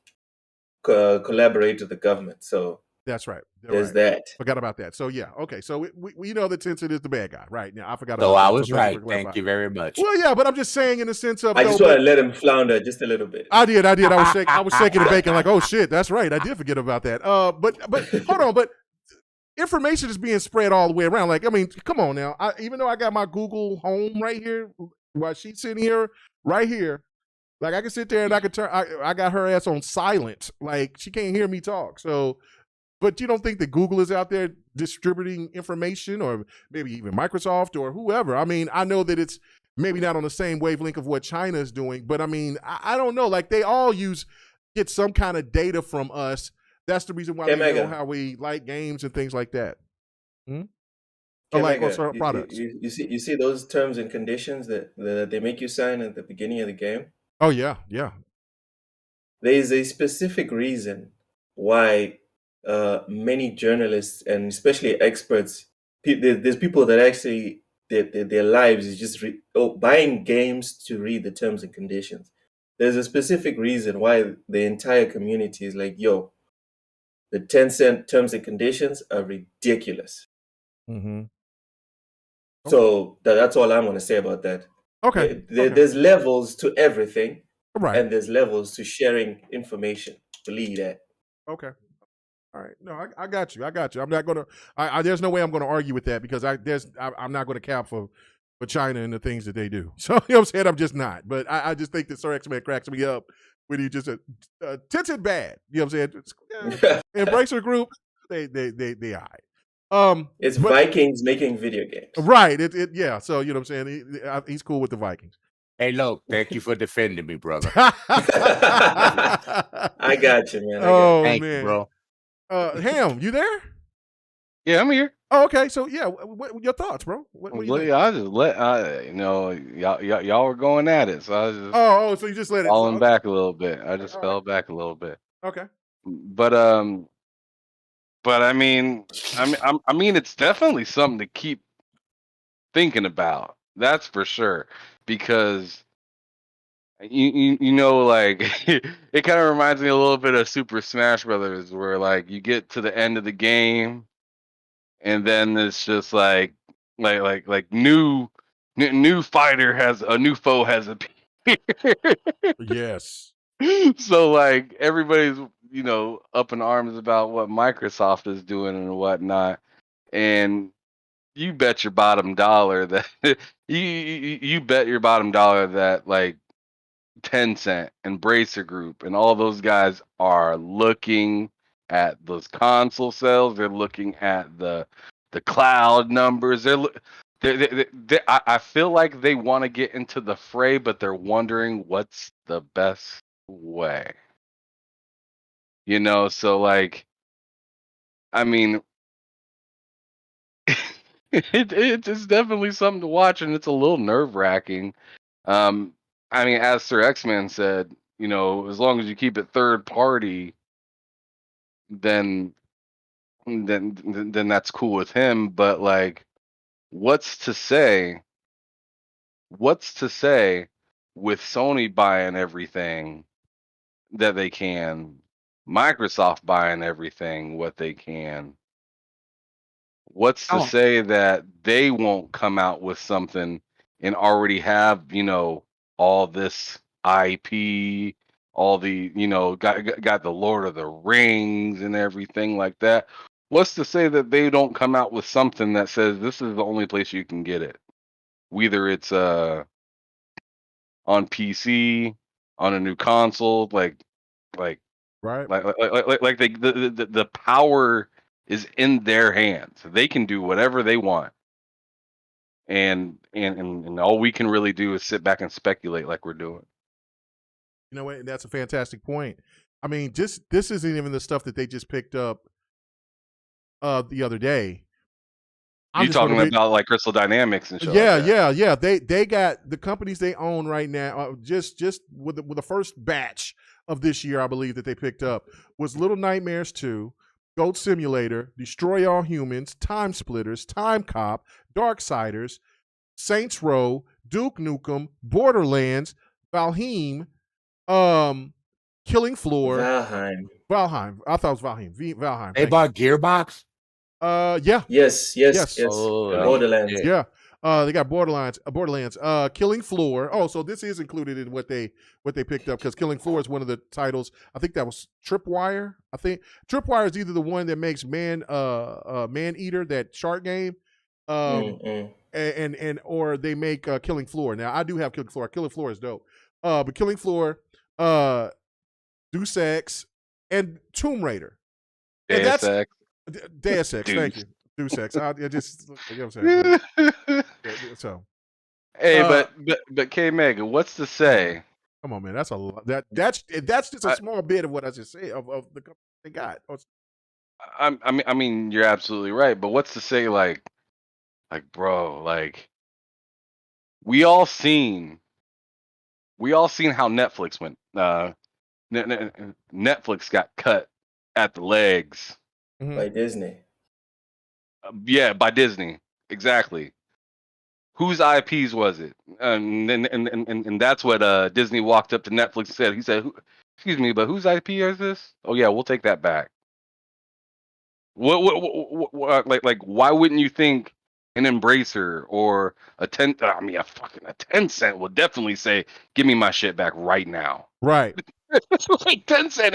collaborate with the government. So that's right. There's that. Forgot about that. So yeah, okay. So we know that Tencent is the bad guy, right? Now I forgot. So about I that. was right. Thank you very much. Well, yeah, but I'm just saying in the sense of I just want to let him flounder just a little bit. I did. I was shaking and baking like, oh shit, that's right. I did forget about that. But hold on, but information is being spread all the way around. Like, I mean, come on now. Even though I got my Google Home right here, while she's sitting here, right here, like I can sit there and I can turn. I got her ass on silent, like she can't hear me talk. So. But you don't think that Google is out there distributing information, or maybe even Microsoft or whoever? I mean, I know that it's maybe not on the same wavelength of what China is doing, but I mean, I don't know. Like, they all get some kind of data from us. That's the reason why we know how we like games and things like that. Or like certain products. You see those terms and conditions that they make you sign at the beginning of the game? Oh, yeah, yeah. There is a specific reason why many journalists and especially experts, there's people that actually their lives is just buying games to read the terms and conditions. There's a specific reason why the entire community is like, yo, the Tencent terms and conditions are ridiculous. Mm-hmm. So that's all I'm going to say about that. Okay. There's levels to everything, right? And there's levels to sharing information. Believe that. Okay. All right. No, I got you. I'm not gonna. There's no way I'm gonna argue with that, because I'm not gonna cap for China and the things that they do. So, you know what I'm saying? I'm just not. But I just think that Sir X-Man cracks me up when he just Tencent bad. You know what I'm saying? Embracer Group, they it's Vikings making video games, right? Yeah. So, you know what I'm saying? He's cool with the Vikings. Hey, look, thank you for defending me, brother. I got you, man. Thank you, bro. Ham, you there? Yeah, I'm here. Oh, okay. So yeah, what your thoughts, bro? What you think? I just y'all were going at it, so I was just so you just let it falling back a little bit. I just fell back a little bit. Okay. But I mean, it's definitely something to keep thinking about. That's for sure, because you know, like it kind of reminds me a little bit of Super Smash Brothers, where like you get to the end of the game, and then it's just like new fighter has a new foe has appeared. Yes. So like everybody's up in arms about what Microsoft is doing and whatnot, and you bet your bottom dollar that you bet your bottom dollar that like Tencent and Embracer Group and all those guys are looking at those console sales. They're looking at the cloud numbers. I feel like they want to get into the fray, but they're wondering what's the best way. You know, so like, I mean, it's definitely something to watch, and it's a little nerve-wracking. I mean, as Sir X-Man said, you know, as long as you keep it third party, then then that's cool with him. But like, what's to say? What's to say with Sony buying everything that they can, Microsoft buying everything what they can? What's to Oh, say that they won't come out with something and already have, you know, all this IP, all the, you know, got the Lord of the Rings and everything like that? What's to say that they don't come out with something that says this is the only place you can get it? Whether it's on PC, on a new console, like like Right. like the power is in their hands. They can do whatever they want, and all we can really do is sit back and speculate like we're doing. You know what? That's a fantastic point. I mean, just this isn't even the stuff that they just picked up the other day. I'm You just going talking to read. about like Crystal Dynamics and shit Yeah, like that? yeah. They got the companies they own right now. Just with the first batch of this year, I believe that they picked up was Little Nightmares 2, Goat Simulator, Destroy All Humans, Time Splitters, Time Cop, Darksiders, Saints Row, Duke Nukem, Borderlands, Valheim, Killing Floor, Valheim. I thought it was Valheim. Valheim. they Thank bought Gearbox. Yeah. Yes. Yes. Oh, Yeah. Borderlands. shit. Yeah. They got Borderlands, Killing Floor. Oh, so this is included in what they picked up, because Killing Floor is one of the titles. I think that was Tripwire. I think Tripwire is either the one that makes Man Eater, that shark game, and or they make Killing Floor. Now I do have Killing Floor. Killing Floor is dope. But Killing Floor, Deus Ex, and Tomb Raider. And Deus that's Ex. Deus Ex. Thank Deuce. you. Deus Ex. I just, you know what I'm saying. So Hey, Uh, but K Mega, what's to say? come on, man. That's a lot. That's just a I- small bit of what I just said of the company they got. Oh, I mean, you're absolutely right. But what's to say, like, bro, like, we all seen how Netflix went. Netflix got cut at the legs. By Disney. Yeah, by Disney. Exactly. Whose IPs was it? And that's what Disney walked up to Netflix and said. He said, "Excuse me, but whose IP is this? Oh yeah, we'll take that back." Like why wouldn't you think an Embracer or a a Tencent would definitely say, "Give me my shit back right now." right. Like Tencent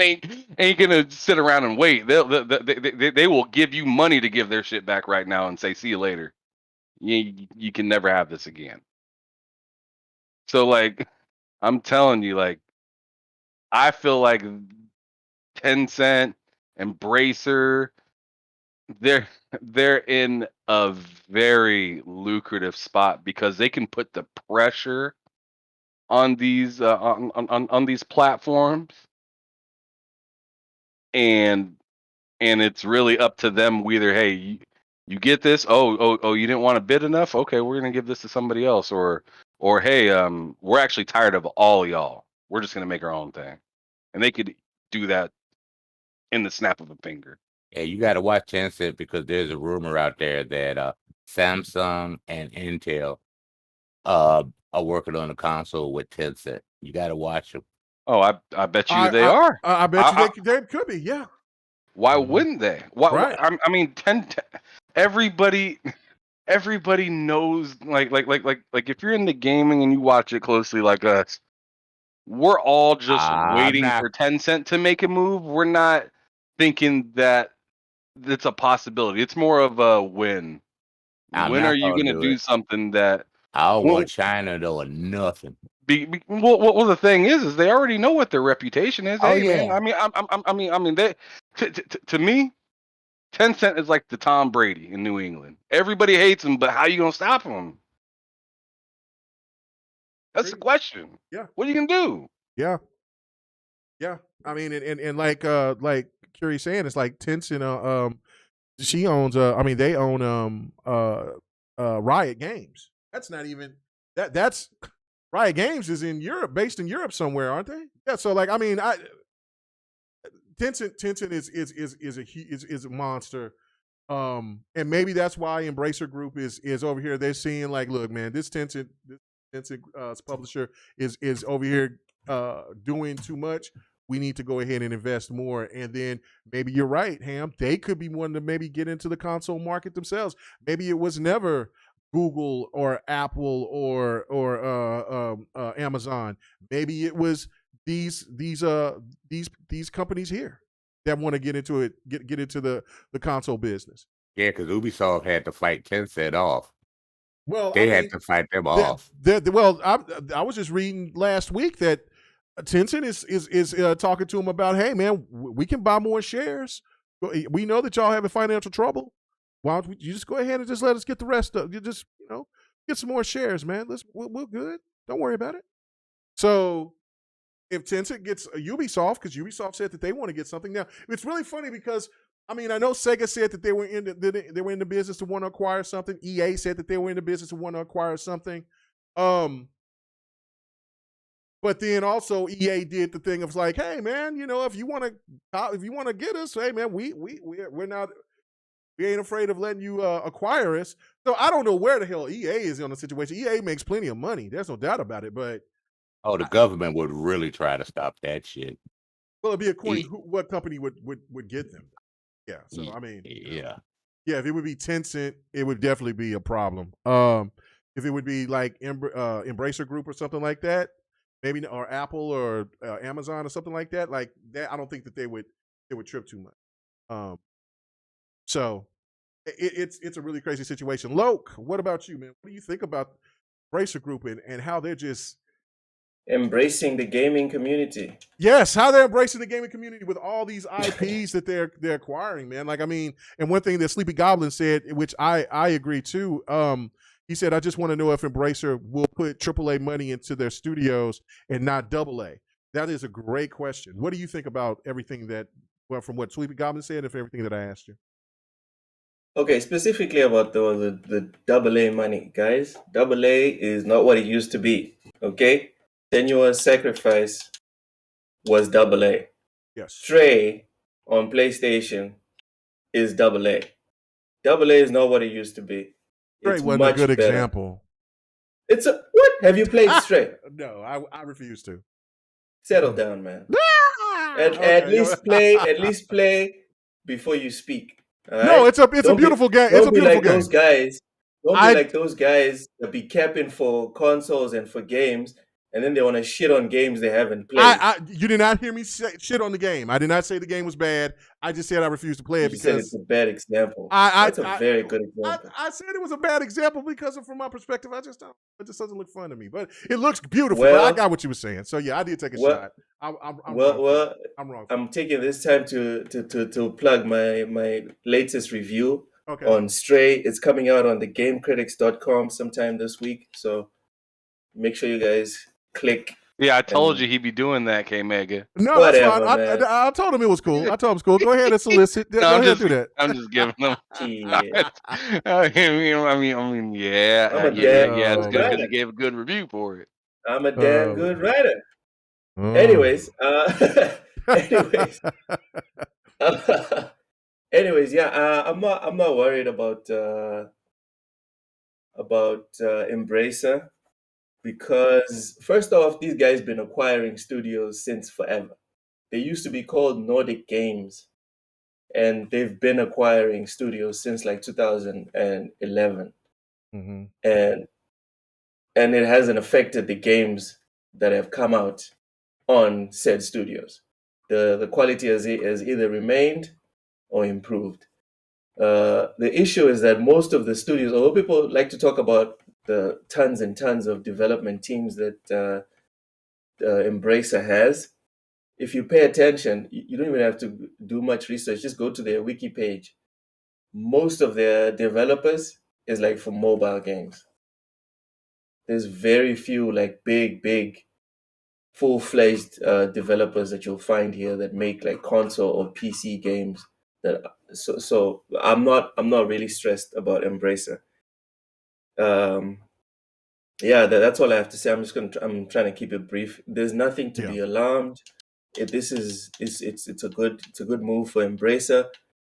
ain't gonna sit around and wait. They will give you money to give their shit back right now and say, "See you later. You can never have this again." So like, I'm telling you, like, I feel like Tencent, Embracer, they're in a very lucrative spot because they can put the pressure on these on these platforms, and it's really up to them whether, hey, you get this, oh you didn't want to bid enough, okay, we're gonna give this to somebody else, or hey, we're actually tired of all y'all, we're just gonna make our own thing, and they could do that in the snap of a finger. Yeah, you got to watch Tencent, because there's a rumor out there that Samsung and Intel are working on a console with Tencent. You got to watch them. Oh, I bet you they are. I bet you they could be. Yeah. Why Mhm. wouldn't they? Why? Right. I mean, everybody knows, like if you're into gaming and you watch it closely like us, we're all just I'm waiting not. for Tencent to make a move. We're not thinking that it's a possibility. It's more of a when. I'm When are not you gonna going to do do it. something that? I don't Well, want China doing nothing. well, the thing is they already know what their reputation is. Oh Hey, man, yeah. I mean, they to me, Tencent is like the Tom Brady in New England. Everybody hates him, but how you gonna stop him? That's the question. Yeah. What are you gonna do? Yeah. Yeah. I mean, and like Curie saying, it's like Tencent. She owns. They own Riot Games. That's not even That's Riot Games is in Europe, based in Europe somewhere, aren't they? Yeah. So like, I mean, Tencent is a monster. And maybe that's why Embracer Group is over here. They're seeing like, look, man, this Tencent publisher is over here doing too much. We need to go ahead and invest more. And then maybe you're right, Ham. They could be one to maybe get into the console market themselves. Maybe it was never Google or Apple or Amazon. Maybe it was these companies here that want to get into it, get into the console business. Yeah, because Ubisoft had to fight Tencent off. Well, They had to fight them off. Well, I was just reading last week that Tencent is talking to them about, hey man, we can buy more shares. We know that y'all having financial trouble. Why don't you just go ahead and just let us get the rest of you? Just get some more shares, man. We're good. Don't worry about it. So if Tencent gets a Ubisoft, because Ubisoft said that they want to get something now, it's really funny because I know Sega said that they were in the business to want to acquire something. EA said that they were in the business to want to acquire something. But then also EA did the thing of like, hey man, if you want to get us, hey man, we ain't afraid of letting you acquire us. So I don't know where the hell EA is on the situation. EA makes plenty of money. There's no doubt about it. But the government would really try to stop that shit. Well, it'd be according to what company would get them. Yeah. So yeah. Yeah, if it would be Tencent, it would definitely be a problem. If it would be like Embracer Group or something like that, maybe, or Apple or Amazon or something like that, I don't think that they would trip too much. So it's a really crazy situation. Loke, what about you, man? What do you think about Embracer Group and how they're just embracing the gaming community? Yes, how they're embracing the gaming community with all these IPs that they're acquiring, man. And one thing that Sleepy Goblin said, which I agree too, he said, I just want to know if Embracer will put AAA money into their studios and not AA. That is a great question. What do you think about everything from what Sleepy Goblin said, and everything that I asked you? Okay, specifically about the AA money, guys. AA is not what it used to be. Okay, Senua's Sacrifice was AA. Yes. Stray on PlayStation is AA. AA is not what it used to be. Stray wasn't a good example. It's what? Have you played Stray? No, I refuse to. Settle down, man. At least play before you speak. Right? No, it's a beautiful game. It's a beautiful game. Those guys. Don't be like those guys that be capping for consoles and for games, and then they want to shit on games they haven't played. You did not hear me shit on the game. I did not say the game was bad. I just said I refuse to play it because said it's a bad example. That's a very good example. I said it was a bad example because from my perspective, it just doesn't look fun to me. But it looks beautiful. Well, but I got what you were saying. So yeah, I did take a shot. I'm wrong. I'm taking this time to plug my latest review on Stray. It's coming out on the GameCritics.com sometime this week. So make sure you guys click. Yeah, I told you he'd be doing that, K-Mega. No, whatever, that's fine. I told him it was cool. I told him it was cool. Go ahead and solicit. Go ahead and do that. I'm just giving them. Yeah. I mean, yeah. It's good because he gave a good review for it. I'm a damn good writer. Anyways, yeah. I'm not worried about Embracer. Because first off, these guys been acquiring studios since forever. They used to be called Nordic Games, and they've been acquiring studios since like 2011. Mm-hmm. And it hasn't affected the games that have come out on said studios. The quality has either remained or improved. The issue is that most of the studios, although people like to talk about the tons and tons of development teams that Embracer has, if you pay attention, you don't even have to do much research. Just go to their wiki page most of their developers is like for mobile games. There's very few like big full-fledged developers that you'll find here that make like console or PC games. So I'm not really stressed about Embracer. Yeah, that's all I have to say. I'm trying to keep it brief. There's nothing to be alarmed. It's a good move for Embracer,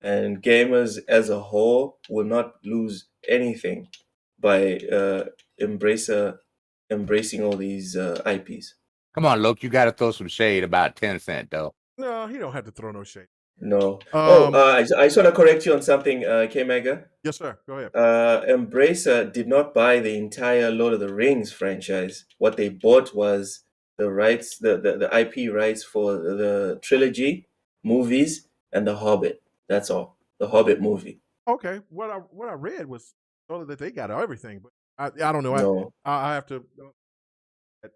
and gamers as a whole will not lose anything by Embracer embracing all these IPs. Come on, Luke, you got to throw some shade about Tencent, though. No, he don't have to throw no shade. No. Um, I just want to correct you on something, K Mega. Yes, sir. Go ahead. Embracer did not buy the entire Lord of the Rings franchise. What they bought was the rights, the IP rights for the trilogy, movies, and The Hobbit. That's all. The Hobbit movie. Okay. What I read was told that they got everything, but I don't know. No. I have to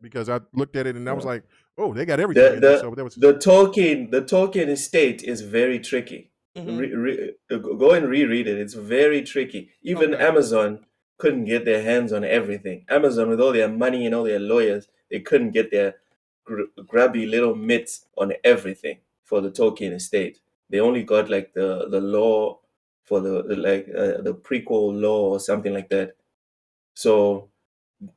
because I looked at it and I was No. like, oh, they got everything in there. So that was The Tolkien estate is very tricky. Go and reread it. It's very tricky. Even Okay. Amazon couldn't get their hands on everything. Amazon, with all their money and all their lawyers, they couldn't get their grabby little mitts on everything for the Tolkien estate. They only got like the law for the prequel law or something like that. So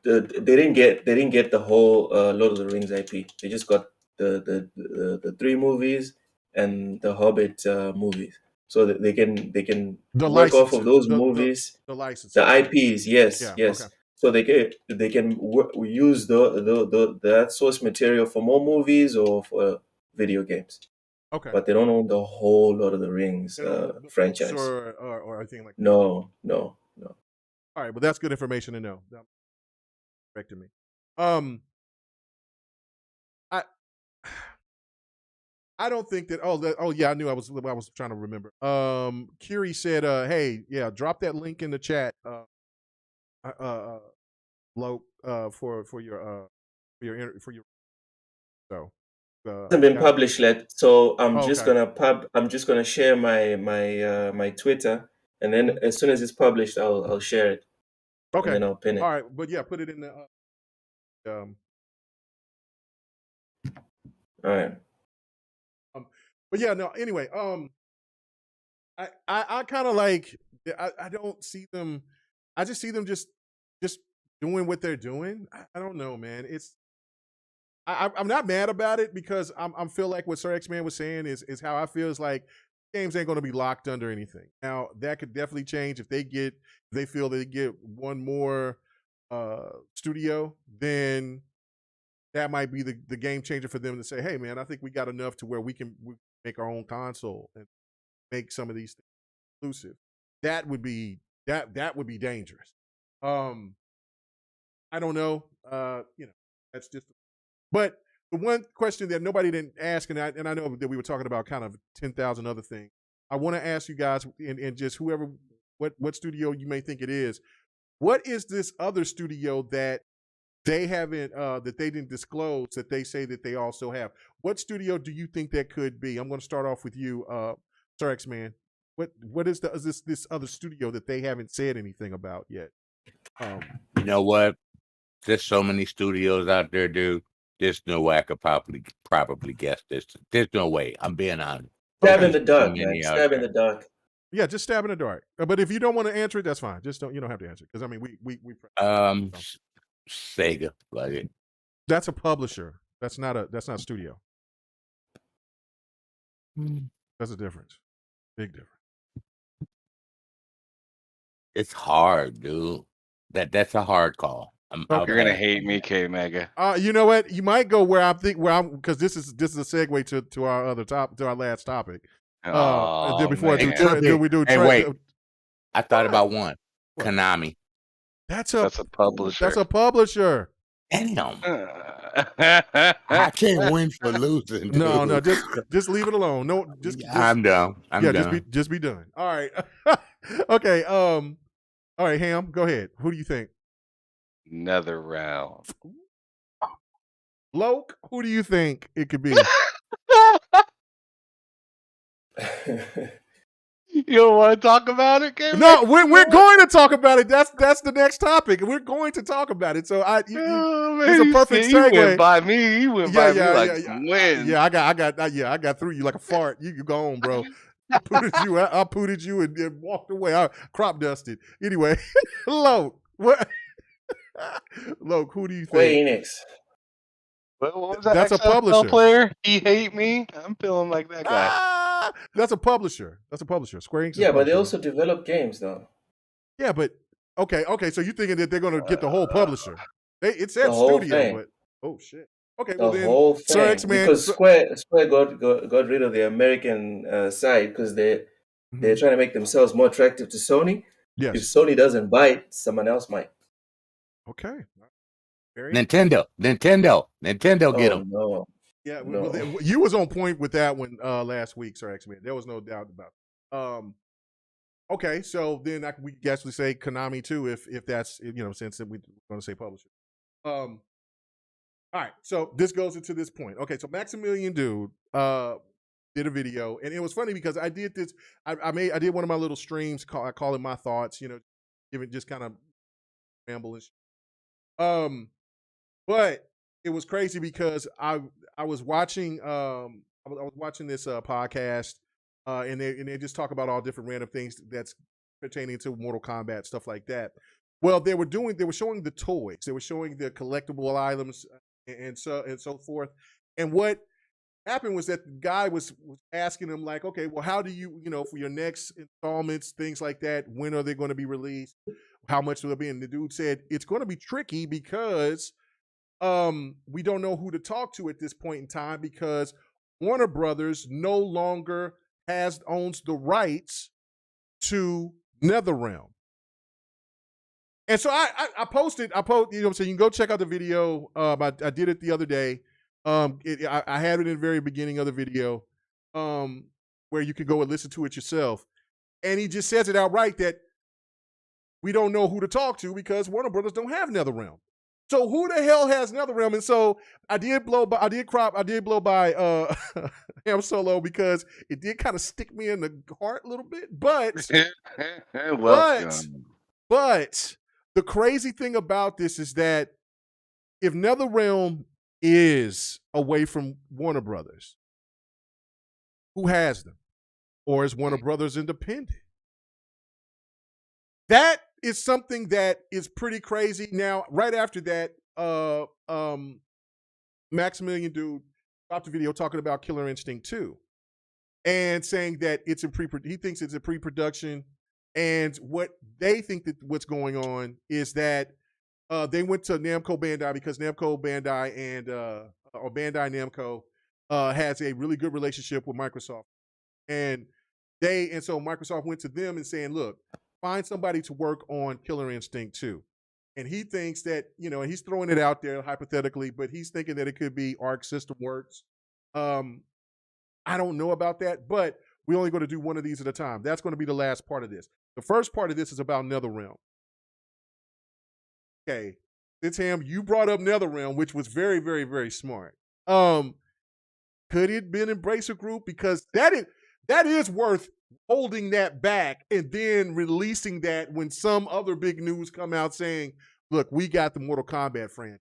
they didn't get the whole Lord of the Rings IP. They just got the three movies and the Hobbit movies, so that they can the work off of licenses, those movies, the licenses, the IPs. Yes, Yeah, yes. okay. So they can use that source material for more movies or for video games. Okay. But they don't own the whole Lord of the Rings They don't own the books franchise. or anything like that. No. All right, but that's good information to know. That corrected me. I don't think that. Yeah, I knew I was trying to remember. Kiri said, "Hey, yeah, drop that link in the chat, Lo, for your so." Hasn't been published yet, so I'm just okay. gonna share my Twitter, and then as soon as it's published, I'll share it. Okay. And then I'll pin it. All right, but yeah, put it in the. All right. But yeah, no. Anyway, I kind of like. I don't see them. I just see them just doing what they're doing. I don't know, man. It's. I'm not mad about it because I'm feel like what Sir X-Man was saying is how I feel is like games ain't going to be locked under anything. Now that could definitely change if they feel they get one more studio, then that might be the game changer for them to say, hey man, I think we got enough to where we can make our own console and make some of these things exclusive. That would be dangerous. I don't know. That's just. But the one question that nobody didn't ask, and I know that we were talking about kind of 10,000 other things. I want to ask you guys, and just whoever, what studio you may think it is, what is this other studio that they haven't, that they didn't disclose that they say that they also have? What studio do you think that could be? I'm going to start off with you, Sir X-Man. What is this other studio that they haven't said anything about yet? You know what? There's so many studios out there, dude. There's no way I could probably guess this. There's no way. I'm being honest. Stab in the dark, man. Stab in the dark. Yeah, just stab in the dark. But if you don't want to answer it, that's fine. Just don't. You don't have to answer it because I mean, we. Sega, like it. That's a publisher. That's not a studio. That's a difference. Big difference. It's hard, dude. That's a hard call. You're gonna hate me, K Mega. You know what? You might go where I'm because this is a segue to our other to our last topic. Before we do. Hey, wait. I thought about one. What? Konami. That's a publisher. That's a publisher. Damn. I can't win for losing. Dude. No, just leave it alone. No, I'm done. I'm done. Just be done. All right. Okay. All right, Ham, go ahead. Who do you think? Another round. Loke, who do you think it could be? You don't want to talk about it, Gabe? No, we're going to talk about it. That's the next topic. We're going to talk about it. So Oh, it's man, a perfect you went segue. by me. You went Yeah, by me yeah, like yeah, some wind. yeah. I got through you like a fart. You go on, bro. I pooted you. I pooted you and walked away. I crop dusted. Anyway, Loke, what? Loke, who do you Square think? Enix. What was that That's a XFL publisher. player? He hate me. I'm feeling like that guy. That's a publisher. That's a publisher. Square Enix is a Yeah, but they publisher. also develop games though. Yeah, but okay. So you're thinking that they're going to get the whole publisher? It said The whole studio, thing. but oh shit. Okay, The well then, whole Sir thing. X-Man. Because Square got rid of the American side because they're Mhm. trying to make themselves more attractive to Sony. If Yes. Sony doesn't buy it, someone else might. Okay. Very Nintendo, get Oh them. no. Yeah, No. well, you was on point with that one last week, Sir X-Man. There was no doubt about it. Okay, so then we can actually say Konami too, if that's since we're going to say publisher. All right, so this goes into this point. Okay, so Maximilian Dude did a video, and it was funny because I did this. I did one of my little streams. I call it my thoughts. Give it just kind of ramble and shit. But it was crazy because I was watching I was watching this podcast and they just talk about all different random things that's pertaining to Mortal Kombat, stuff like that. Well, they were showing the toys, they were showing the collectible items and so forth. And what happened was that the guy was asking him like, okay, well, how do you for your next installments, things like that, when are they going to be released? How much will it be? And the dude said it's going to be tricky because we don't know who to talk to at this point in time because Warner Brothers no longer owns the rights to NetherRealm. And so I posted, so you can go check out the video. I did it the other day. I had it in the very beginning of the video, where you could go and listen to it yourself. And he just says it outright that we don't know who to talk to because Warner Brothers don't have NetherRealm. So who the hell has NetherRealm? And so I did blow by Ham Solo because it did kind of stick me in the heart a little bit. But but the crazy thing about this is that if NetherRealm is away from Warner Brothers, who has them? Or is Warner Brothers independent? That is something that is pretty crazy. Now, right after that, Maximilian Dude dropped a video talking about Killer Instinct 2 and saying that it's he thinks it's a pre-production. And what they think that what's going on is that they went to Namco Bandai because Namco Bandai and or Bandai Namco has a really good relationship with Microsoft. And so Microsoft went to them and saying, look, find somebody to work on Killer Instinct 2. And he thinks that, and he's throwing it out there hypothetically, but he's thinking that it could be Arc System Works. I don't know about that, but we're only going to do one of these at a time. That's going to be the last part of this. The first part of this is about NetherRealm. Okay, it's him. You brought up NetherRealm, which was very, very, very smart. Could it been Embracer Group? Because that is worth holding that back and then releasing that when some other big news come out saying, look, we got the Mortal Kombat franchise.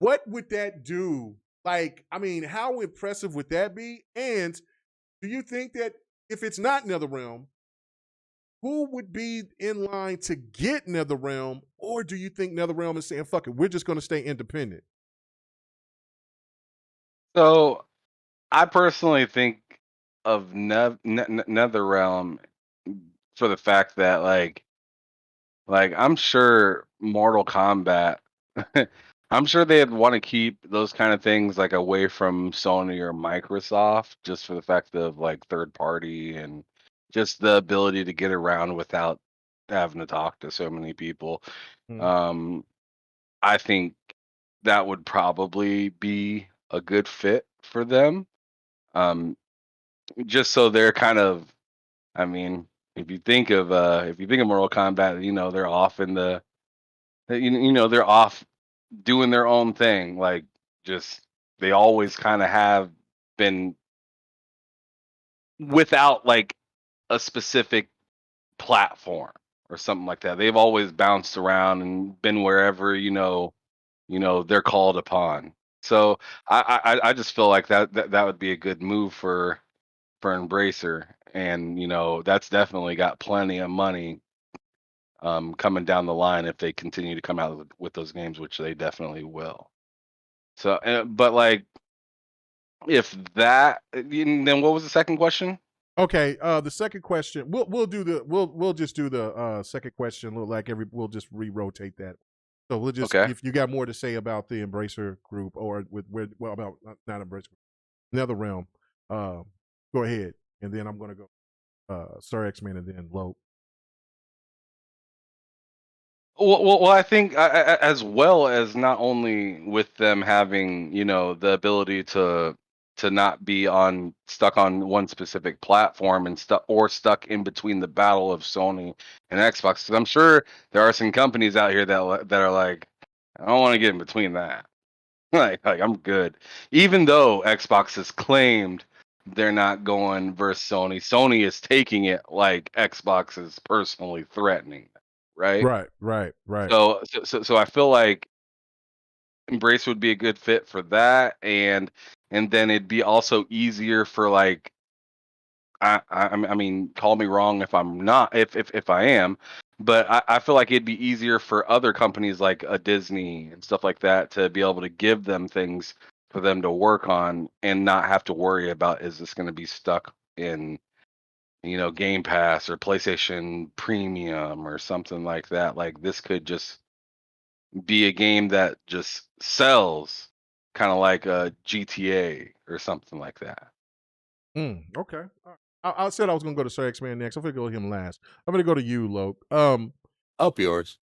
What would that do? Like, I mean, how impressive would that be? And do you think that if it's not NetherRealm, who would be in line to get NetherRealm? Or do you think NetherRealm is saying, fuck it, we're just going to stay independent? So I personally think of NetherRealm for the fact that like I'm sure Mortal Kombat I'm sure they'd want to keep those kind of things like away from Sony or Microsoft just for the fact of like third party and just the ability to get around without having to talk to so many people. I think that would probably be a good fit for them. Just so they're kind of, I mean, if you think of Mortal Kombat, they're off in the, they're off doing their own thing. Like, just they always kind of have been without like a specific platform or something like that. They've always bounced around and been wherever they're called upon. So I just feel like that would be a good move for Embracer, and that's definitely got plenty of money coming down the line if they continue to come out with those games, which they definitely will. So, but like, if that, then what was the second question? Okay, the second question, we'll just do the second question. Look like we'll just re-rotate that. So we'll just, Okay. if you got more to say about the Embracer group or about not Embracer, NetherRealm, go ahead, and then I'm gonna go Sir X-Men and then Lope. Well, I think as well as not only with them having, the ability to not be stuck on one specific platform and stuck in between the battle of Sony and Xbox. 'Cause I'm sure there are some companies out here that are like, I don't want to get in between that. like I'm good. Even though Xbox has claimed they're not going versus Sony, Sony is taking it like Xbox is personally threatening, right? Right. So I feel like Embrace would be a good fit for that, and then it'd be also easier for like I mean, call me wrong if I'm not, if I am, but I feel like it'd be easier for other companies like a Disney and stuff like that to be able to give them things for them to work on and not have to worry about, is this going to be stuck in Game Pass or PlayStation Premium or something like that. Like, this could just be a game that just sells, kind of like a GTA or something like that. Okay. I said I was gonna go to Sir X-Men next. I'm gonna go to him last. I'm gonna go to you, Lope. Up yours.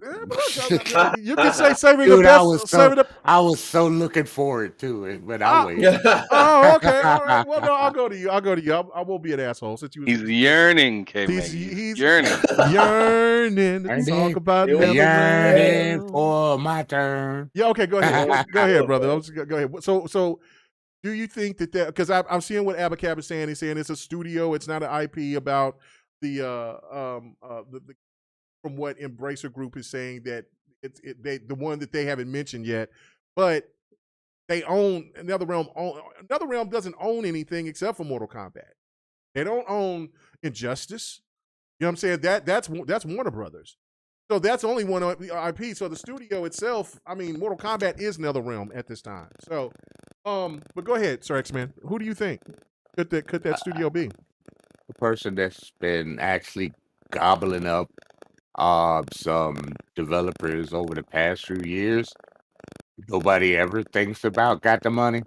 You can say saving the Dude, best. I was so looking forward to it, but I'll Ah, wait. Oh, okay. All right. Well, no, I'll go to you. I won't be an asshole since you. He's yearning, He's yearning. yearning to And talk then about yearning NetherRealm. for my turn. Yeah. Okay. Go ahead. Go ahead, brother. Go ahead. So, do you think that because I'm seeing what Abacab is saying? He's saying it's a studio. It's not an IP about the from what Embracer Group is saying that the one that they haven't mentioned yet, but they own NetherRealm. NetherRealm doesn't own anything except for Mortal Kombat. They don't own Injustice. You know what I'm saying? That's Warner Brothers. So that's only one IP. So the studio itself, I mean, Mortal Kombat is NetherRealm at this time. So, but go ahead, Sir X-Men. Who do you think could that studio be? The person that's been actually gobbling up some developers over the past few years, nobody ever thinks about got the money.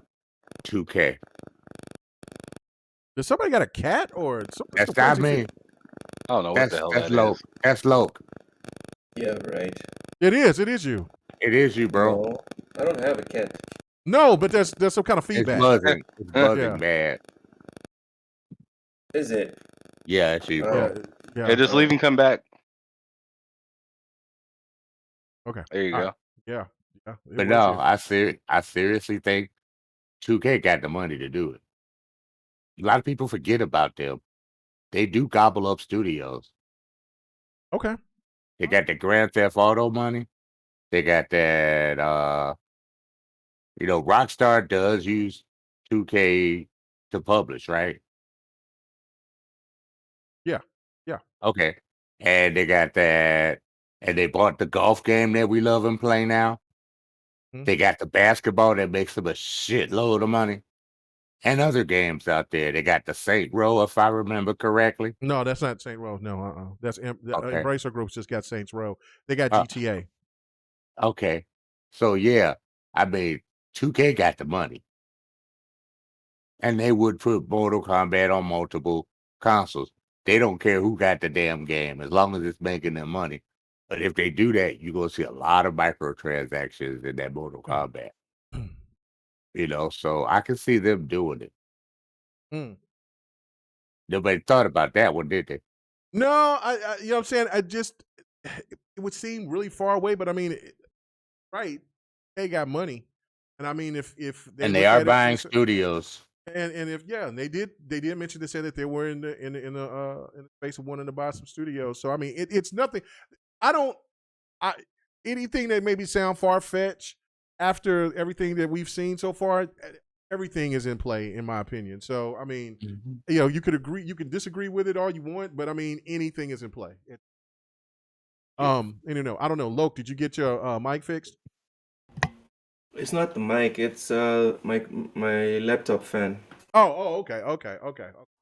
2K. Does somebody got a cat or something? That's not me. I don't know what the hell that Loke. is. That's Loke. Yeah, right. It is you. It is you, bro. No, I don't have a cat. No, but there's some kind of feedback. It's buzzing bad. Is it? Yeah, it's you, bro. Yeah. Hey, just leave and come back. Okay. There you go. Yeah. But no, I seriously think 2K got the money to do it. A lot of people forget about them. They do gobble up studios. Okay. They got the Grand Theft Auto money. They got that Rockstar does use 2K to publish, right? Yeah. Okay. And they got that, and they bought the golf game that we love and play now. They got the basketball that makes them a shitload of money. And other games out there. They got the Saint Row, if I remember correctly. No, that's not Saint Row. No, That's Embracer Group's just got Saints Row. They got GTA. Okay. So yeah, I mean, 2K got the money. And they would put Mortal Kombat on multiple consoles. They don't care who got the damn game as long as it's making them money. But if they do that, you're gonna see a lot of microtransactions in that Mortal Kombat. So I can see them doing it. Nobody thought about that one, did they? No, I you know what I'm saying? It would seem really far away, but I mean, right, they got money. And I mean, if they are buying studios. And if and they did mention, they said that they were in the space of wanting to buy some studios. So I mean, it's nothing. Anything that maybe sound far fetched after everything that we've seen so far, everything is in play, in my opinion. So I mean, you could agree, you can disagree with it all you want, but I mean, anything is in play. And I don't know, Loke, did you get your mic fixed? It's not the mic. It's my laptop fan. Oh, okay.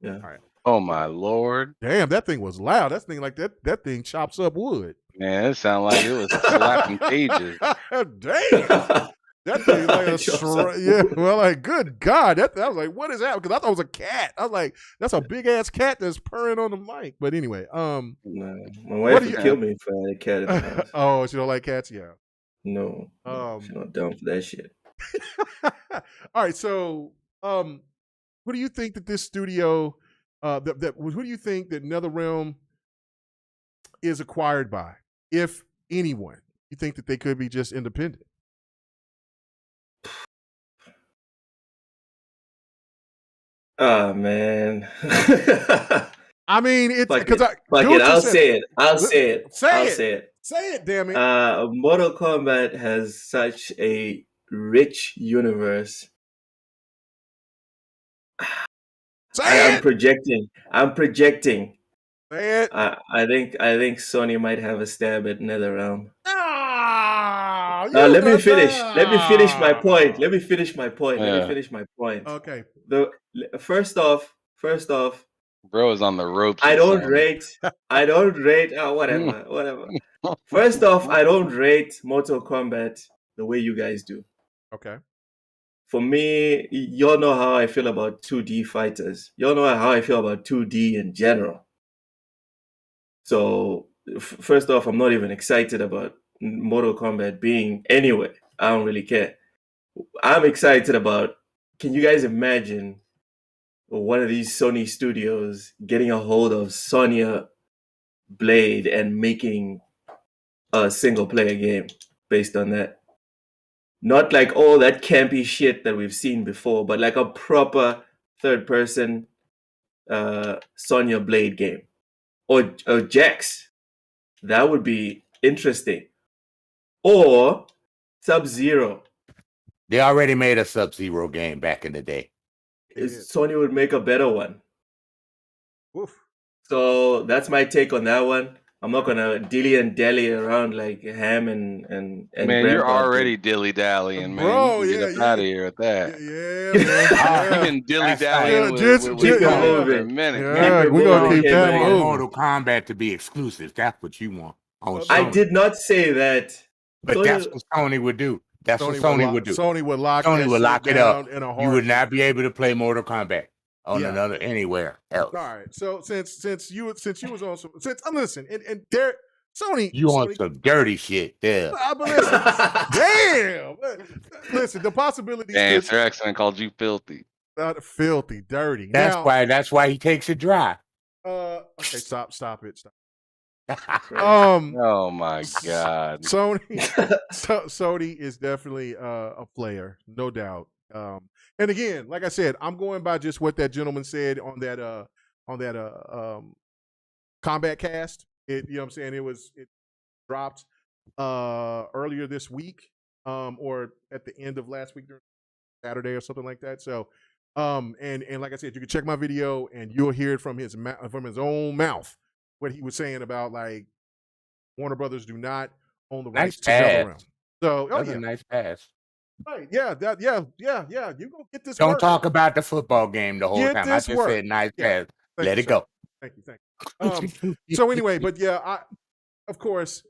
Yeah. All right. Oh my lord! Damn, that thing was loud. That thing that thing chops up wood. Man, it sounded like it was slapping cages. Damn. That thing like well, like, good God. I was like, what is that? Because I thought it was a cat. I was like, that's a big ass cat that's purring on the mic. But anyway, Nah, my wife would kill me if I had a cat at the house. Oh, she don't like cats? Yeah. No, she's not down for that shit. All right, so who do you think that this studio who do you think that NetherRealm is acquired by? If anyone, you think that they could be just independent? Oh man. I mean, it's because I'll say it. Say it, damn it. Mortal Kombat has such a rich universe. I'm projecting. Say it. I think Sony might have a stab at NetherRealm. Let me finish. Let me finish my point. Okay. First off, bro is on the ropes. I don't rate. Whatever. First off, I don't rate Mortal Kombat the way you guys do. Okay. For me, y'all know how I feel about 2D fighters. Y'all know how I feel about 2D in general. So, first off, I'm not even excited about Mortal Kombat being anywhere. I don't really care. I'm excited about, can you guys imagine one of these Sony studios getting a hold of Sonya Blade and making a single player game based on that? Not like all that campy shit that we've seen before, but like a proper third person Sonya Blade game. Or Jax. That would be interesting. Or Sub-Zero. They already made a Sub-Zero game back in the day. Sony would make a better one. Oof. So that's my take on that one. I'm not gonna dilly and dally around like Ham and man, Grandpa you're already dilly dallying, man. Bro, you can get out of here with that. Yeah. You've been dilly dallying with moving. for a minute. Yeah, we're gonna keep that You want moving. Mortal Kombat to be exclusive. That's what you want. On I Sony. did not say that. But that's what Sony would do. That's what Sony would do. Sony would lock it up. in a heart. You would not be able to play Mortal Kombat on anywhere else. All right. So since you was on some, listen, and there Sony, you on some dirty shit there. But listen, damn. Listen, the possibilities. Damn, Sir Excellent called you filthy. Filthy, dirty. That's why he takes it dry. Okay, stop it. Oh my God. Sony is definitely a player, no doubt. And again, like I said, I'm going by just what that gentleman said on that Combat Cast. You know what I'm saying? It dropped earlier this week, or at the end of last week, during Saturday or something like that. So and like I said, you can check my video and you'll hear it from his own mouth what he was saying about like Warner Brothers do not own the rights to NetherRealm. So that's a nice pass. Right, yeah. You gonna get this. Don't talk about the football game the whole time. I just said nice pass. Let it go. Thank you. So anyway, but yeah, of course,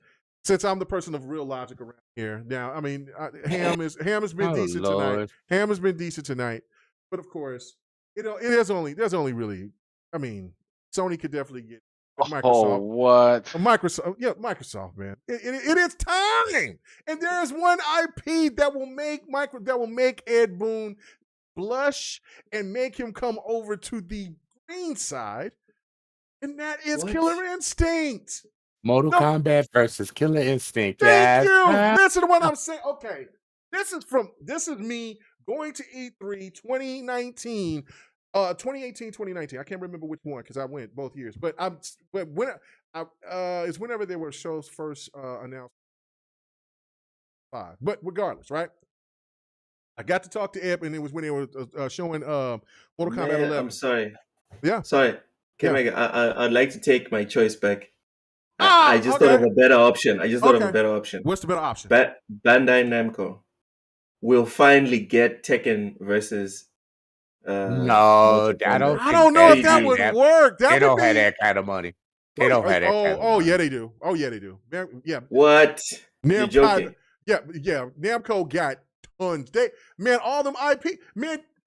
since I'm the person of real logic around here now, I mean, Ham has been decent tonight. Ham has been decent tonight, but of course, there's only really, I mean, Sony could definitely get Microsoft. Oh, what? Microsoft, man. It is time, and there is one IP that will make Ed Boon blush and make him come over to the green side, and that is Killer Instinct. Mortal Kombat versus Killer Instinct. Thank you. Listen to what I'm saying. Okay, this is me going to E3 2019, 2018, 2019. I can't remember which one because I went both years. But it's whenever there were shows first announced. 5. But regardless, right? I got to talk to Eb, and it was when they were showing Mortal Kombat Man, 11. I'm sorry. Yeah. Sorry. Yeah. I'd like to take my choice back. I just thought of okay. a better option. What's the better option? Bandai Namco will finally get Tekken versus No, Mortal I don't Kombat. I think don't know if they that do would that. work. That They would don't be. have that kind of money. They don't have that kind of money. Yeah, they do. Oh, yeah, they do. Yeah. What? You're Namco, joking. yeah. Namco got tons. All them IP,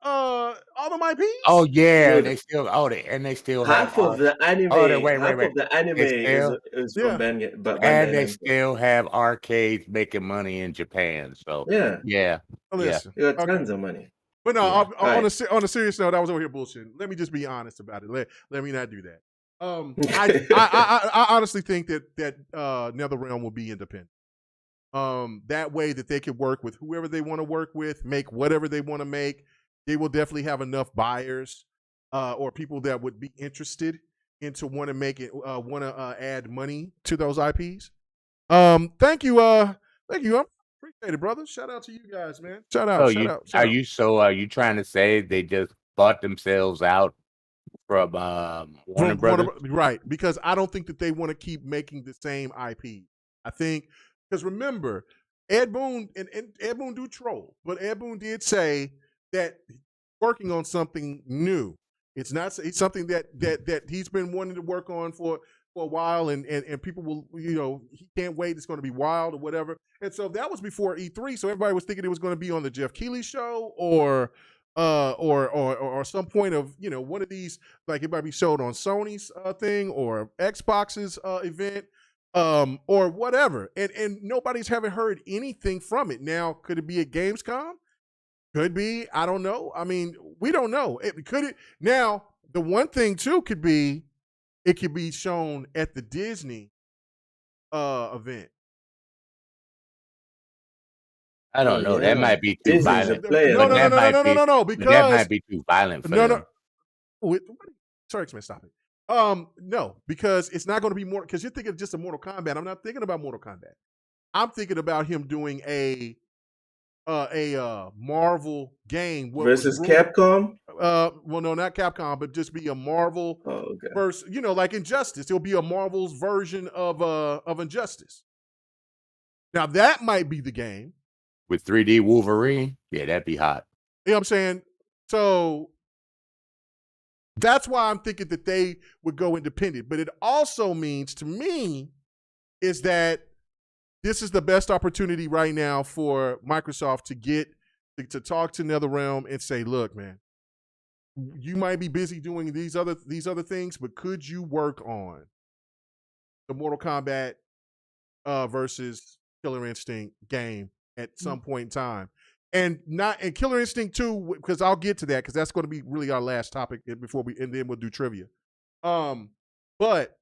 all them IPs. Oh yeah, Dude, they still they still have half of the anime, wait. anime They still is Yeah. from Bandai and they Namco. still have arcades making money in Japan. So Yeah, yeah. Listen, you got okay. tons of money. But no, Yeah. on a serious note, I was over here bullshitting. Let me just be honest about it. Let me not do that. I honestly think that NetherRealm will be independent. That way that they can work with whoever they want to work with, make whatever they want to make. They will definitely have enough buyers or people that would be interested into want to make it, want to add money to those IPs. Thank you. Thank you. I appreciate it, brother. Shout out to you guys, man. Shout out. Are you trying to say they just bought themselves out from Warner Brothers? Right, because I don't think that they want to keep making the same IP. I think because remember, Ed Boon and Ed Boon do troll, but Ed Boon did say that he's working on something new. It's something that he's been wanting to work on for a while, and people will, he can't wait. It's going to be wild or whatever. And so that was before E3, so everybody was thinking it was going to be on the Jeff Keighley show or some point of one of these, like it might be showed on Sony's thing or Xbox's event or whatever, and nobody's haven't heard anything from it. Now, could it be at Gamescom? Could be. I don't know. I mean, we don't know. Now, the one thing too could be it could be shown at the Disney event. I don't know. That might be too Disney's violent. a player. No, Because that might be too violent for them. Sorry, X-Men, stop it. No, because it's not going to be more. Because you're thinking of just a Mortal Kombat. I'm not thinking about Mortal Kombat. I'm thinking about him doing a Marvel game versus Capcom. Well, no, not Capcom, but just be a Marvel versus, like Injustice. It'll be a Marvel's version of Injustice. Now that might be the game with 3D Wolverine. Yeah, that'd be hot. You know what I'm saying? So that's why I'm thinking that they would go independent. But it also means to me is that this is the best opportunity right now for Microsoft to talk to NetherRealm and say, look, man, you might be busy doing these other things, but could you work on the Mortal Kombat versus Killer Instinct game at some point in time? And Killer Instinct 2, because I'll get to that, because that's going to be really our last topic and then we'll do trivia. But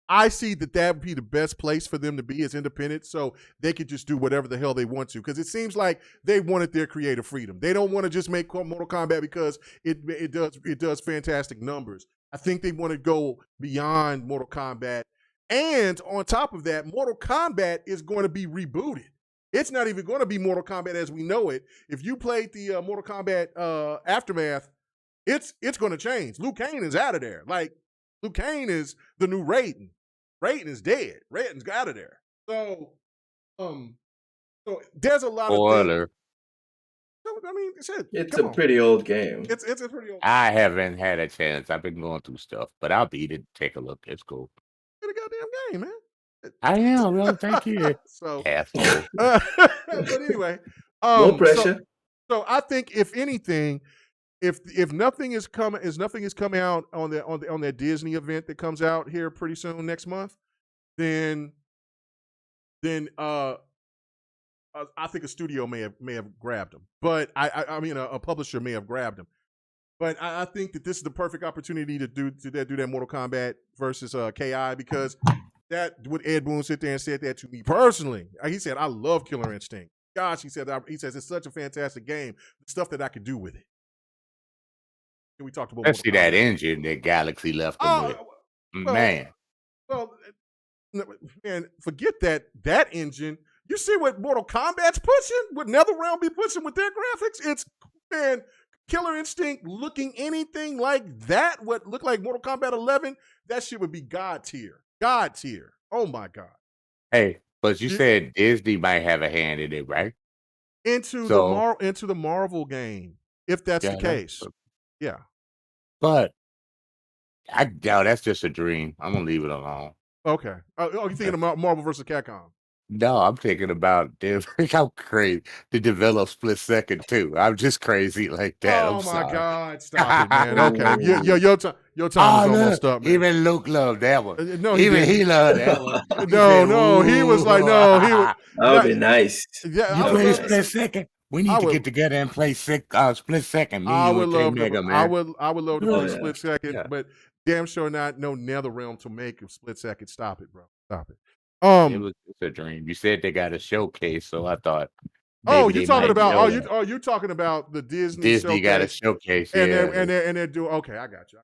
I see that would be the best place for them to be as independent, so they could just do whatever the hell they want to. Because it seems like they wanted their creative freedom. They don't want to just make Mortal Kombat because it does fantastic numbers. I think they want to go beyond Mortal Kombat. And on top of that, Mortal Kombat is going to be rebooted. It's not even going to be Mortal Kombat as we know it. If you played the Mortal Kombat Aftermath, it's going to change. Liu Kang is out of there. Like, Liu Kang is the new Raiden. Raiden is dead. Raiden's out of there. So there's a lot Spoiler. of things. I mean, It's a pretty old game. It's a pretty old game. I haven't had a chance. I've been going through stuff, but I'll beat it. Take a look. It's cool. It's a goddamn game, man. I am. Well, thank you. So, asshole. But anyway, No pressure. So I think if anything, if nothing is coming out on that Disney event that comes out here pretty soon next month, then I think a studio may have grabbed them. But I mean a publisher may have grabbed them. But I think that this is the perfect opportunity to do that Mortal Kombat versus KI, because that would Ed Boon sit there and said that to me personally. He said, I love Killer Instinct. gosh, he says it's such a fantastic game. The stuff that I could do with it. And we talked about Mortal Especially that Kombat. engine that Galaxy left them with. Man. Well, man, forget that engine. You see what Mortal Kombat's pushing? What NetherRealm be pushing with their graphics? It's, man, Killer Instinct looking anything like that, what looked like Mortal Kombat 11, that shit would be God tier. God tier. Oh my God. Hey, but you said Disney might have a hand in it, right? Into So, the Marvel game, if that's the case. Yeah. But I doubt that's just a dream. I'm gonna leave it alone. Okay. Oh, you're thinking about Marvel versus Capcom? No, I'm thinking about how crazy to develop Split Second too. I'm just crazy like that. Oh I'm my sorry. God! Stop it, man. Okay, your time is almost up, man. Even Luke loved that one. No, he Even didn't. he loved that one. He No, said, he was like, "Ooh." no, he was. That would be nice. Yeah, You I would play love. Split Second. We need to get together and play Split Second. Me, I you, would and K love Mega, to. man. I would love to Oh, play yeah. Split Second, Yeah. but damn sure not no NetherRealm to make a Split Second. Stop it, bro. Stop it. It's a dream. You said they got a showcase, so I thought Oh, maybe you they talking might about? know that. Oh, you talking about the Disney Disney got a showcase? showcase, And yeah. they're doing. Okay, I got you.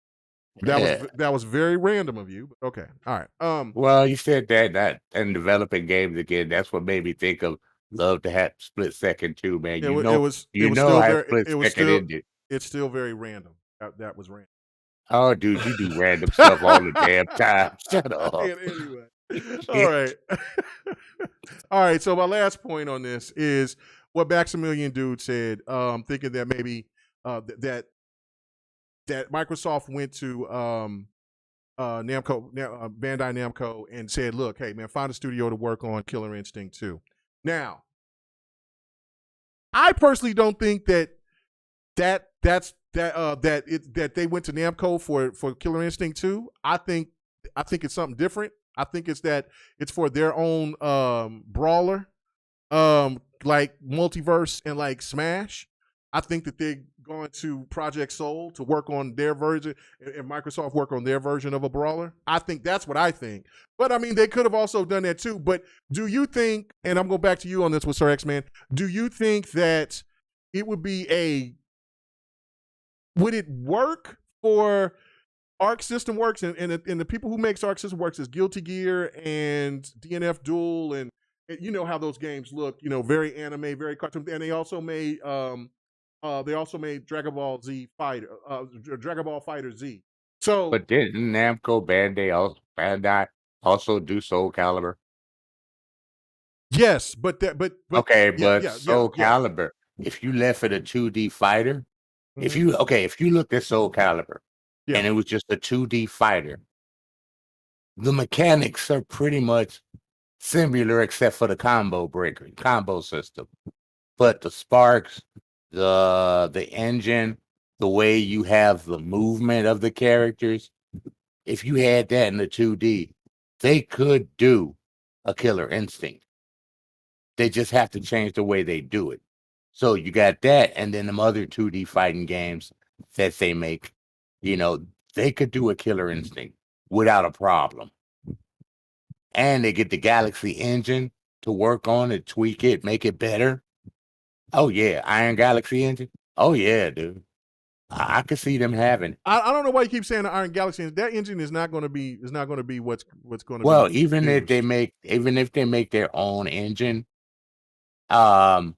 Yeah. That was very random of you, but okay, all right. Well, you said that and developing games again. That's what made me think of love to have Split Second too, man. It You was know still how very. Split It was Second still. ended. It's still very random. That was random. Oh, dude, you do random stuff all the damn time. Shut up. Anyway, all right, all right. So my last point on this is what Maximilian Dude said. Thinking that maybe that Microsoft went to Namco, Bandai Namco, and said, "Look, hey man, find a studio to work on Killer Instinct 2." Now, I personally don't think that they went to Namco for Killer Instinct 2. I think it's something different. I think it's for their own brawler, like Multiverse and like Smash. I think that they're going to Project Soul to work on their version, and Microsoft work on their version of a brawler. I think that's what I think. But I mean, they could have also done that too. But do you think, and I'm going back to you on this with Sir X-Man, do you think that it would be would it work for Arc System Works and the people who makes Arc System Works is Guilty Gear and DNF Duel, and you know how those games look, very anime, very cartoon, and they also made Dragon Ball Z Fighter, Dragon Ball Fighter Z. So, but didn't Namco Bandai also do Soul Calibur? yes, but Okay, yeah, but Soul Calibur, if you left it a 2D fighter, if you looked at Soul Calibur and it was just a 2D fighter, the mechanics are pretty much similar except for the combo system. But the sparks, the engine, the way you have the movement of the characters, if you had that in the 2D, they could do a Killer Instinct. They just have to change the way they do it. So you got that, and then them other 2D fighting games that they make, they could do a Killer Instinct without a problem. And they get the Galaxy engine to work on it, tweak it, make it better. Oh yeah, Iron Galaxy engine. Oh yeah, dude. I could see them having. I don't know why you keep saying the Iron Galaxy. That engine is not going to be what's going to be. Well, even if they make their own engine, they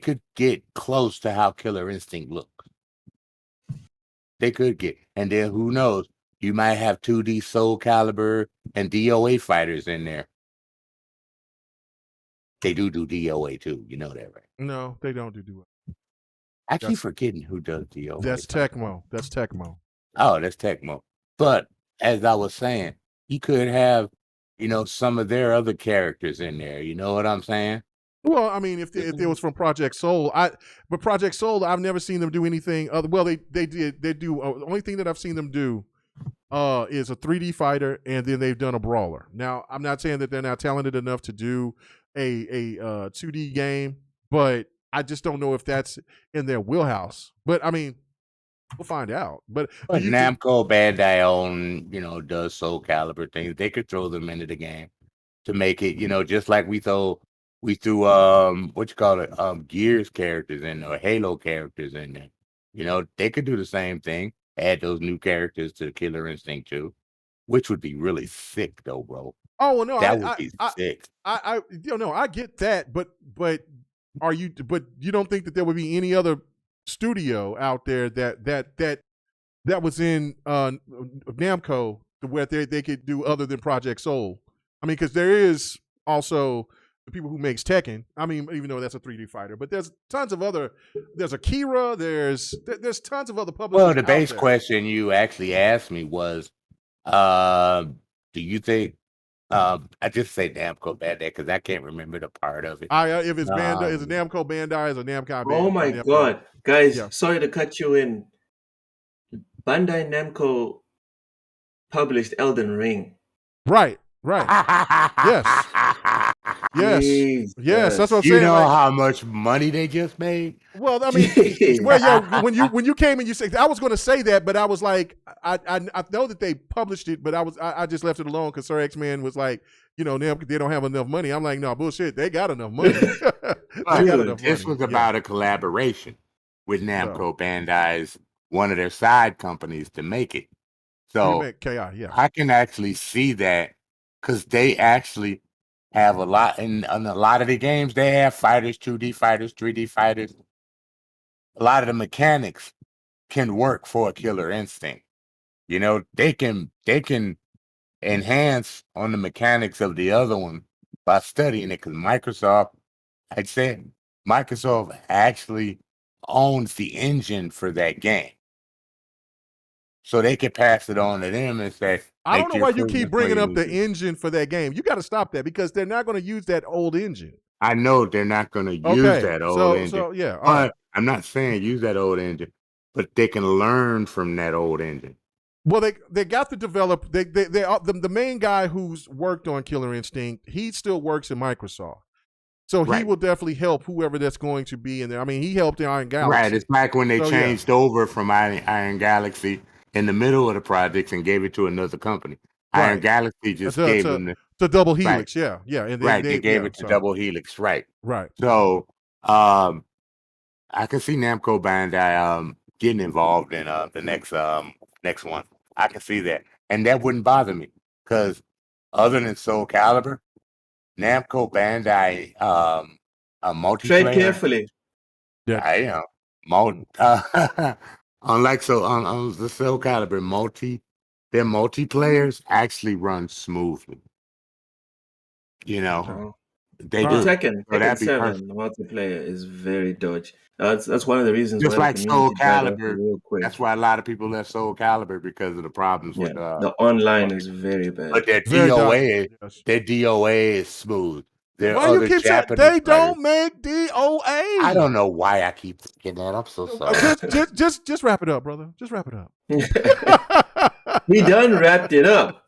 could get close to how Killer Instinct looks. They could get, and then who knows? You might have 2D Soul Calibur and DOA fighters in there. They do DOA too. You know that, right? No, they don't do DOA. I keep forgetting who does DOA. That's Tecmo. That's Tecmo. Oh, that's Tecmo. But as I was saying, you could have, some of their other characters in there. You know what I'm saying? Well, I mean, if it was from Project Soul, but Project Soul, I've never seen them do anything other. Well, they do. The only thing that I've seen them do is a 3D fighter, and then they've done a brawler. Now, I'm not saying that they're not talented enough to do a 2D game, but I just don't know if that's in their wheelhouse. But I mean, we'll find out. But Namco Bandai does Soul Calibur things. They could throw them into the game to make it, just like we throw We threw what you call it, Gears characters in or Halo characters in there. You know, they could do the same thing, add those new characters to Killer Instinct 2, which would be really sick though, bro. Oh well, no, That would be sick. I get that, but you don't think that there would be any other studio out there that was in Namco where they could do other than Project Soul? I mean, because there is also the people who makes Tekken. I mean, even though that's a 3D fighter, but there's tons of other. There's Akira. There's tons of other publishers. Well, the out base there. question you actually asked me was, do you think? I just say Namco Bandai because I can't remember the part of it. If it's Bandai, is it Namco Bandai? Is it Namco Bandai? Oh my Namco? God, guys! Yeah. Sorry to cut you in. Bandai Namco published Elden Ring. Right. Yes. Jesus. Yes, that's what I'm You saying. know like, how much money they just made? well, I mean, well, yeah. When you came and you said, I was going to say that, but I was like, I know that they published it, but I just left it alone because Sir X-Man was like, you know, they don't have enough money. I'm like, no, bullshit. They got enough money. This was about a collaboration with Namco Bandai's one of their side companies to make it. So KI, yeah. I can actually see that because they actually have a lot in a lot of the games. They have fighters, 2D fighters, 3D fighters. A lot of the mechanics can work for a Killer Instinct. You know, they can enhance on the mechanics of the other one by studying it because Microsoft, I'd say Microsoft actually owns the engine for that game. So they could pass it on to them and say, I don't know why you keep bringing up the engine for that game. You got to stop that because they're not going to use that old engine. I know they're not going to use that old engine. So yeah, but I'm not saying use that old engine, but they can learn from that old engine. Well, they got to develop. The main guy who's worked on Killer Instinct, he still works in Microsoft. So he will definitely help whoever that's going to be in there. I mean, he helped in Iron Galaxy. Right. It's like when they changed over from Iron Galaxy in the middle of the projects and gave it to another company. Iron Galaxy just gave them the Double Helix. Yeah. And they gave it to Double Helix. Right. Right. So I can see Namco Bandai getting involved in the next one. I can see that, and that wouldn't bother me because other than Soul Calibur, Namco Bandai a multiplayer. Tread carefully. Yeah, I am. Unlike on the Soul Calibur their multiplayers actually run smoothly. You know, they do. Tekken 7 multiplayer is very dodgy. That's one of the reasons just why like Soul Calibur. That's why a lot of people left Soul Calibur because of the problems with the online is very bad. But their DOA is smooth. Why you keep saying they don't make DOA? I don't know why I keep thinking that. I'm so sorry. Just wrap it up, brother. Just wrap it up. He done wrapped it up.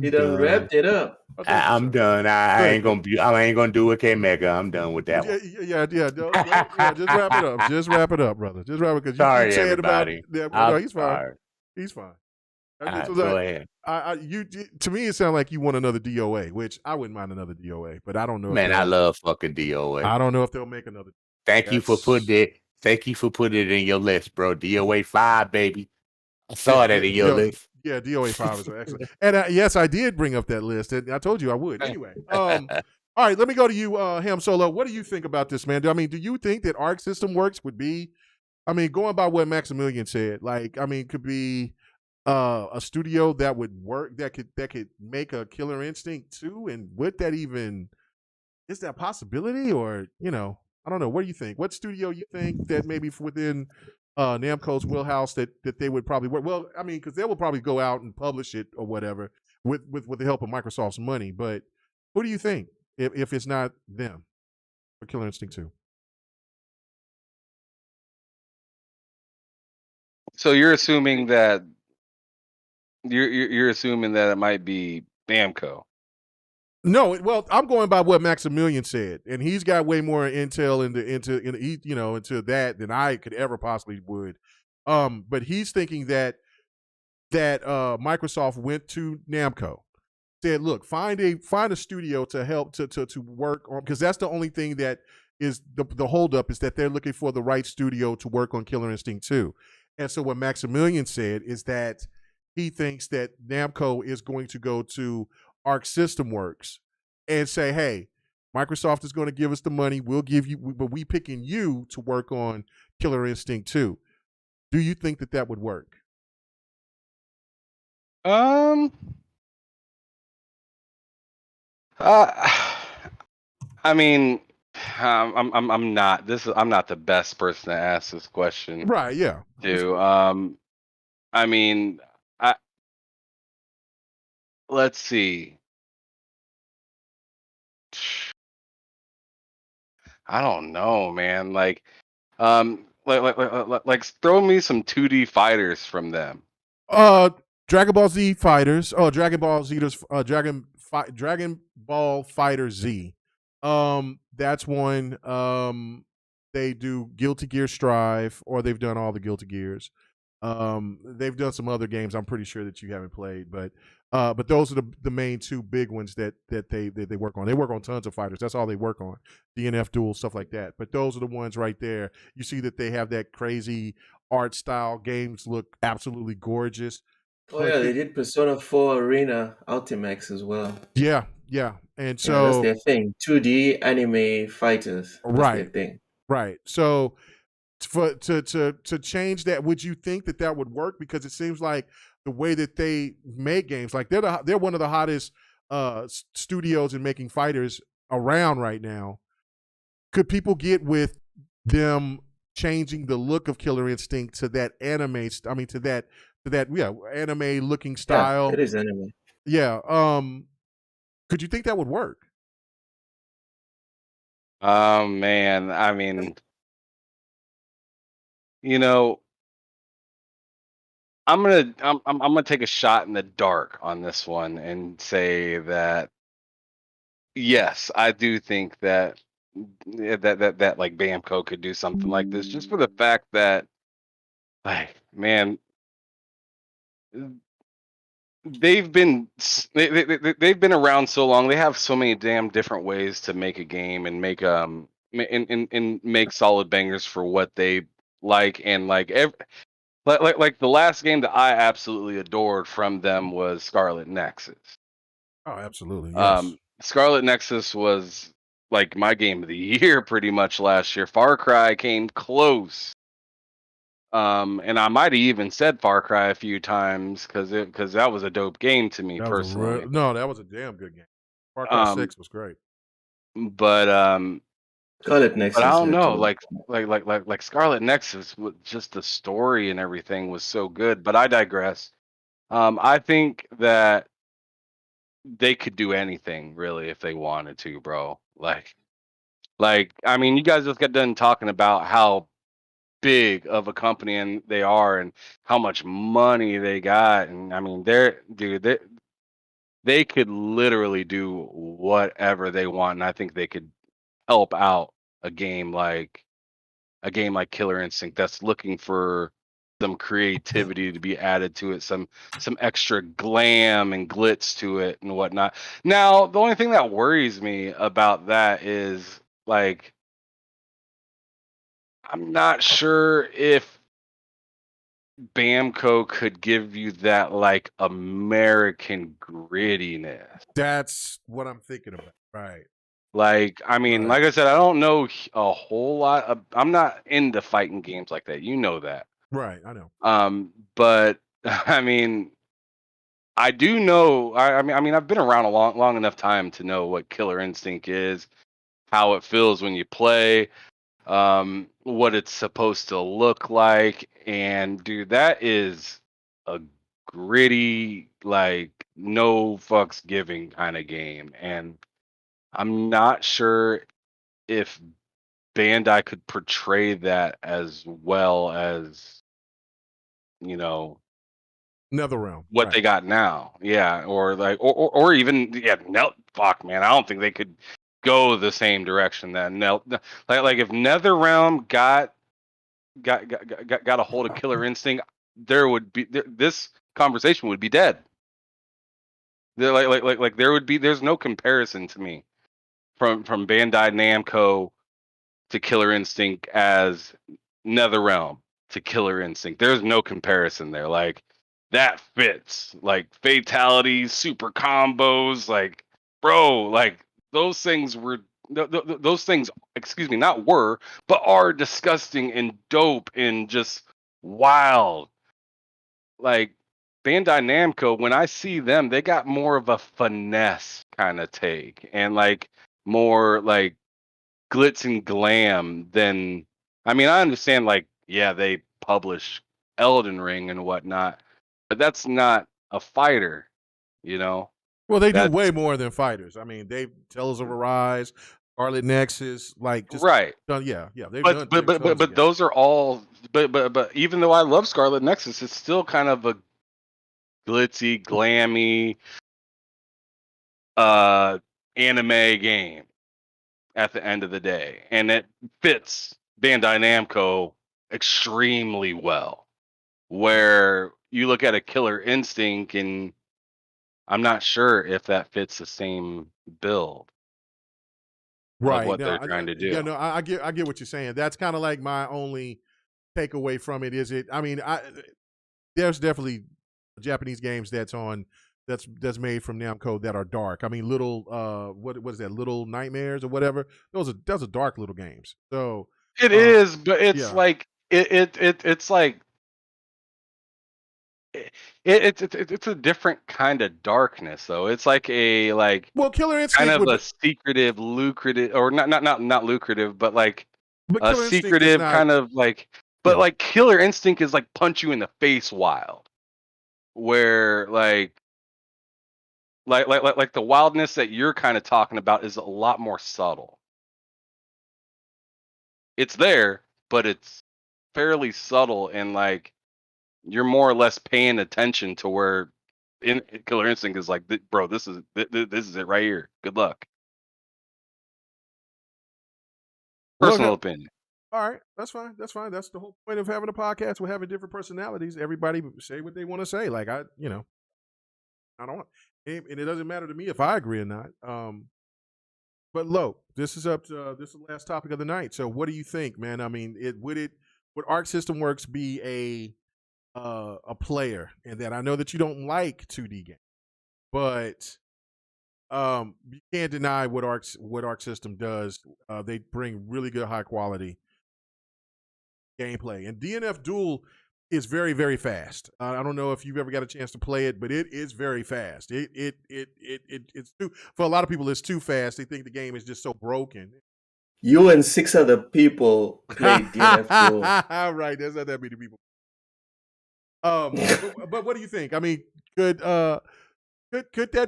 He done wrapped it up. I'm done. I ain't gonna do a K Mega. I'm done with that one. Yeah. Just wrap it up. Just wrap it up, brother. Just wrap it because you keep saying everybody. about. No, he's fine. He's fine. Go ahead. To me, it sounds like you want another DOA, which I wouldn't mind another DOA, but I don't know. Man, I love fucking DOA. I don't know if they'll make another. Thank you for putting it in your list, bro. DOA 5, baby. I saw that in your list. Yeah, DOA 5 is excellent. And yes, I did bring up that list, and I told you I would. Anyway, all right, let me go to you, Ham Solo. What do you think about this, man? Do you think that Arc System Works would be, going by what Maximilian said, could be a studio that would work, that could make a Killer Instinct 2, and would that even, is that a possibility, or, I don't know. What do you think? What studio you think that maybe within Namco's wheelhouse that they would probably work? Well, because they will probably go out and publish it or whatever with the help of Microsoft's money. But who do you think if it's not them for Killer Instinct 2? So you're assuming that you're assuming that it might be Namco. No, well, I'm going by what Maximilian said, and he's got way more intel into that than I could ever possibly would. But he's thinking that Microsoft went to Namco said, "Look, find a studio to help to work on, because that's the only thing that is the holdup, is that they're looking for the right studio to work on Killer Instinct 2." And so what Maximilian said is that he thinks that Namco is going to go to Arc System Works and say, "Hey, Microsoft is going to give us the money. We'll give you, but we picking you to work on Killer Instinct 2." Do you think that would work? Uh, I mean, I'm not I'm not the best person to ask this question Right? Yeah. to. I mean, I let's see. I don't know, man. Like throw me some 2D fighters from them. Dragon Ball Z Fighters. Oh, Dragon Ball Z's Dragon Ball Fighter Z. That's one. They do Guilty Gear Strive, or they've done all the Guilty Gears. They've done some other games I'm pretty sure that you haven't played, but those are the main two big ones that they work on. They work on tons of fighters. That's all they work on. DNF Duel, stuff like that. But those are the ones right there. You see that they have that crazy art style. Games look absolutely gorgeous. Oh yeah, they did Persona 4 Arena Ultimax as well. Yeah. And Yeah, that's so their thing. 2D anime fighters. That's their right. thing. So to change that, would you think that would work? Because it seems like the way that they make games, like they're one of the hottest studios in making fighters around right now. Could people get with them changing the look of Killer Instinct to that anime? I mean, to that anime looking style. Yeah, it is anime. Yeah. Could you think that would work? Man, I mean, you know, I'm gonna take a shot in the dark on this one and say that yes, I do think that like Bamco could do something like this, just for the fact that, like, man, they've been they've been around so long. They have so many damn different ways to make a game and make and make solid bangers for what they like. And like the last game that I absolutely adored from them was Scarlet Nexus. Oh, absolutely. Yes. Scarlet Nexus was like my game of the year pretty much last year. Far Cry came close. And I might have even said Far Cry a few times because that was a dope game to me That was personally. that was a damn good game. Far Cry 6 was great. But Scarlet Nexus I don't had know, to. like Scarlet Nexus, with just the story and everything was so good. But I digress. I think that they could do anything really if they wanted to, bro. Like I mean, you guys just got done talking about how big of a company and they are, and how much money they got, and I mean, they could literally do whatever they want, and I think they could help out a game like Killer Instinct that's looking for some creativity to be added to it, some extra glam and glitz to it and whatnot. Now, the only thing that worries me about that is, like, I'm not sure if Bamco could give you that, like, American grittiness. That's what I'm thinking about. Right. Like, I mean, Right. like I said, I don't know a whole lot of, I'm not into fighting games like that. You know that. Right. I know. But I mean, I do know. I mean, I've been around a long enough time to know what Killer Instinct is, how it feels when you play, what it's supposed to look like, and dude, that is a gritty, like, no fucks giving kind of game, and I'm not sure if Bandai could portray that as well as, you know, NetherRealm. what Right. they got now. Yeah, or like, or even, yeah, no, fuck, man, I don't think they could go the same direction that like if NetherRealm got a hold of Killer Instinct, this conversation would be dead. There's no comparison to me from Bandai Namco to Killer Instinct as NetherRealm to Killer Instinct. There's no comparison there. Like that fits. Like fatalities, super combos, like bro, like those things were those things, excuse me, not were, but are disgusting and dope and just wild. Like Bandai Namco, when I see them, they got more of a finesse kind of take and like more like glitz and glam than I mean, I understand like, yeah, they publish Elden Ring and whatnot, but that's not a fighter, you know? Well, they do That's way more than fighters. I mean, they Tales of Arise, Scarlet Nexus, like just right. done. Yeah, they've done But tons of games. those are all but even though I love Scarlet Nexus, it's still kind of a glitzy, glammy anime game at the end of the day. And it fits Bandai Namco extremely well. Where you look at a Killer Instinct and I'm not sure if that fits the same build of Right. what No, they're trying to yeah, do. no, I get what you're saying. That's kind of like my only takeaway from it. Is it? I mean, there's definitely Japanese games that's made from Namco that are dark. I mean, little what is that? Little Nightmares or whatever. Those are dark little games. So It is, but it's yeah. like it's like it's a different kind of darkness though. It's like a Well, Killer kind Instinct of would, a secretive, lucrative, or not lucrative, but like but a Killer Instinct is secretive not. kind of like. But Yeah. like Killer Instinct is like punch you in the face wild, where like the wildness that you're kind of talking about is a lot more subtle. It's there, but it's fairly subtle and like you're more or less paying attention to where Killer Instinct is like, bro, this is it right here. Good luck. Personal Look, opinion. all right, that's fine. That's fine. That's the whole point of having a podcast. We're having different personalities. Everybody say what they want to say. Like I don't, and it doesn't matter to me if I agree or not. But Lo, this is this is the last topic of the night. So what do you think, man? I mean, would Arc System Works be a player? And that I know that you don't like 2D games, but you can't deny what Arc System does. They bring really good, high quality gameplay, and DNF Duel is very, very fast. I don't know if you've ever got a chance to play it, but it is very fast. It's too, for a lot of people, it's too fast. They think the game is just so broken. You and 6 other people played DNF Duel. Right, there's not that many people. But what do you think? I mean, could that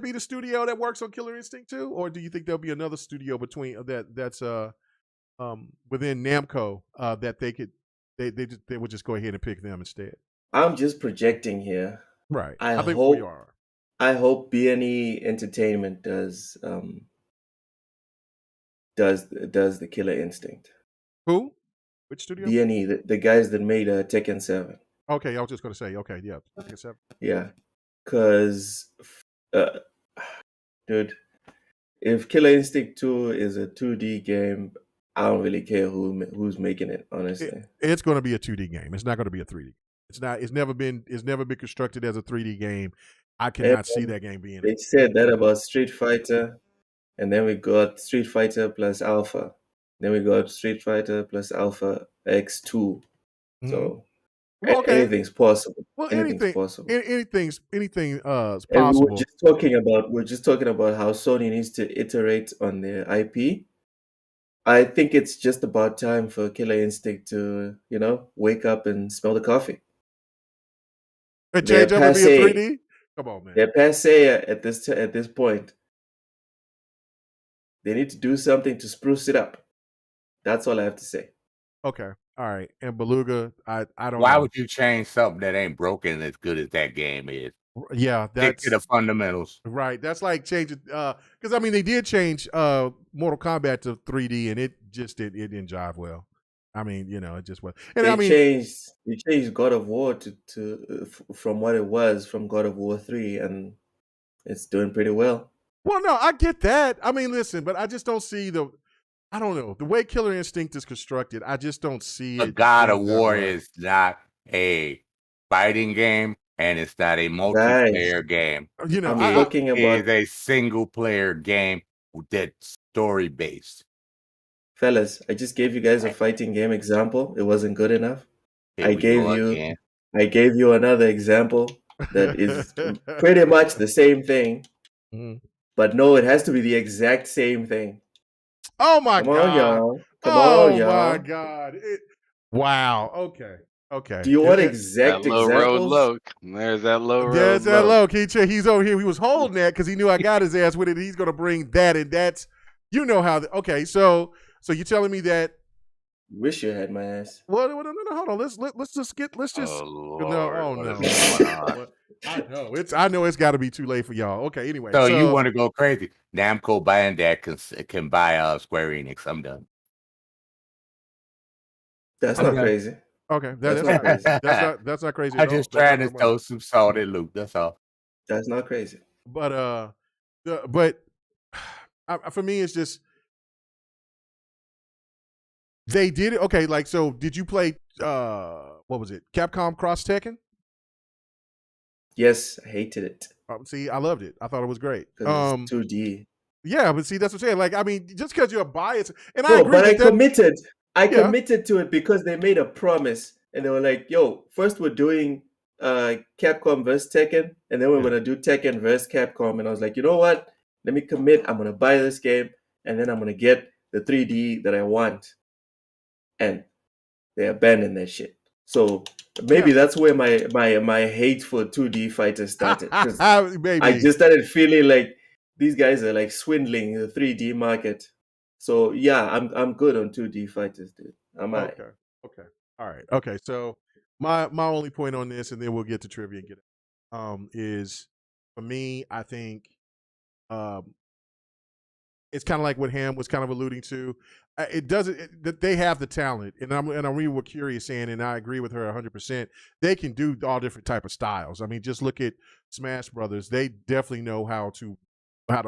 be the studio that works on Killer Instinct 2, or do you think there'll be another studio between that's within Namco that they would just go ahead and pick them instead? I'm just projecting here. Right. I think hope we are. I hope B&E Entertainment does the Killer Instinct. Who? Which studio? B&E, the guys that made Tekken 7. Okay, I was just going to say. Okay, yeah, Tekken 7. Yeah, because dude, if Killer Instinct 2 is a 2D game, I don't really care who's making it. Honestly, it's going to be a 2D game. It's not going to be a 3D. It's not. It's never been constructed as a 3D game. I cannot see that game being. They said that about Street Fighter, and then we got Street Fighter plus Alpha. Then we got Street Fighter plus Alpha X2. So anything's possible. Well, anything's possible. Anything is possible. And we're just talking about how Sony needs to iterate on their IP. I think it's just about time for Killer Instinct to, wake up and smell the coffee. And change up and be a 3D? Come on, man. They're passe at this point. They need to do something to spruce it up. That's all I have to say. Okay. All right. And Beluga, I don't Why know. would you change something that ain't broken as good as that game is? Yeah, Stick to the fundamentals. Right. That's like changing because I mean they did change Mortal Kombat to 3D and it didn't jive well. I mean, it just was. And they changed God of War to from what it was from God of War 3, and It's doing pretty well. Well, no, I get that. I mean, listen, but I just don't see I don't know, the way Killer Instinct is constructed. I just don't see But it God of being done War right. is not a fighting game, and it's not a Guys, multiplayer game. You know, I'm It talking is about, a single player game that's story based. fellas, I just gave you guys a fighting game example. It wasn't good enough. Here I we gave go you again. I gave you another example that is pretty much the same thing, Mhm. but no, it has to be the exact same thing. Oh my Come on, God. y'all. Come on, Oh my y'all. God. Wow. Okay. Do you want exact That low road examples? low. There's that low There's road that low. low. He's over here. He was holding that because he knew I got his ass with it. He's gonna bring that, and that's how. Okay, so you're telling me that? Wish you had my ass. Well, no, hold on. Let's just Oh no. Lord, Oh what is no. going on? What? I know it's got to be too late for y'all. Okay. Anyway, So you so want to go crazy? Namco buying that can buy Square Enix. I'm done. That's I'm not done. crazy. okay, That's not crazy. that's not crazy at I'm all. just That's trying not to the money. throw some salt in Luke. That's all. That's not crazy. But but for me, it's just they did it. Okay, like so. Did you play what was it? Capcom Cross Tekken? Yes, I hated it See, I loved it. I thought it was great. because it's 2D. Yeah, but see, that's what I'm saying. Like, I mean, just because you're biased, and I No, agree but I that committed. I yeah, committed to it because they made a promise and they were like, yo, first we're doing Capcom versus Tekken, and then we're Yeah. gonna do Tekken versus Capcom. And I was like, you know what? Let me commit. I'm gonna buy this game and then I'm gonna get the 3D that I want. And they abandoned that shit. So maybe yeah, that's where my hate for 2D fighters started. Because I maybe. just started feeling like these guys are like swindling the 3D market. So yeah, I'm good on 2D fighters, dude. I'm alright. Okay, all right, okay. So my only point on this, and then we'll get to trivia and get it. Is for me, I think um, it's kind of like what Ham was kind of alluding to. It doesn't that they have the talent, and I'm really what Curious saying, and I agree with her 100%. They can do all different type of styles. I mean, just look at Smash Brothers. They definitely know how to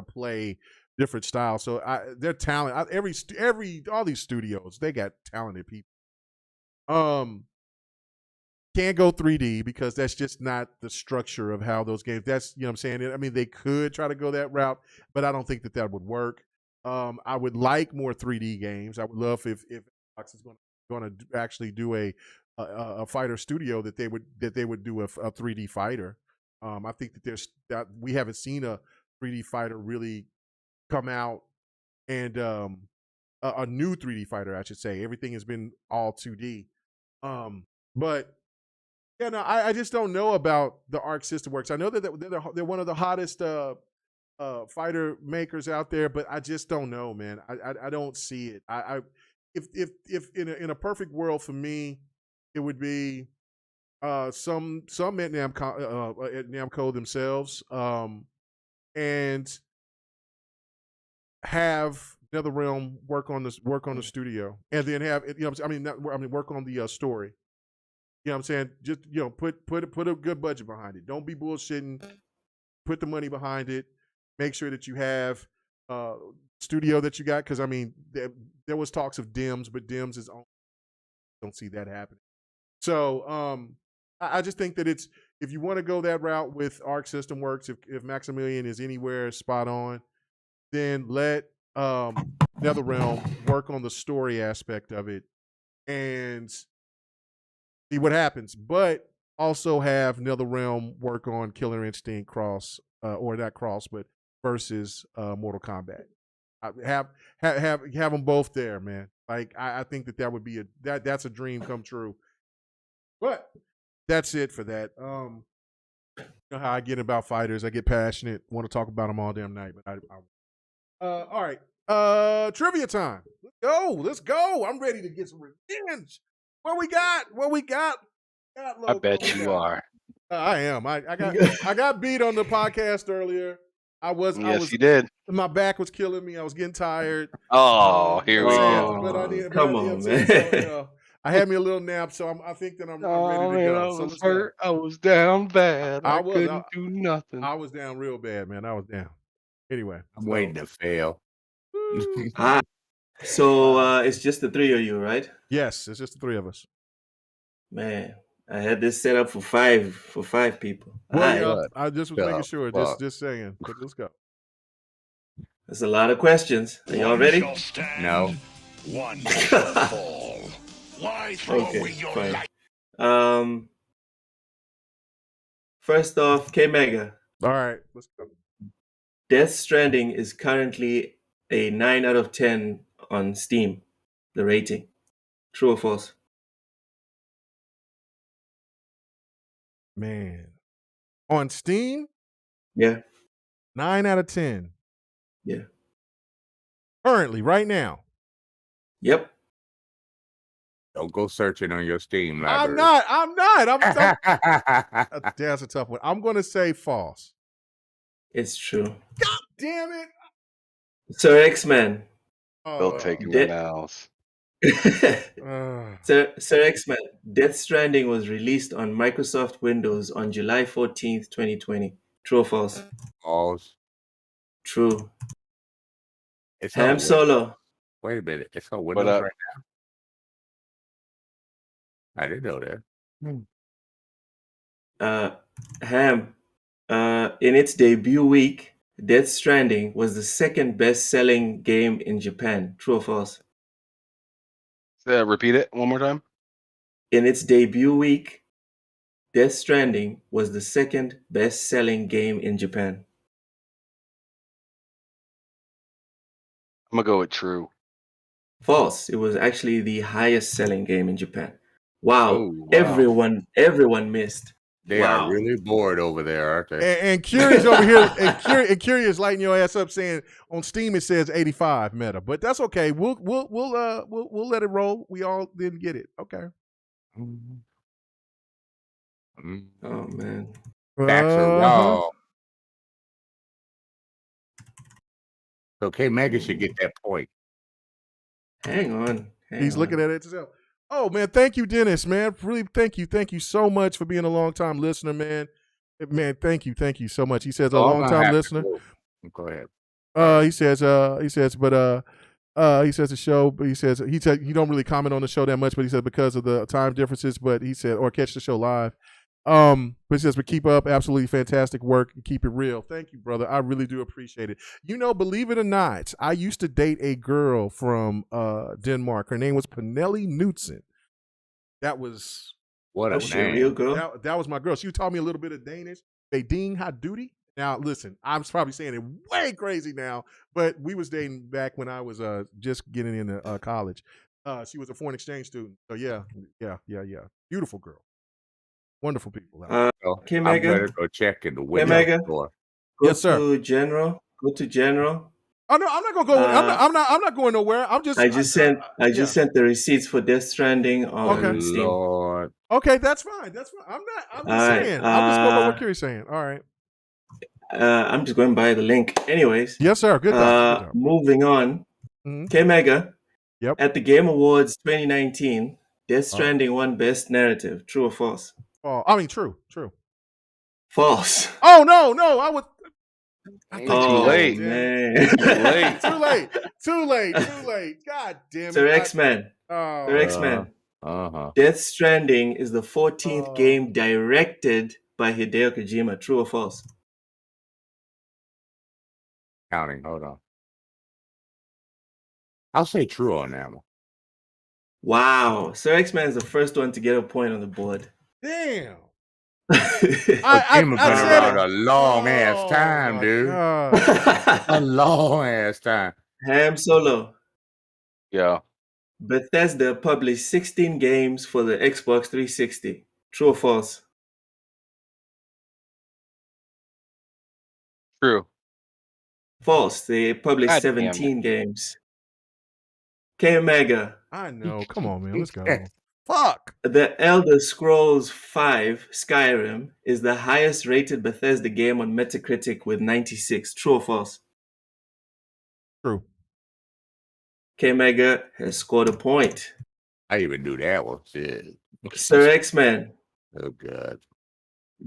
play different styles. So their talent, all these studios, they got talented people. Can't go 3D because that's just not the structure of how those games. That's what I'm saying. I mean, they could try to go that route, but I don't think that would work. I would like more 3D games. I would love if Xbox is going to actually do a fighter studio that they would do a 3D fighter. I think that we haven't seen a 3D fighter really come out, and a new 3D fighter, I should say. Everything has been all 2D. But yeah, no, I just don't know about the Arc System Works. I know that they're one of the hottest fighter makers out there, but I just don't know, man. I don't see it. If in a perfect world for me, it would be some at Namco themselves, and have NetherRealm work on the studio, and then have work on the story. You know what I'm saying? Just put a good budget behind it. Don't be bullshitting. Put the money behind it. Make sure that you have studio that you got, because I mean there was talks of Dims, but Dims is on. Don't see that happening. So I just think that it's, if you want to go that route with Arc System Works, if Maximilian is anywhere spot on, then let NetherRealm work on the story aspect of it and see what happens. But also have NetherRealm work on Killer Instinct Cross, or not Cross, but versus Mortal Kombat. Have them both there, man. Like I think that would be that's a dream come true. But that's it for that. You know how I get about fighters. I get passionate, want to talk about them all damn night. But all right. Trivia time. Let's go. I'm ready to get some revenge. What we got? I bet you are. I am. I got beat on the podcast earlier. Yes, you did. My back was killing me. I was getting tired. Oh, here we go. Oh, come on, man. I had me a little nap, so I think that I'm ready to man, go. I So was let's hurt. go. I was down bad. I I was. couldn't do nothing. I was down real bad, man. I was down. Anyway, I'm waiting to fail. woo. Hi. So Wow. it's just the three of you, right? Yes, it's just the three of us. Man, I had this set up for five people. Well, Alright. yeah, What I just was the making sure. fuck? Just saying. But let's go. That's a lot of questions. Are y'all ready? No. One shall fall. Why throw away Okay, your fine. life? First off, K Mega. All right, let's go. Death Stranding is currently a 9 out of 10 on Steam, the rating. True or false? Man, on Steam, Yeah, 9 out of 10. yeah. Currently, right now. Yep. Don't go searching on your Steam I'm library. not. That's a tough one. I'm going to say false. It's true. God damn it. Sir X-Man. Still taking Death- the nows. Sir X-Man, Death Stranding was released on Microsoft Windows on July 14th, 2020. True or false? False. True. It's Ham on Solo. Wait a minute. It's on What Windows up? right now. I didn't know that. Ham, in its debut week, Death Stranding was the second best-selling game in Japan. True or false? Repeat it one more time. In its debut week, Death Stranding was the second best-selling game in Japan. I'm gonna go with true. False. It was actually the highest-selling game in Japan. Wow. Oh, wow. Everyone missed. They Wow. are really bored over there, aren't they? And Curious over here, and Curious lighting your ass up, saying on Steam it says 85 meta, but that's okay. We'll let it roll. We all didn't get it. Okay. Oh man. Facts are wrong. So K Mega should get that point. Hang on. He's looking at it himself. Oh man, thank you, Dennis. Man, really, thank you so much for being a long time listener, man. Man, thank you so much. He says a long time listener. Go ahead. He says the show, but he said he don't really comment on the show that much, but he said because of the time differences, but he said or catch the show live. But he says, but keep up absolutely fantastic work and keep it real. Thank you, brother. I really do appreciate it. You know, believe it or not, I used to date a girl from Denmark. Her name was Pernille Knudsen. That was What a name. real girl. that was my girl. She taught me a little bit of Danish. Beding har duty. Now, listen, I'm probably saying it way crazy now, but we was dating back when I was just getting into college. She was a foreign exchange student. So yeah. Beautiful girl. Wonderful people. K I'm Mega. gonna go check in the K window Mega. store. Go Yes, sir. to General. Go to General. Oh no, I'm not gonna go. I'm not going nowhere. I'm just. I just sent the receipts for Death Stranding on Steam. Lord. Okay, that's fine. That's fine. I'm just Alright, saying. I'm just going by what Kiri's saying. All right. I'm just going by the link. Anyways. Yes, sir. Good job. Moving on. Mhm. K Mega. Yep. At the Game Awards 2019, Death Stranding won Best Narrative. True or false? True. False. Oh no! I was. Too late. Man. Too late. God damn it. Sir X-Man. Oh. Sir X-Man. Uh-huh. Death Stranding is the 14th game directed by Hideo Kojima. True or false? Counting. Hold on. I'll say true on that one. Wow. Sir X-Man is the first one to get a point on the board. Damn. Kojima been around a long ass time, dude. God. A long ass time. Ham Solo. Yeah. Bethesda published 16 games for the Xbox 360. True or false? True. False. They published God damn 17 games. K Mega. I know. Come on, man. Let's go. Fuck. The Elder Scrolls V Skyrim is the highest rated Bethesda game on Metacritic with 96. True or false? True. K Mega has scored a point. I even knew that one. Shit. Sir X-Man. Oh God.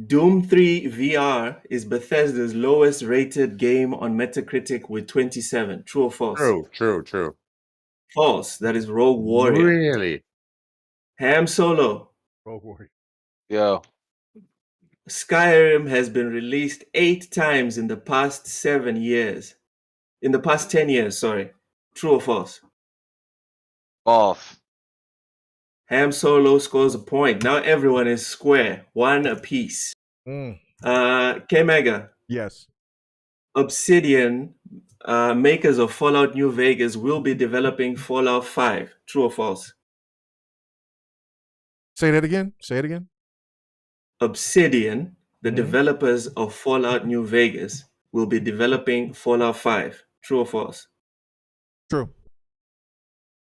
Doom 3 VR is Bethesda's lowest rated game on Metacritic with 27. True or false? True. False. That is Rogue Warrior. Really? Ham Solo. Rogue Warrior. Yo, Skyrim has been released 8 times in the past 7 years. In the past 10 years, sorry. True or false? false. Ham Solo scores a point. Now everyone is square. 1 apiece. Mm. K-Mega. Yes. Obsidian, makers of Fallout New Vegas, will be developing Fallout 5. True or false? Say that again. Say it again. Obsidian, the Mhm. developers of Fallout New Vegas, will be developing Fallout 5. True or false? True.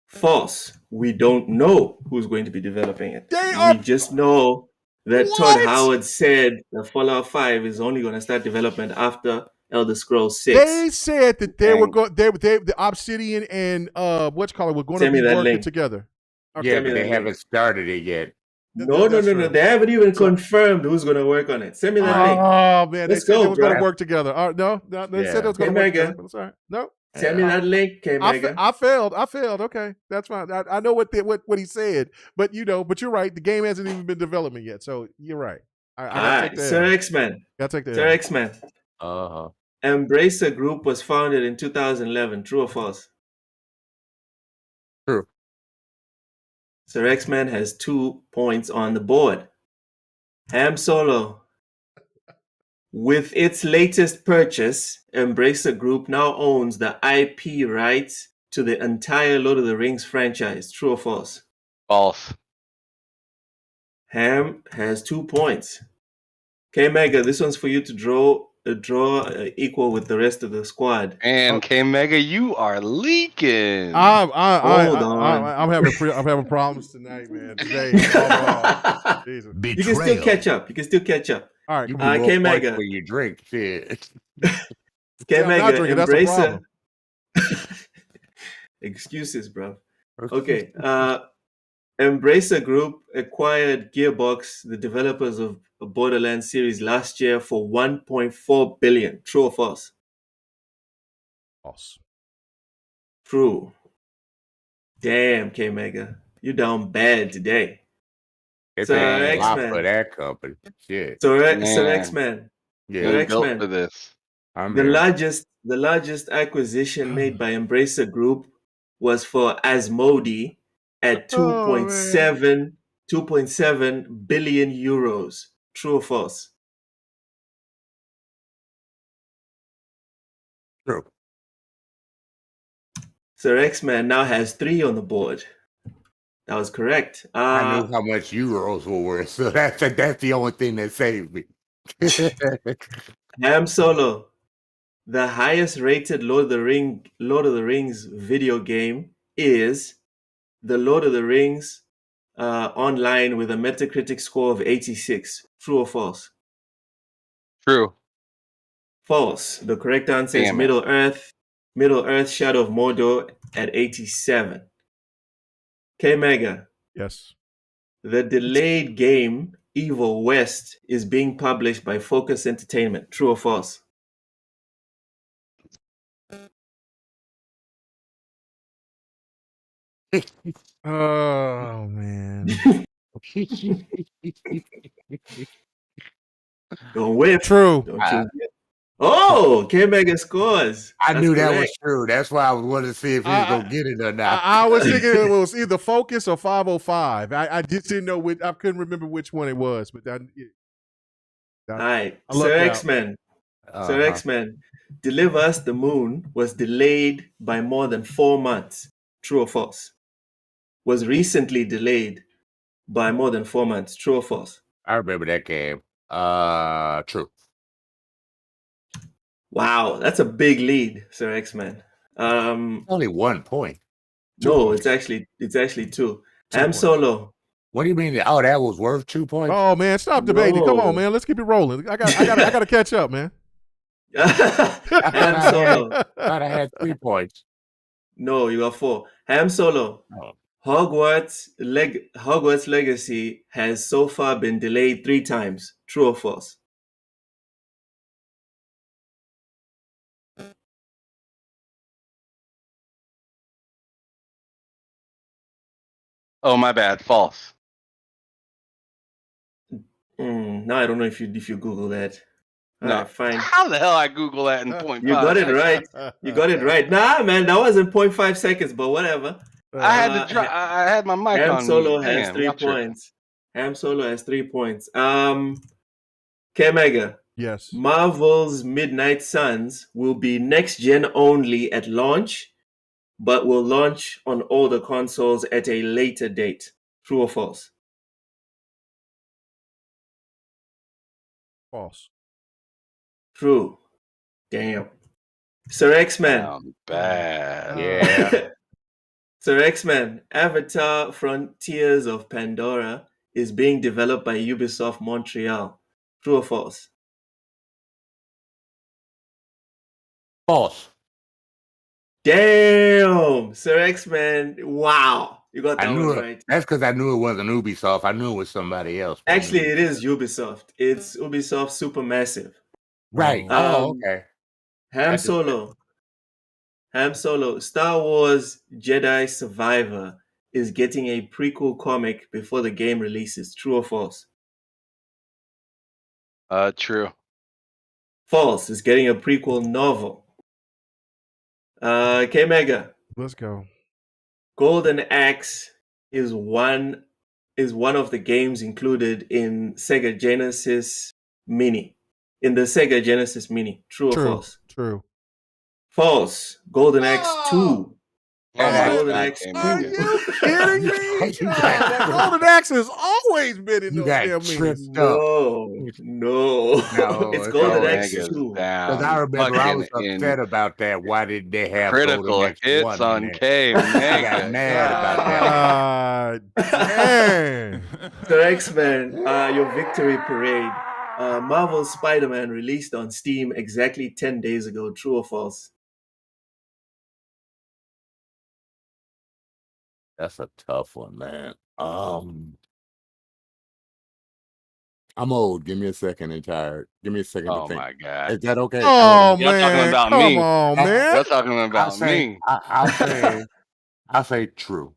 False. We don't know who's going to be developing it. They We are just know that Todd What? Howard said that Fallout 5 is only going to start development after Elder Scrolls 6. They said that they were And- going. They the Obsidian and what's called were going to Send me be that working link. together. Okay. Yeah, Send me but they that haven't link. started it yet. No. That's true. They haven't even So- confirmed who's going to work on it. Send me that link. Oh man, Let's they said they go, was going to bro. work together. No, they Yeah. said they was going Hey, to work Mega. together. But it's all right. No, Send me that link, K-Mega. I failed. Okay, that's fine. I know what he said, but but you're right. The game hasn't even been development yet, so you're right. I All gotta right, take the Sir L. X-Men. Gotta take the Sir L. X-Men. Uh-huh. Embracer Group was founded in 2011. True or false? True. Sir X-Men has 2 points on the board. Ham Solo. With its latest purchase, Embracer Group now owns the IP rights to the entire Lord of the Rings franchise. True or false? False. Ham has 2 points. K-Mega, this one's for you to draw equal with the rest of the squad. And K Mega, you are leaking. Hold on. I'm having problems tonight, man. Today, overall. Jesus. You can still catch up. All right, You come can on. roll K-Mega. points when you drink. Shit. Yeah, I'm K-Mega, not drinking. That's a Embracer. problem. Excuses, bro. Okay. Embracer Group acquired Gearbox, the developers of the Borderlands series, last year for $1.4 billion. True or false? False. True. Damn, K-Mega. You down bad today. It's Sir a lot X-Men. for that company. Shit. Sir Man. X-Men. Yeah, Sir You're X-Men. built for this. I'm The here. largest acquisition made by Embracer Group was for Asmodee at 2.7 billion euros. True or false? True. Sir X-Man now has 3 on the board. That was correct. I knew how much euros were worth, so that's the only thing that saved me. Ham Solo, the highest rated Lord of the Rings video game is the Lord of the Rings online with a Metacritic score of 86. True or false? True. False. The correct answer is Damn it. Middle Earth Shadow of Mordor at 87. K-Mega, Yes. the delayed game Evil West is being published by Focus Entertainment. True or false? Oh man. Don't whip. True. Don't you whip. Oh, K-Mega scores. I That's knew that was correct. true. That's why I was wanting to see if he was gonna get it or not. I was thinking it was either Focus or 505. I just didn't know which. I couldn't remember which one it was, but All right, I lucked Sir out. X-Men. Uh-huh. Sir X-Men, Deliver Us the Moon was delayed by more than 4 months. True or false? Was recently delayed by more than 4 months. True or false? I remember that game. True. Wow, that's a big lead, Sir X-Men. Only 1 point. No, points. it's actually 2. Two Ham points. Solo. What do you mean? Oh, that was worth 2 points? Oh man, stop debating. Come No. on, man. Let's keep it rolling. I got to catch up, man. Ham Solo. I thought I had 3 points. No, you got 4. Ham Solo. Oh. Hogwarts Legacy has so far been delayed 3 times. True or false? Oh, my bad. False. Now I don't know if you Google that. All No. right, fine. How the hell I Google that in 0.5 You got it seconds? right. You got it right. Nah, man, that wasn't 0.5 seconds, but whatever. I had to try. I had my mic Ham on mute. Solo has Damn, 3 y'all tripping. points. Ham Solo has 3 points. K-Mega. Yes. Marvel's Midnight Suns will be next gen only at launch, but will launch on all the consoles at a later date. True or false? False. True. Damn. Sir X-Man. Sound bad. Yeah. Sir X-Men, Avatar Frontiers of Pandora is being developed by Ubisoft Montreal. True or false? False. Damn! Sir X-Men, wow. You got I that knew one it. right. That's because I knew it wasn't Ubisoft. I knew it was somebody else. Actually, it is Ubisoft. It's Ubisoft Supermassive. Right. Okay. Ham Solo. Star Wars Jedi Survivor is getting a prequel comic before the game releases. True or false? True. False. It's getting a prequel novel. K-Mega. Let's go. Golden Axe is one of the games included in Sega Genesis Mini. In the Sega Genesis Mini. True or false? True. False. Golden Axe 2. Oh, Golden Axe 2. Are you kidding me? That Golden Axe has always been in You those got damn tripped minis. up. No. It's Golden Axe Niggas 2. Because I down. remember I was Fucking upset about that. Why did they have critical Golden Axe hits 1 on in there? K. I got mad about that. Dang. So X-Men, your victory parade. Marvel Spider-Man released on Steam exactly 10 days ago. True or false? That's a tough one, man. I'm old. Give me a second and tired. Give me a second to Oh think. my god. Is that okay? Oh, Y'all talking man. about Come me. on, man. Y'all talking about me. I'll say true.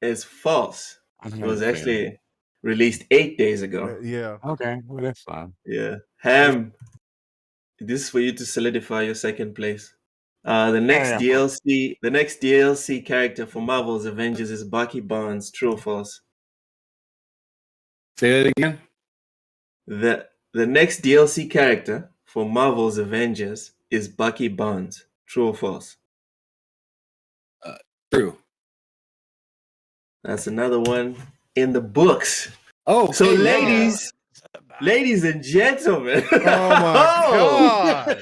It's false. I'm It was saying. actually released 8 days ago. Yeah. Okay, well that's fine. Yeah. Ham, this is for you to solidify your second place. The next DLC character for Marvel's Avengers is Bucky Barnes. True or false? Say that again. The next DLC character for Marvel's Avengers is Bucky Barnes. True or false? True. That's another one in the books. Oh, So hey, ladies and gentlemen. Oh, my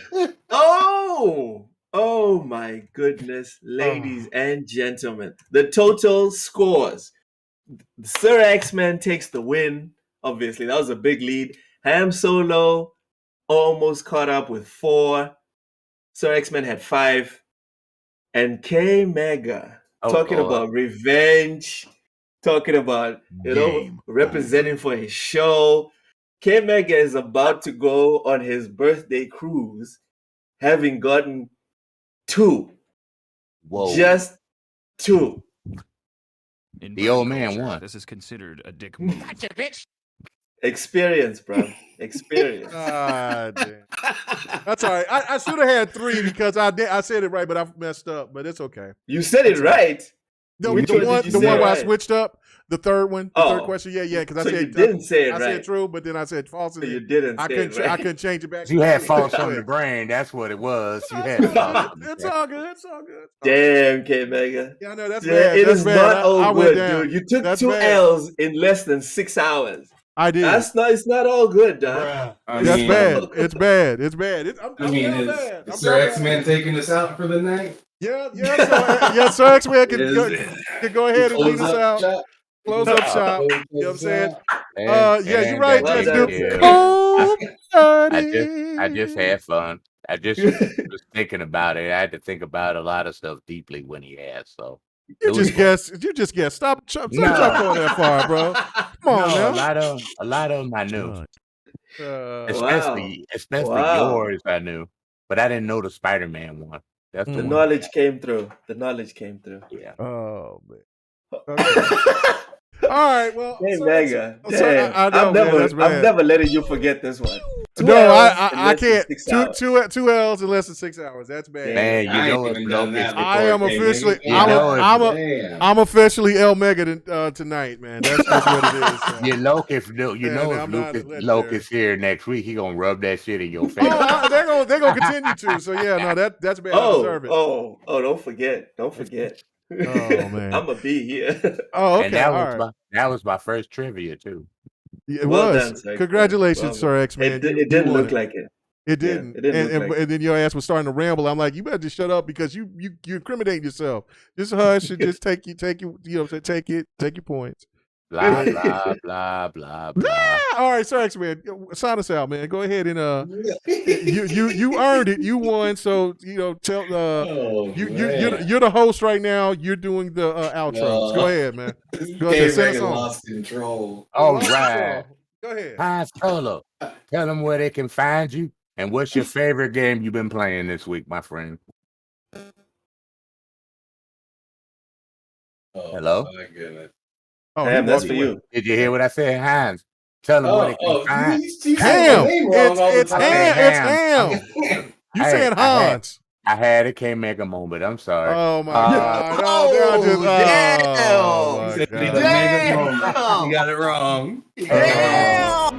God. Oh my goodness, ladies and gentlemen. The total scores. Sir X-Men takes the win. Obviously, that was a big lead. Ham Solo almost caught up with 4. Sir X-Men had 5. And K Mega talking about revenge, talking about representing for his show. K Mega is about to go on his birthday cruise, having gotten 2. Whoa. Just 2. The old man won. This is considered a dick move. Gotcha, bitch. Experience, bro. Experience. God damn. That's all right. I should have had 3 because I said it right, but I messed up. But it's okay. You said it right. No, Which the one one did you where say I right? switched up. The third one, the third Oh. question. Yeah, because I So said you didn't say it I right. said true, but then I said false. So you didn't say it right. I couldn't change it back. You had false Go on the ahead. brain. That's what it was. You had false. It's all good. It's all good. Damn, K Mega. Yeah, I know that's Yeah, bad. it That's is bad. not I all went good, down. dude. You took That's 2 bad. L's in less than 6 hours. I did. It's not all good, dog. That's bad. It's bad. It's bad. I'm is bad. I'm Sir down X-Men bad. taking us out for the night? Yeah, Sir X-Men can go ahead and lead us out. Shop? Close up shop. Close You know what I'm saying? And You're right. Well Just done, good. K. Cold I just had fun. I just was thinking about it. I had to think about a lot of stuff deeply when he asked. So You just guessed. Stop going that far, bro. Come on No, now. a lot of them I knew, Wow. especially Wow. yours I knew, but I didn't know the Spider-Man one. That's the The one. knowledge came through. The knowledge came through. Yeah. Oh man. Okay. All right. Well, Hey, sir, Mega. sir, Damn. I know, man. That's bad. I'm never letting you forget this one. Two No, L's in I less than can't. 6 hours. Two L's in less than 6 hours. That's bad. Damn. Man, you know it's Locust. I am officially. Damn. I'm officially El Mega tonight, man. That's what it is. You Locust, you know I'm not if legendary. Locust here next week, he gonna rub that shit in your face. Oh, they're gonna continue to. So yeah, no, that's bad. I deserve it. Don't forget. Don't forget. Oh man. I'm gonna be here. Oh, okay. And that all was right. that was my first trivia too. It Well was. done, Sir. Congratulations, Well Sir done. X-Man. It didn't look like it. It didn't. It didn't look like and then your ass was starting to ramble. I'm like, you better just shut up because you incriminate yourself. Just hush and just take your points. Blah blah blah blah blah. All right, Sir X-Man, sign us out, man. Go ahead and you earned it. You won. So tell you're the host right now. You're doing the outros. Go ahead, man. Go ahead. Send us on. Lost control. All right. Go ahead. Hi, Solo. Tell them where they can find you and what's your favorite game you've been playing this week, my friend. Hello? My goodness. Oh, Damn, that's for you. Did you hear what I said, Hines? Tell them where they can find. Ham. It's Ham. You saying Hans? I had a K-Mega moment. I'm sorry. Oh my God! Damn. You got it wrong. Hey, Hans,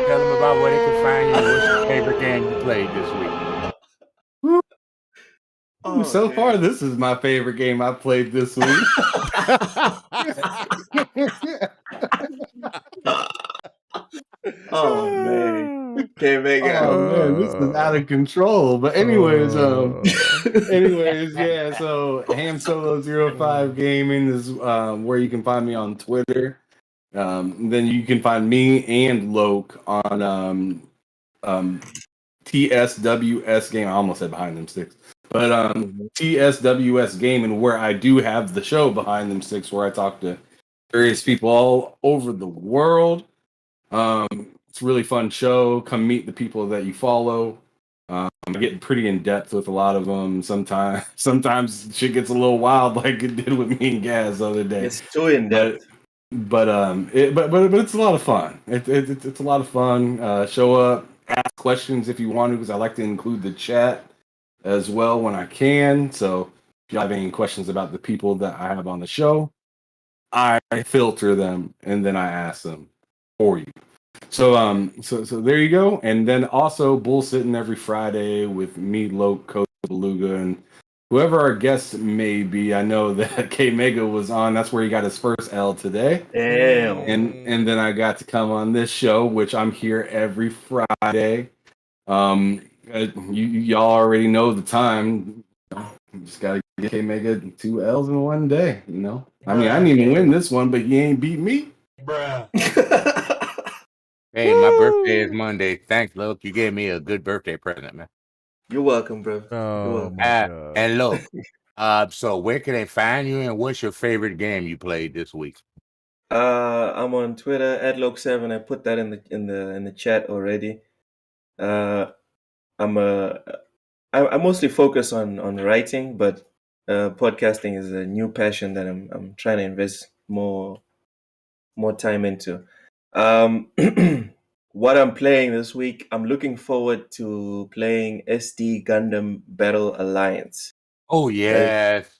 tell them about where they can find you. What's your favorite game you played this week? So far, this is my favorite game I played this week. Oh man. K-Mega. Oh man, this is out of control. But anyways, yeah. So Ham Solo 05 Gaming is where you can find me on Twitter. Then you can find me and Loke on TSWS Game. I almost said Behind Them Sticks. But TSWS Gaming, where I do have the show Behind Them Sticks, where I talk to various people all over the world. It's a really fun show. Come meet the people that you follow. I'm getting pretty in depth with a lot of them. Sometimes shit gets a little wild, like it did with me and Gaz the other day. It's too in depth. But it's a lot of fun. It's a lot of fun. Show up, ask questions if you want to, because I like to include the chat as well when I can. So if you have any questions about the people that I have on the show, I filter them and then I ask them for you. So there you go. And then also bull sitting every Friday with me, Loke, Coach Beluga, and whoever our guest may be. I know that K Mega was on. That's where he got his first L today. Damn. And then I got to come on this show, which I'm here every Friday. Y'all already know the time. You just gotta get K Mega 2 L's in one day. I mean, I didn't even win this one, but he ain't beat me. Bruh. Hey, my birthday is Monday. Thanks, Loke. You gave me a good birthday present, man. You're welcome, bro. You're welcome. My God. And look, so where can they find you, and what's your favorite game you played this week? I'm on Twitter @Loke7. I put that in the chat already. I mostly focus on writing, but podcasting is a new passion that I'm trying to invest more time into. What I'm playing this week, I'm looking forward to playing SD Gundam Battle Alliance. Oh yes.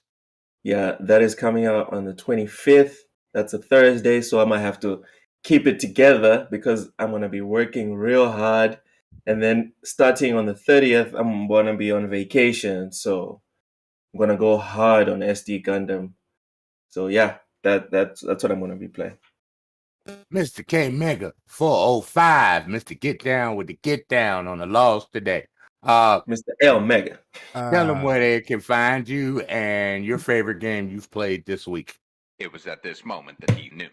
That is coming out on the 25th. That's a Thursday, so I might have to keep it together because I'm going to be working real hard. And then starting on the 30th, I'm going to be on vacation. So I'm going to go hard on SD Gundam. So yeah, that's what I'm going to be playing. Mr. K Mega 405, Mr. Get Down with the Get Down on the loss today. Mr. L Mega. Tell them where they can find you and your favorite game you've played this week. It was at this moment that he knew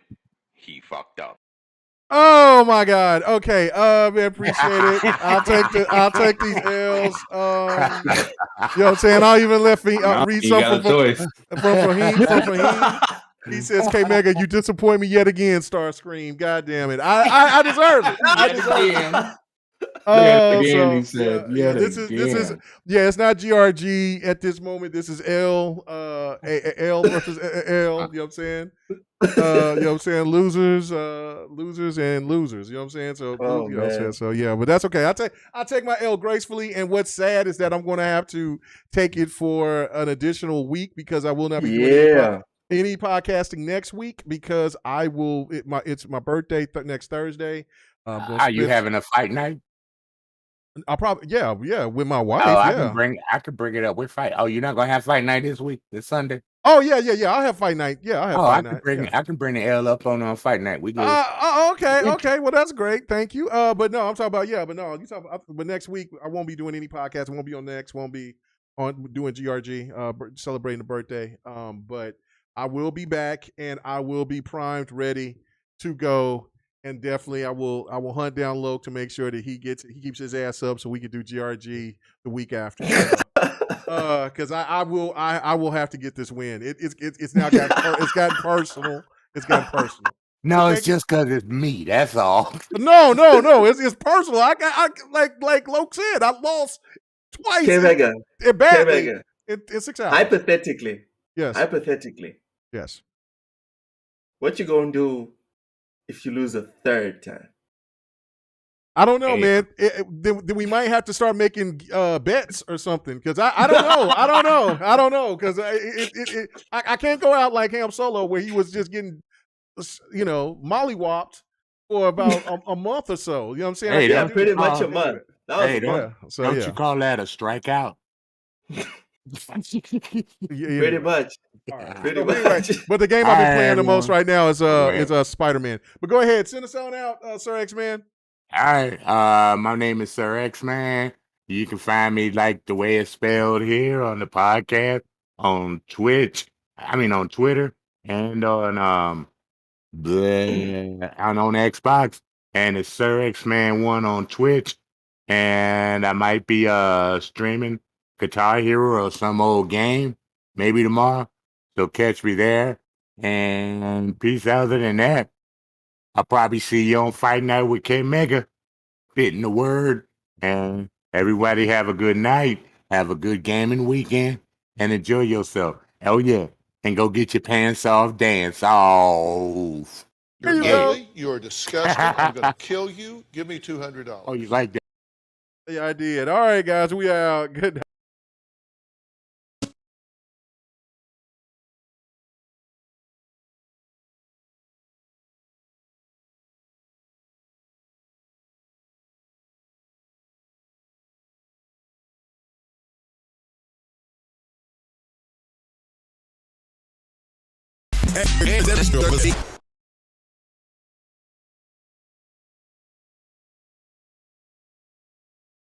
he fucked up. Oh my God. Okay. Man, appreciate it. I'll take these L's. You know what I'm saying? I'll even let me No, read you something got a choice. from Fahim. He says, "K Mega, you disappoint me yet again." Starscream. God damn it. I deserve it. I Yet deserve it. again. Yet again, he So said. yeah. Yet This is again. yeah. It's not GRG at this moment. This is L. L versus L. You know what I'm saying? You know what I'm saying? Losers and losers. You know what I'm saying? So Oh you know what I'm saying? man. So yeah, but that's okay. I take my L gracefully. And what's sad is that I'm going to have to take it for an additional week because I will not be doing Yeah. any podcasting next week because I will. It's my birthday next Thursday. I'm gonna Are you spend. having a fight night? I'll probably yeah with my Oh, wife. I Yeah. can bring it up. We're fight. Oh, you're not gonna have fight night this week, this Sunday? Oh yeah. I'll have fight night. Yeah, I'll have Oh, fight night. Yeah. I can bring the L up on fight night. We good. Okay. Well, that's great. Thank you. But no, I'm talking about but no, you talking. But next week I won't be doing any podcasts. I won't be on next. Won't be on doing GRG. Celebrating the birthday. But I will be back and I will be primed, ready to go. And definitely, I will hunt down Loke to make sure that he keeps his ass up so we can do GRG the week after. Because I will have to get this win. It's now it's gotten personal. It's gotten personal. No, it's just because it's me. That's all. No. It's personal. I like Loke said, I lost twice K Mega. badly in 6 hours. Hypothetically. Yes. Yes. What you gonna do if you lose a third time? I don't know, man. Then we might have to start making bets or something because I don't know. I don't know because I can't go out like Ham Solo where he was just getting mollywopped for about a month or so. You know what I'm saying? Hey, Yeah, pretty much a month. Hey, don't you call that a strikeout? Pretty much. Right. Pretty Anyway, much. but the game All I've been right, playing the most everyone. right now is Spider-Man. But go ahead, send us on out, Sir X-Man. All right. My name is Sir X-Man. You can find me like the way it's spelled here on the podcast, on Twitch. On Twitter and on and on Xbox. And it's Sir X-Man 1 on Twitch. And I might be streaming Guitar Hero or some old game, maybe tomorrow. So catch me there. And peace. Other than that, I'll probably see you on Fight Night with K Mega. Fitting the word. And everybody have a good night. Have a good gaming weekend. And enjoy yourself. Oh, yeah. And go get your pants off, dance off. You're you go. ugly. You're disgusting. I'm going to kill you. Give me $200. Oh, you like that? Yeah, I did. All right, guys, we out. Good night. Hey, that's